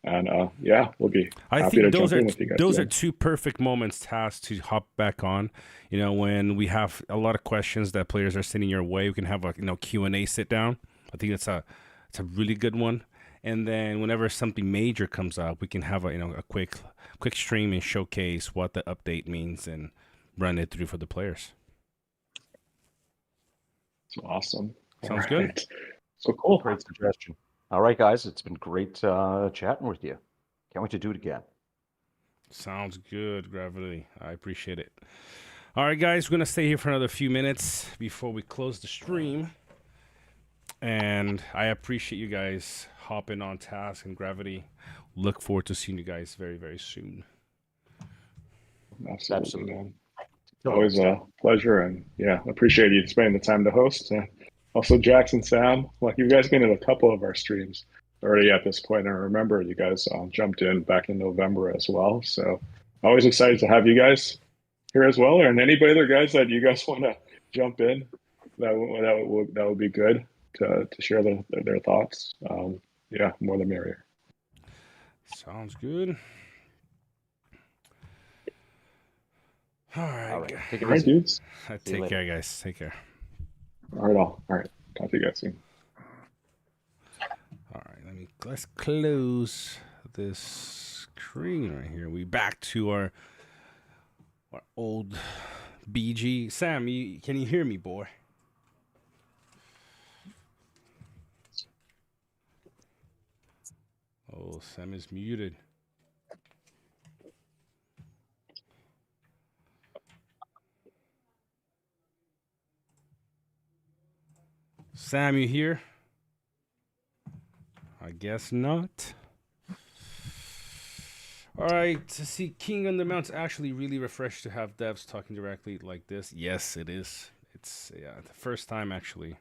And yeah, we'll be I happy to think jump in with you guys. those are again. two perfect moments, Taz, to hop back on. You know, when we have a lot of questions that players are sending your way, we can have a Q&A sit down. I think it's a really good one. And then whenever something major comes up, we can have a quick stream and showcase what the update means and run it through for the players. It's awesome. Sounds All good. right. So cool. Great suggestion. All right, guys, it's been great chatting with you. Can't wait to do it again. Sounds good, Gravity. I appreciate it. All right, guys, we're going to stay here for another few minutes before we close the stream. And I appreciate you guys hopping on Task and Gravity. Look forward to seeing you guys very, very soon. Absolutely, man. Always a pleasure, and yeah, appreciate you spending the time to host. Also, Jackson, Sam, like you guys been in a couple of our streams already at this point. I remember you guys jumped in back in November as well. So always excited to have you guys here as well. And anybody other guys that you guys want to jump in, that would be good to share their thoughts. Yeah, more the merrier. Sounds good. All All right. Take it All right, easy. dudes. Take care, guys. Take care. All right. Talk to you guys soon. All right, let's close this screen right here. We back to our old BG. Sam, can you hear me, boy? Oh, Sam is muted. Sam, you here? I guess not. All right, to see King on the Mount's actually really refreshed to have devs talking directly like this. Yes, it is. It's the first time actually.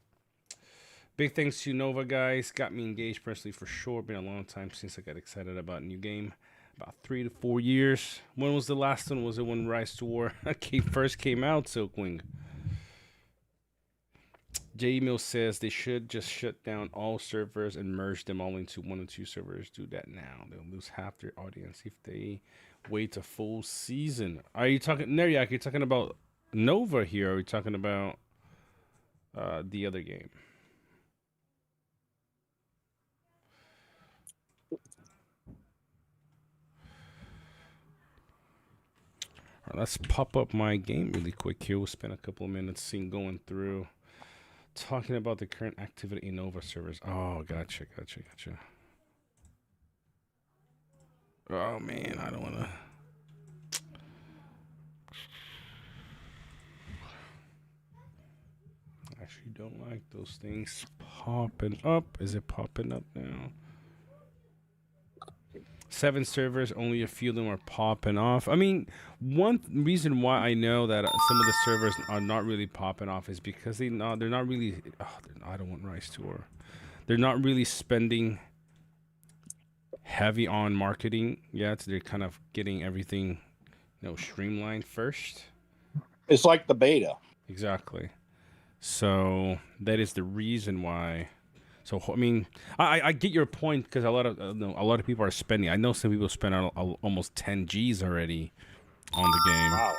Big thanks to Nova, guys. Got me engaged personally for sure. Been a long time since I got excited about a new game. About 3 to 4 years. When was the last one? Was it when Rise to War first came out, Silkwing? J-Email says they should just shut down all servers and merge them all into 1 or 2 servers. Do that now. They'll lose half their audience if they wait a full season. Are you talking, Neriak, you're talking about Nova here? Or are you talking about the other game? All right, let's pop up my game really quick here. We'll spend a couple of minutes going through. Talking about the current activity in Nova servers. Oh, gotcha. Oh, man, I don't want to. Actually, don't like those things popping up. Is it popping up now? 7 servers, only a few of them are popping off. I mean, one reason why I know that some of the servers are not really popping off is because they're not really. I don't want Rise Tour. They're not really spending heavy on marketing yet. They're kind of getting everything, streamlined first. It's like the beta. Exactly. So that is the reason why. So I mean, I get your point because a lot of people are spending. I know some people spend almost 10 G's already on the game. Wow.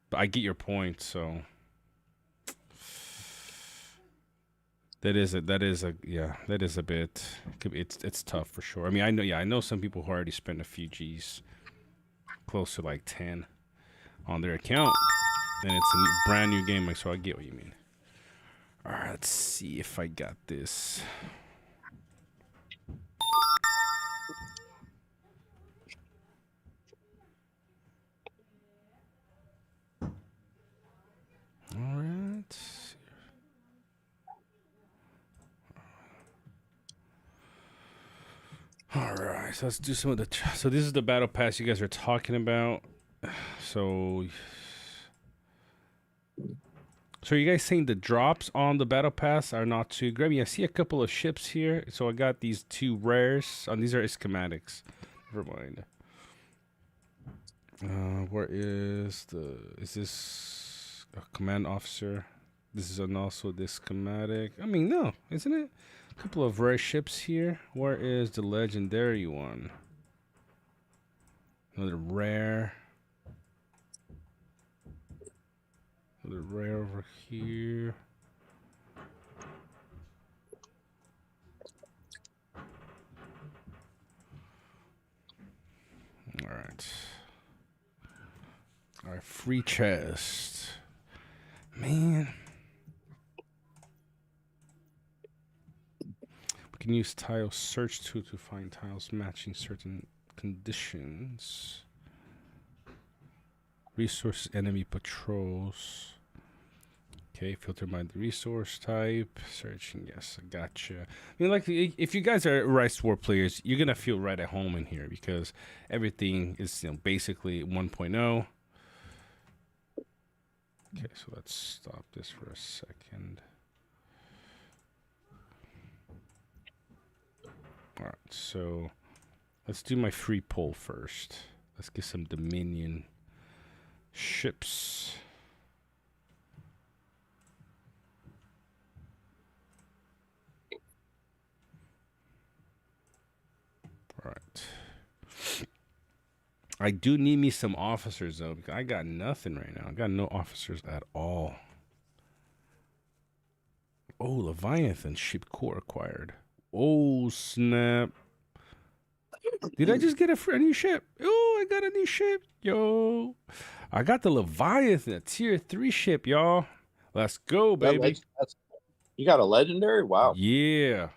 But I get your point. So that is a bit. It's tough for sure. I mean, I know some people who already spent a few G's, close to like 10, on their account, and it's a brand new game. So I get what you mean. All right, let's see if I got this. All right. All right, so let's do some of the. So this is the battle pass you guys are talking about. So are you guys saying the drops on the battle pass are not too great? I see a couple of ships here. So I got these 2 rares. These are schematics. Never mind. Where is this a command officer? This is also this schematic. I mean, no, isn't it? A couple of rare ships here. Where is the legendary one? Another rare. Another rare over here. All right. All right, free chest. Man. We can use tile search tool to find tiles matching certain conditions. Resource enemy patrols. Okay, filter by the resource type. Searching, yes, I gotcha. I mean, like, if you guys are Rise War players, you're gonna feel right at home in here because everything is, basically 1.0. Okay, so let's stop this for a second. All right, so let's do my free poll first. Let's get some Dominion ships. All right. I do need me some officers though, because I got nothing right now. I got no officers at all. Oh, Leviathan ship core acquired. Oh, snap. Did I just get a new ship? Oh, I got a new ship. Yo. I got the Leviathan, a tier 3 ship, y'all. Let's go, baby. You got a legendary? Wow. Yeah.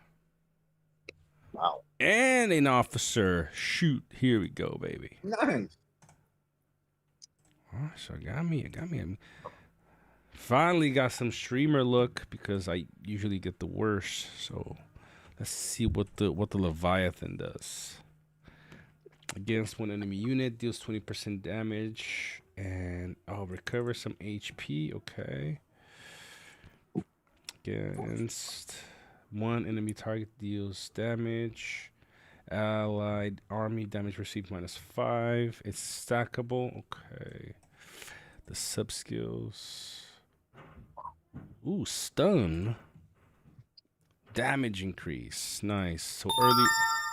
Wow. And an officer. Shoot. Here we go, baby. Nice. Oh, so I got me. Finally got some streamer look because I usually get the worst. So let's see what the Leviathan does. Against one enemy unit, deals 20% damage, and I'll recover some HP. Okay. Against one enemy target, deals damage. Allied army damage received -5. It's stackable. Okay. The sub skills. Ooh, stun. Damage increase. Nice. So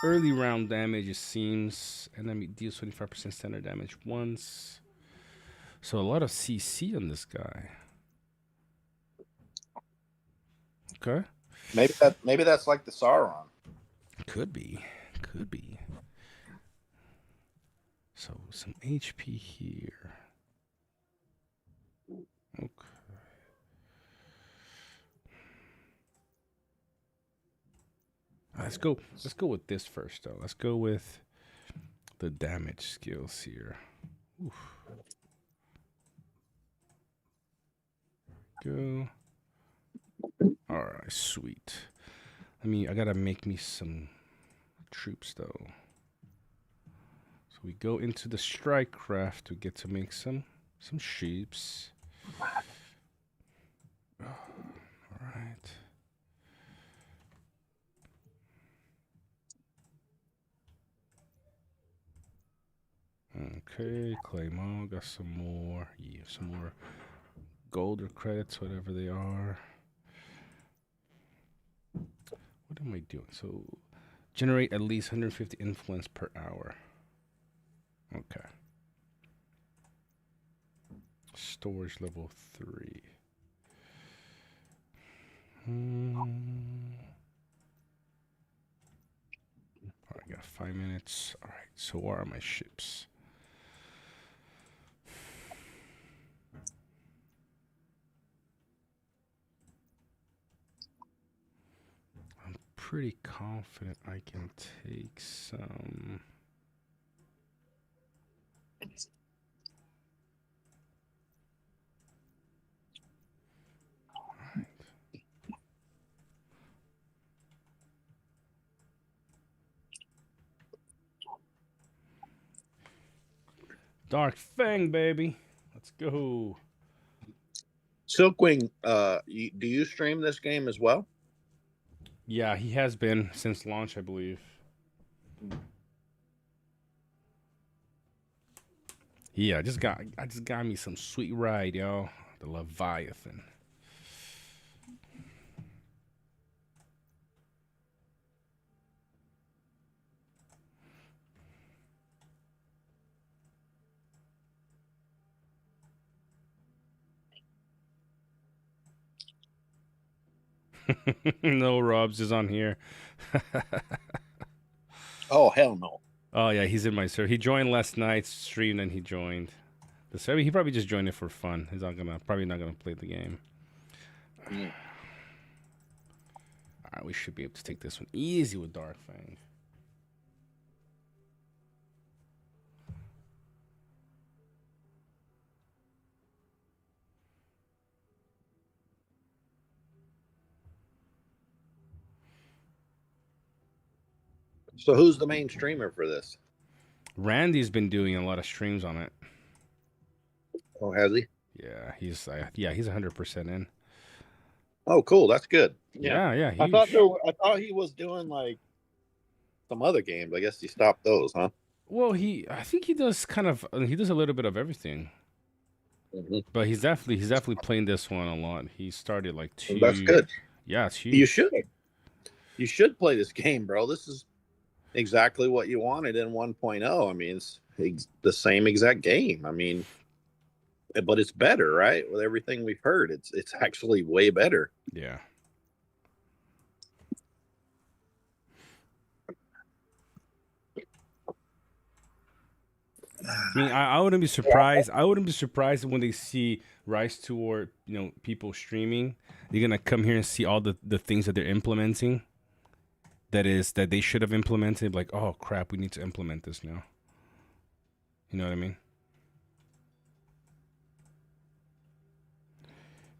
early round damage, it seems. Enemy deals 25% standard damage once. So a lot of CC on this guy. Okay. Maybe that's like the Sauron. Could be. So some HP here. Okay. Let's go with this first though. Let's go with the damage skills here. Oof. Go. All right, sweet. I gotta make me some troops though. So we go into the strike craft to get to make some sheeps. All right. Okay, claim all. Got some more. Yeah, some more gold or credits, whatever they are. What am I doing? So, generate at least 150 influence per hour. Okay. Storage level 3. Alright, I got 5 minutes. Alright, so where are my ships? I'm pretty confident I can take some. Dark Fang, baby. Let's go. Silkwing, do you stream this game as well? Yeah, he has been since launch, I believe. Yeah, I just got me some sweet ride, y'all. The Leviathan. No, Rob's is on here. Oh hell no. Oh yeah, he's in my server. He joined last night's stream, and he joined the server. He probably just joined it for fun. He's probably not gonna play the game. Mm. All right, we should be able to take this one easy with Dark Fang. So who's the main streamer for this? Randy's been doing a lot of streams on it. Oh, has he? Yeah, he's 100% in. Oh, cool. That's good. Yeah, I huge. I thought he was doing like some other games. I guess he stopped those, huh? Well, I think he does he does a little bit of everything. Mhm. But he's definitely playing this one a lot. He started like two. That's good. Yeah, it's huge. You should. You should play this game, bro. This is exactly what you wanted in 1.0. I mean, it's the same exact game. I mean, but it's better, right? With everything we've heard, it's actually way better. Yeah. I mean, I wouldn't be surprised. I wouldn't be surprised when they see Rise toward people streaming. They're gonna come here and see all the things that they're implementing. That they should have implemented. Like, oh crap, we need to implement this now. You know what I mean?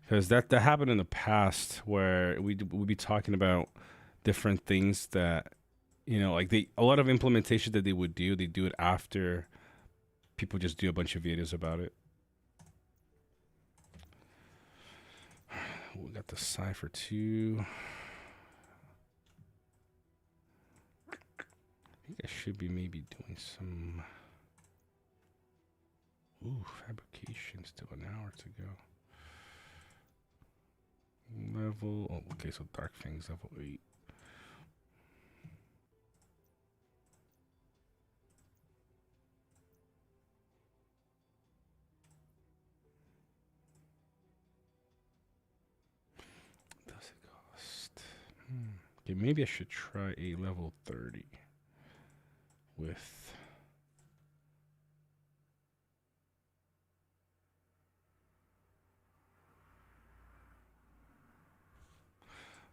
Because that happened in the past where we'd be talking about different things that like a lot of implementation that they do it after people just do a bunch of videos about it. We got the Cypher 2. I think I should be maybe doing some fabrication. Still an hour to go. Okay, so Dark Fang's level 8. Does it cost? Okay, maybe I should try a level 30 with.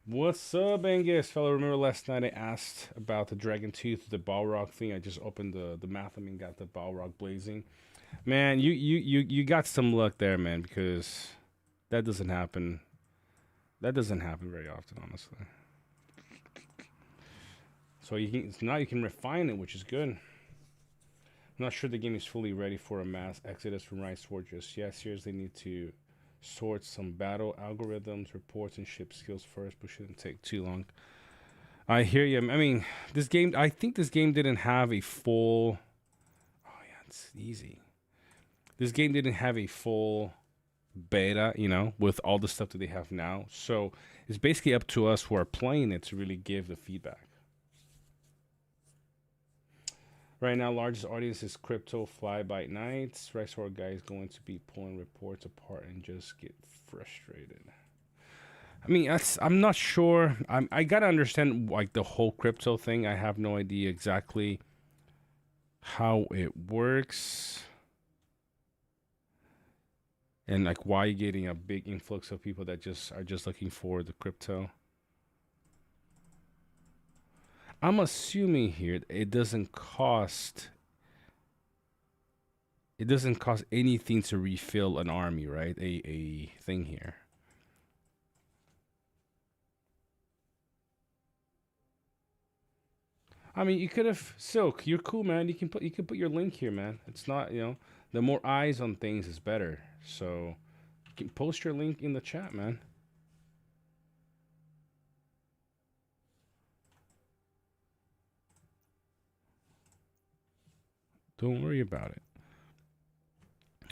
What's up, Angus? Fellow, remember last night I asked about the Dragon Tooth, the Balrog thing. I just opened the map and got the Balrog blazing. Man, you got some luck there, man, because that doesn't happen. That doesn't happen very often, honestly. So now you can refine it, which is good. I'm not sure the game is fully ready for a mass exodus from Rise Sword just yet. Seriously, need to sort some battle algorithms, reports, and ship skills first, but shouldn't take too long. I hear you. I mean, I think this game didn't have a full. Oh yeah, it's easy. This game didn't have a full beta, with all the stuff that they have now. So it's basically up to us who are playing it to really give the feedback. Right now, largest audience is Crypto Fly by Nights. Rexor guy is going to be pulling reports apart and just get frustrated. I mean, I'm not sure. I gotta understand like the whole crypto thing. I have no idea exactly how it works, and like why you're getting a big influx of people that are just looking for the crypto. I'm assuming here it doesn't cost anything to refill an army, right? A thing here. I mean, you could have Silk. You're cool, man. You can put your link here, man. It's not the more eyes on things is better. So you can post your link in the chat, man. Don't worry about it.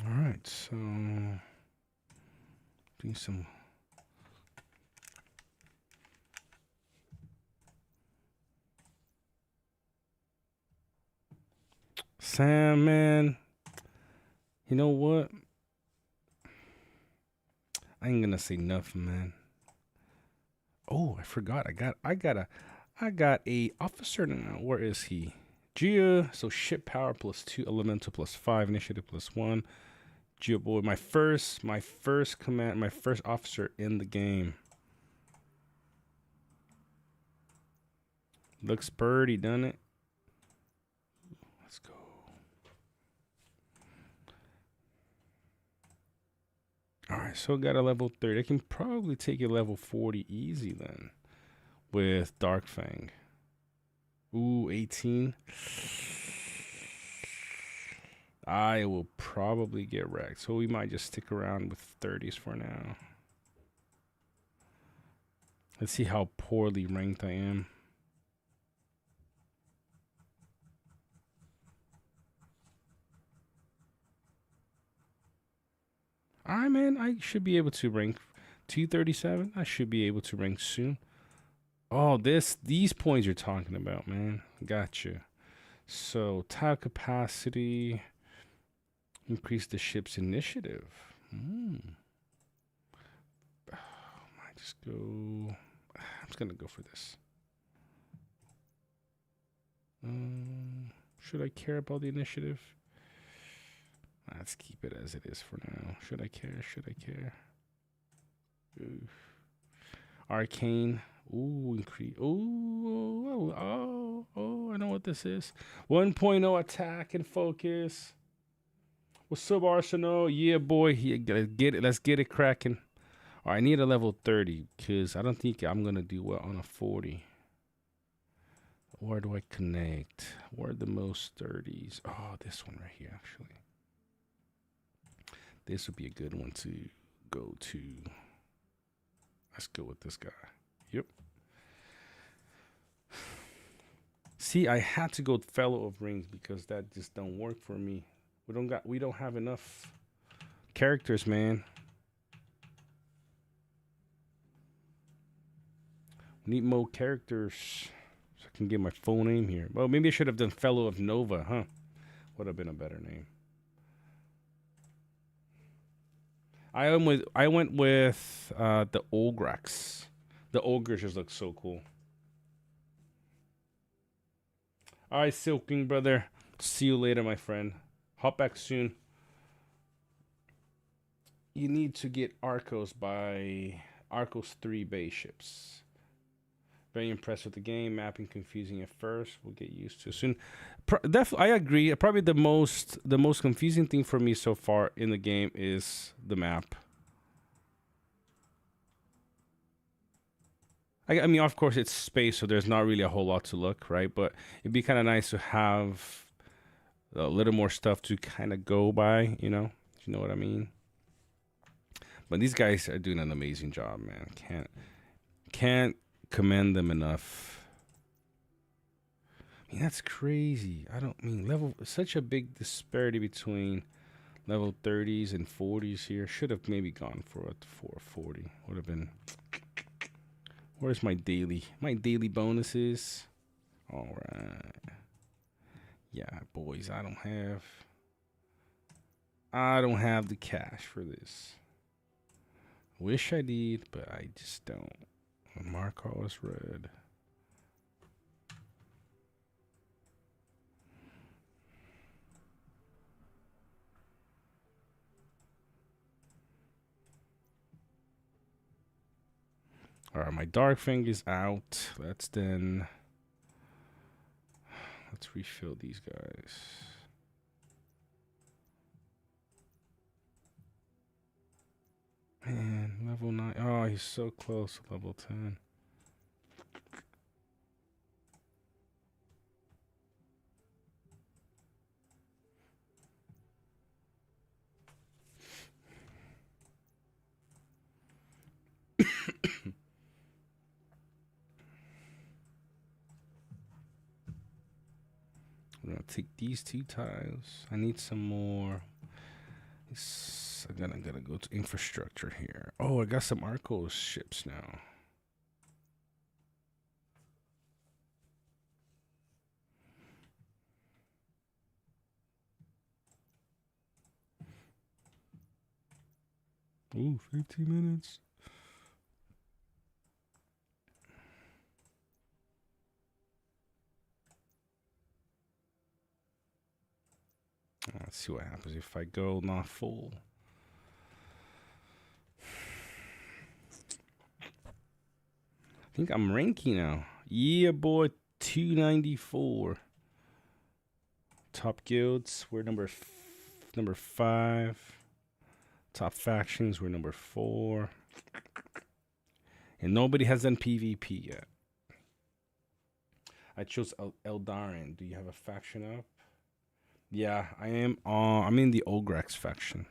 All right, so doing some. Sam, man, you know what? I ain't gonna say nothing, man. Oh, I forgot. I got a officer now. Where is he? Gia. So ship power +2, elemental +5, initiative +1. Gia boy, my first command, my first officer in the game. Looks birdie, doesn't it? Let's go. All right, so got a level 30. I can probably take a level 40 easy then with Dark Fang. Ooh, 18. I will probably get wrecked, so we might just stick around with 30s for now. Let's see how poorly ranked I am. All right, man, I should be able to rank 237. I should be able to rank soon. Oh, these points you're talking about, man. Gotcha. So, tile capacity, increase the ship's initiative. Might just go. I'm just gonna go for this. Should I care about the initiative? Let's keep it as it is for now. Should I care? Should I care? Oof. Arcane. Ooh, increase. Ooh, I know what this is. 1.0 attack and focus. What's up, Arsenal? Yeah, boy. Yeah, get it. Let's get it cracking. All right, I need a level 30 because I don't think I'm going to do well on a 40. Where do I connect? Where are the most 30s? Oh, this one right here, actually. This would be a good one to go to. Let's go with this guy. Yep. See, I had to go with Fellow of Rings because that just don't work for me. We don't have enough characters, man. Need more characters so I can get my full name here. Well, maybe I should have done Fellow of Nova, huh? Would have been a better name. I went with the Olgrax. The ogres just look so cool. All right, Silking brother. See you later, my friend. Hop back soon. You need to get Arcos by Arcos 3 base ships. Very impressed with the game. Mapping confusing at first. We'll get used to it soon. I agree. Probably the most confusing thing for me so far in the game is the map. I mean, of course, it's space, so there's not really a whole lot to look, right? But it'd be kind of nice to have a little more stuff to kind of go by, you know? If you know what I mean? But these guys are doing an amazing job, man. Can't commend them enough. I mean, that's crazy. Such a big disparity between level 30s and 40s here. Should have maybe gone for a 440. Would have been. Where's my daily bonuses? All right. Yeah, boys, I don't have the cash for this. Wish I did, but I just don't. Mark all is red. All right, my Dark Fang is out. Let's refill these guys. Man, level 9. Oh, he's so close to level 10. I'm gonna take these 2 tiles. I need some more. I'm gonna go to infrastructure here. Oh, I got some Arcos ships now. Ooh, 15 minutes. Let's see what happens if I go not full. I think I'm ranking now. Yeah, boy, 294. Top guilds, we're number 5. Top factions, we're number 4. And nobody has done PvP yet. I chose Eldarin. Do you have a faction up? Yeah, I am. I'm in the Olgrax faction.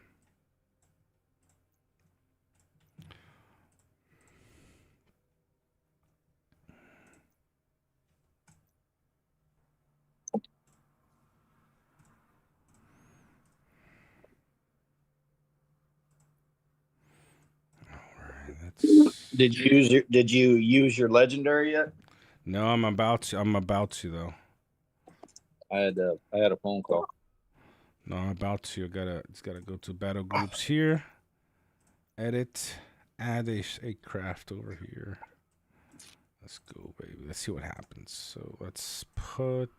Alright, that's... Did you use your legendary yet? No, I'm about to. I'm about to though. I had a phone call. No, I'm about to. It's gotta go to battle groups here. Edit. Add a craft over here. Let's go, baby. Let's see what happens. So let's put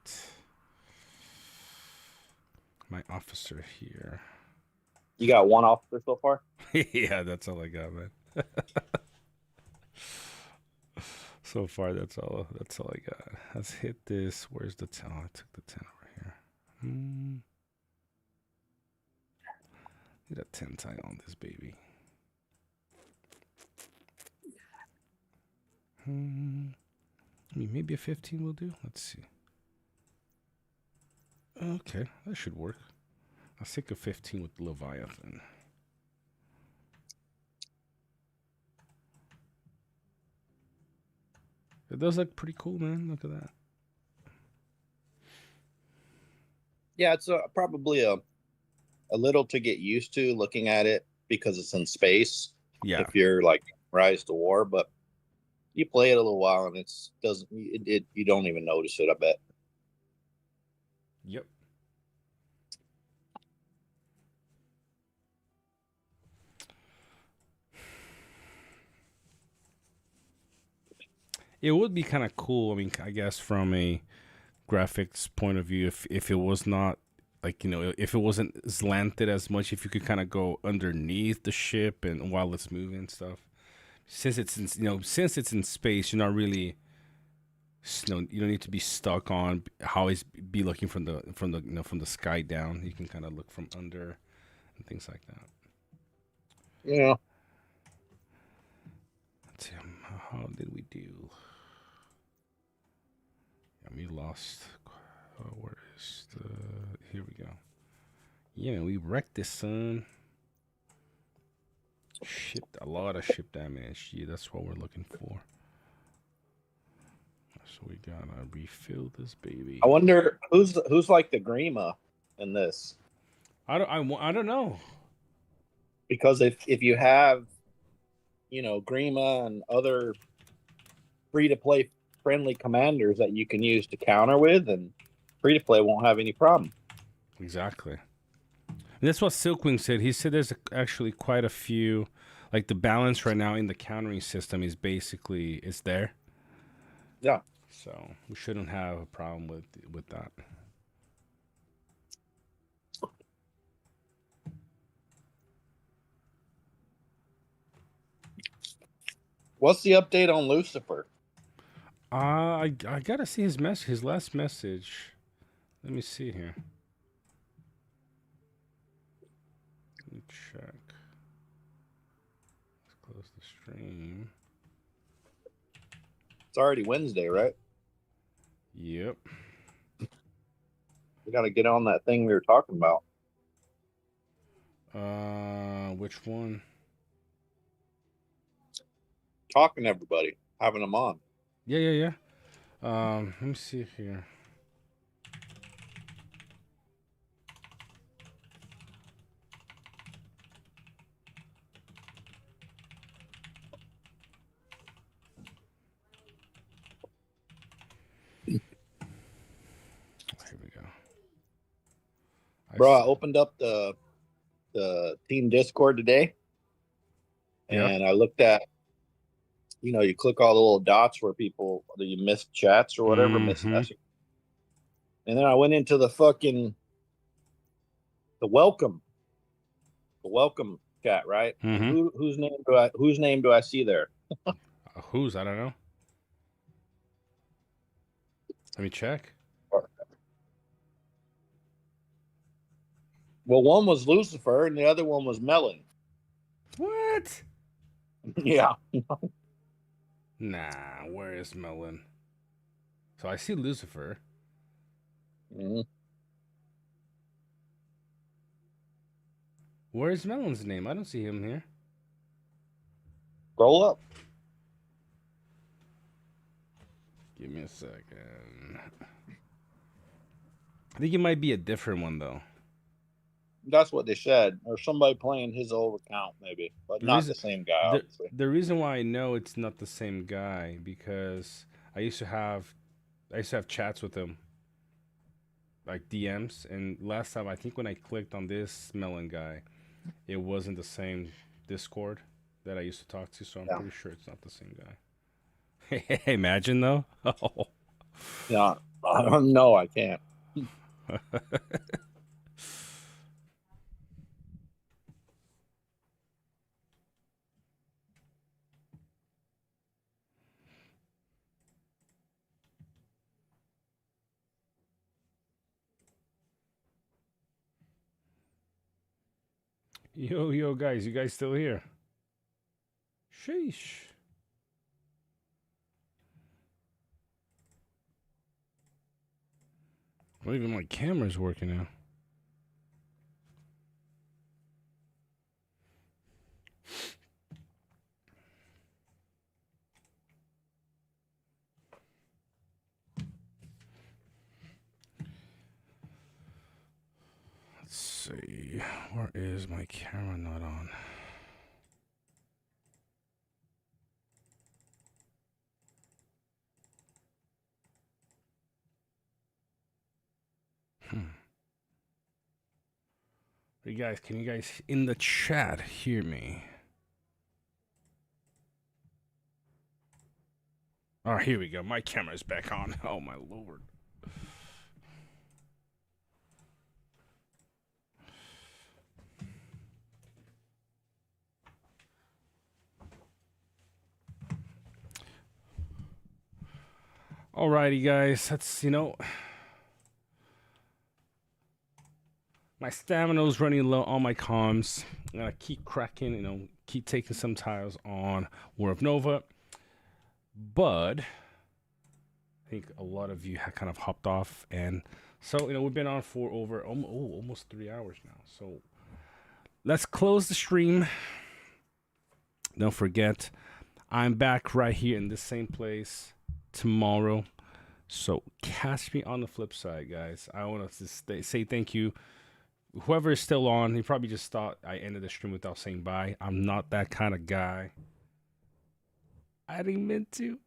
my officer here. You got one officer so far? Yeah, that's all I got, man. So far, that's all I got. Let's hit this. Where's the 10? Oh, I took the 10 over here. Get a 10 tie on this baby. I mean, maybe a 15 will do. Let's see. Okay, that should work. I'll take a 15 with Leviathan. It does look pretty cool, man. Look at that. Yeah, it's probably a little to get used to looking at it because it's in space. Yeah. If you're like Rise to War, but you play it a little while and you don't even notice it, I bet. Yep. It would be kind of cool. I mean, I guess from a graphics point of view, if it was not like, if it wasn't slanted as much, if you could kind of go underneath the ship and while it's moving and stuff. Since it's in, since it's in space, you're not really, you don't need to be stuck on how it's be looking from the sky down. You can kind of look from under and things like that. Yeah. Let's see, how did we do? We lost. Where is the? Here we go. Yeah, we wrecked this, son. Shipped a lot of ship damage. Yeah, that's what we're looking for. So we gotta refill this baby. I wonder who's like the Grima in this. I don't know. Because if you have, Grima and other free to play friendly commanders that you can use to counter with, and free to play won't have any problem. Exactly. And that's what Silkwing said. He said there's actually quite a few, like the balance right now in the countering system is basically it's there. Yeah. So we shouldn't have a problem with that. What's the update on Lucifer? I gotta see his last message. Let me see here. Let me check. Let's close the stream. It's already Wednesday, right? Yep. We got to get on that thing we were talking about. Which one? Talking to everybody, having them on. Yeah. Let me see here. Here we go. Bro, I opened up the team Discord today, and I looked at, you click all the little dots where you missed chats or whatever, missed messages. And then I went into the fucking the welcome cat, right? Mm-hmm. Whose name do I see there? Whose? I don't know. Let me check. Well, one was Lucifer and the other one was Melon. What? Yeah. Nah, where is Melon? So I see Lucifer. Mm-hmm. Where's Melon's name? I don't see him here. Scroll up. Give me a second. I think it might be a different one though. That's what they said, or somebody playing his old account, maybe, but The not reason the same guy, obviously. the reason why I know it's not the same guy because I used to have chats with him, like DMs, and last time I think when I clicked on this Melon guy, it wasn't the same Discord that I used to talk to, so I'm Yeah. pretty sure it's not the same guy. Imagine though. Oh. Yeah. No, I can't. Yo, guys, you guys still here? Sheesh. Well, even my camera's working now. Let's see. Where is my camera not on? You guys, can you guys in the chat hear me? Oh, here we go. My camera's back on. Oh my lord. Alrighty, guys. That's my stamina's running low on my comms. I'm gonna keep cracking, keep taking some tiles on War of Nova. But I think a lot of you have kind of hopped off, and so we've been on for over almost 3 hours now. So let's close the stream. Don't forget, I'm back right here in the same place tomorrow. So catch me on the flip side, guys. I want to say thank you. Whoever is still on, he probably just thought I ended the stream without saying bye. I'm not that kind of guy. I didn't mean to.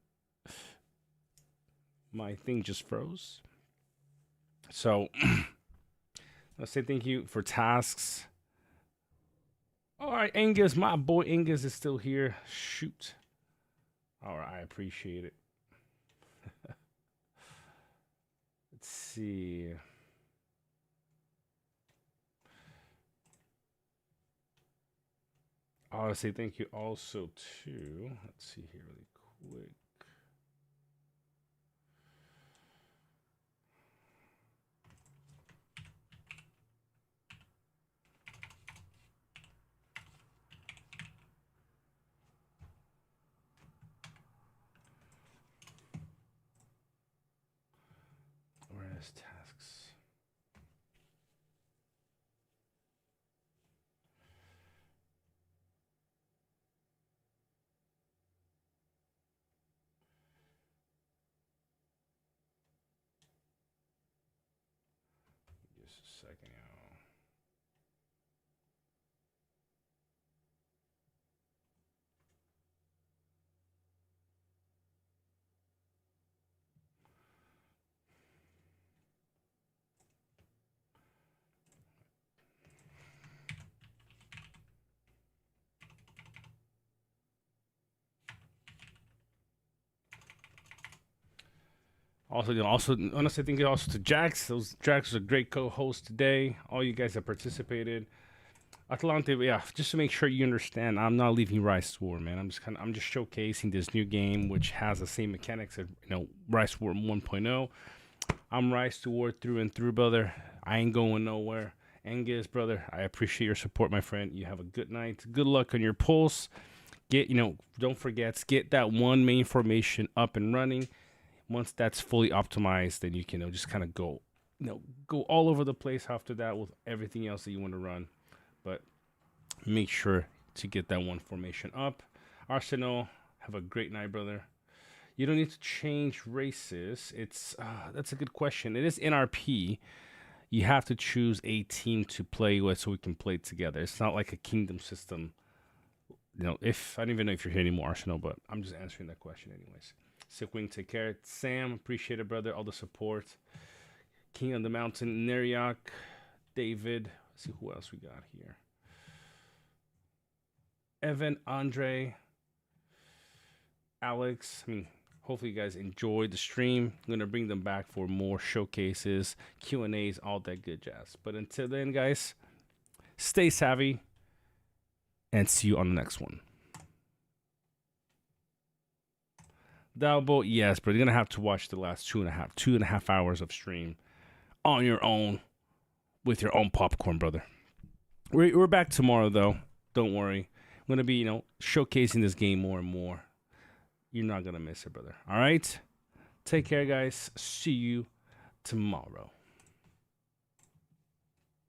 My thing just froze. So let's say thank you for tasks. All right, Angus, my boy Angus is still here. Shoot. All right, I appreciate it. Let's see. I'll say thank you also to, let's see here really quick. Where is tasks? Just a second, y'all. Also, also honestly, I think also to Jax. Those Jax was a great co-host today. All you guys that participated. Atlante, yeah, just to make sure you understand, I'm not leaving Rice War, man. I'm just showcasing this new game, which has the same mechanics as Rice War 1.0. I'm Rice to War through and through, brother. I ain't going nowhere. Angus, brother, I appreciate your support, my friend. You have a good night. Good luck on your pulse. Don't forget, get that one main formation up and running. Once that's fully optimized, then you can just kind of go all over the place after that with everything else that you want to run. But make sure to get that one formation up. Arsenal, have a great night, brother. You don't need to change races. That's a good question. It is NRP. You have to choose a team to play with so we can play together. It's not like a kingdom system. If I don't even know if you're here anymore, Arsenal, but I'm just answering that question anyways. Sick Wing, take care. Sam, appreciate it, brother. All the support. King on the Mountain, Neriak, David. Let's see who else we got here. Evan, Andre, Alex. Hopefully you guys enjoyed the stream. I'm going to bring them back for more showcases, Q&As, all that good jazz. But until then, guys, stay savvy and see you on the next one. Dalbo, yes, but you're going to have to watch the last 2.5 hours of stream on your own with your own popcorn, brother. We're back tomorrow, though. Don't worry. I'm going to be, showcasing this game more and more. You're not going to miss it, brother. All right? Take care, guys. See you tomorrow.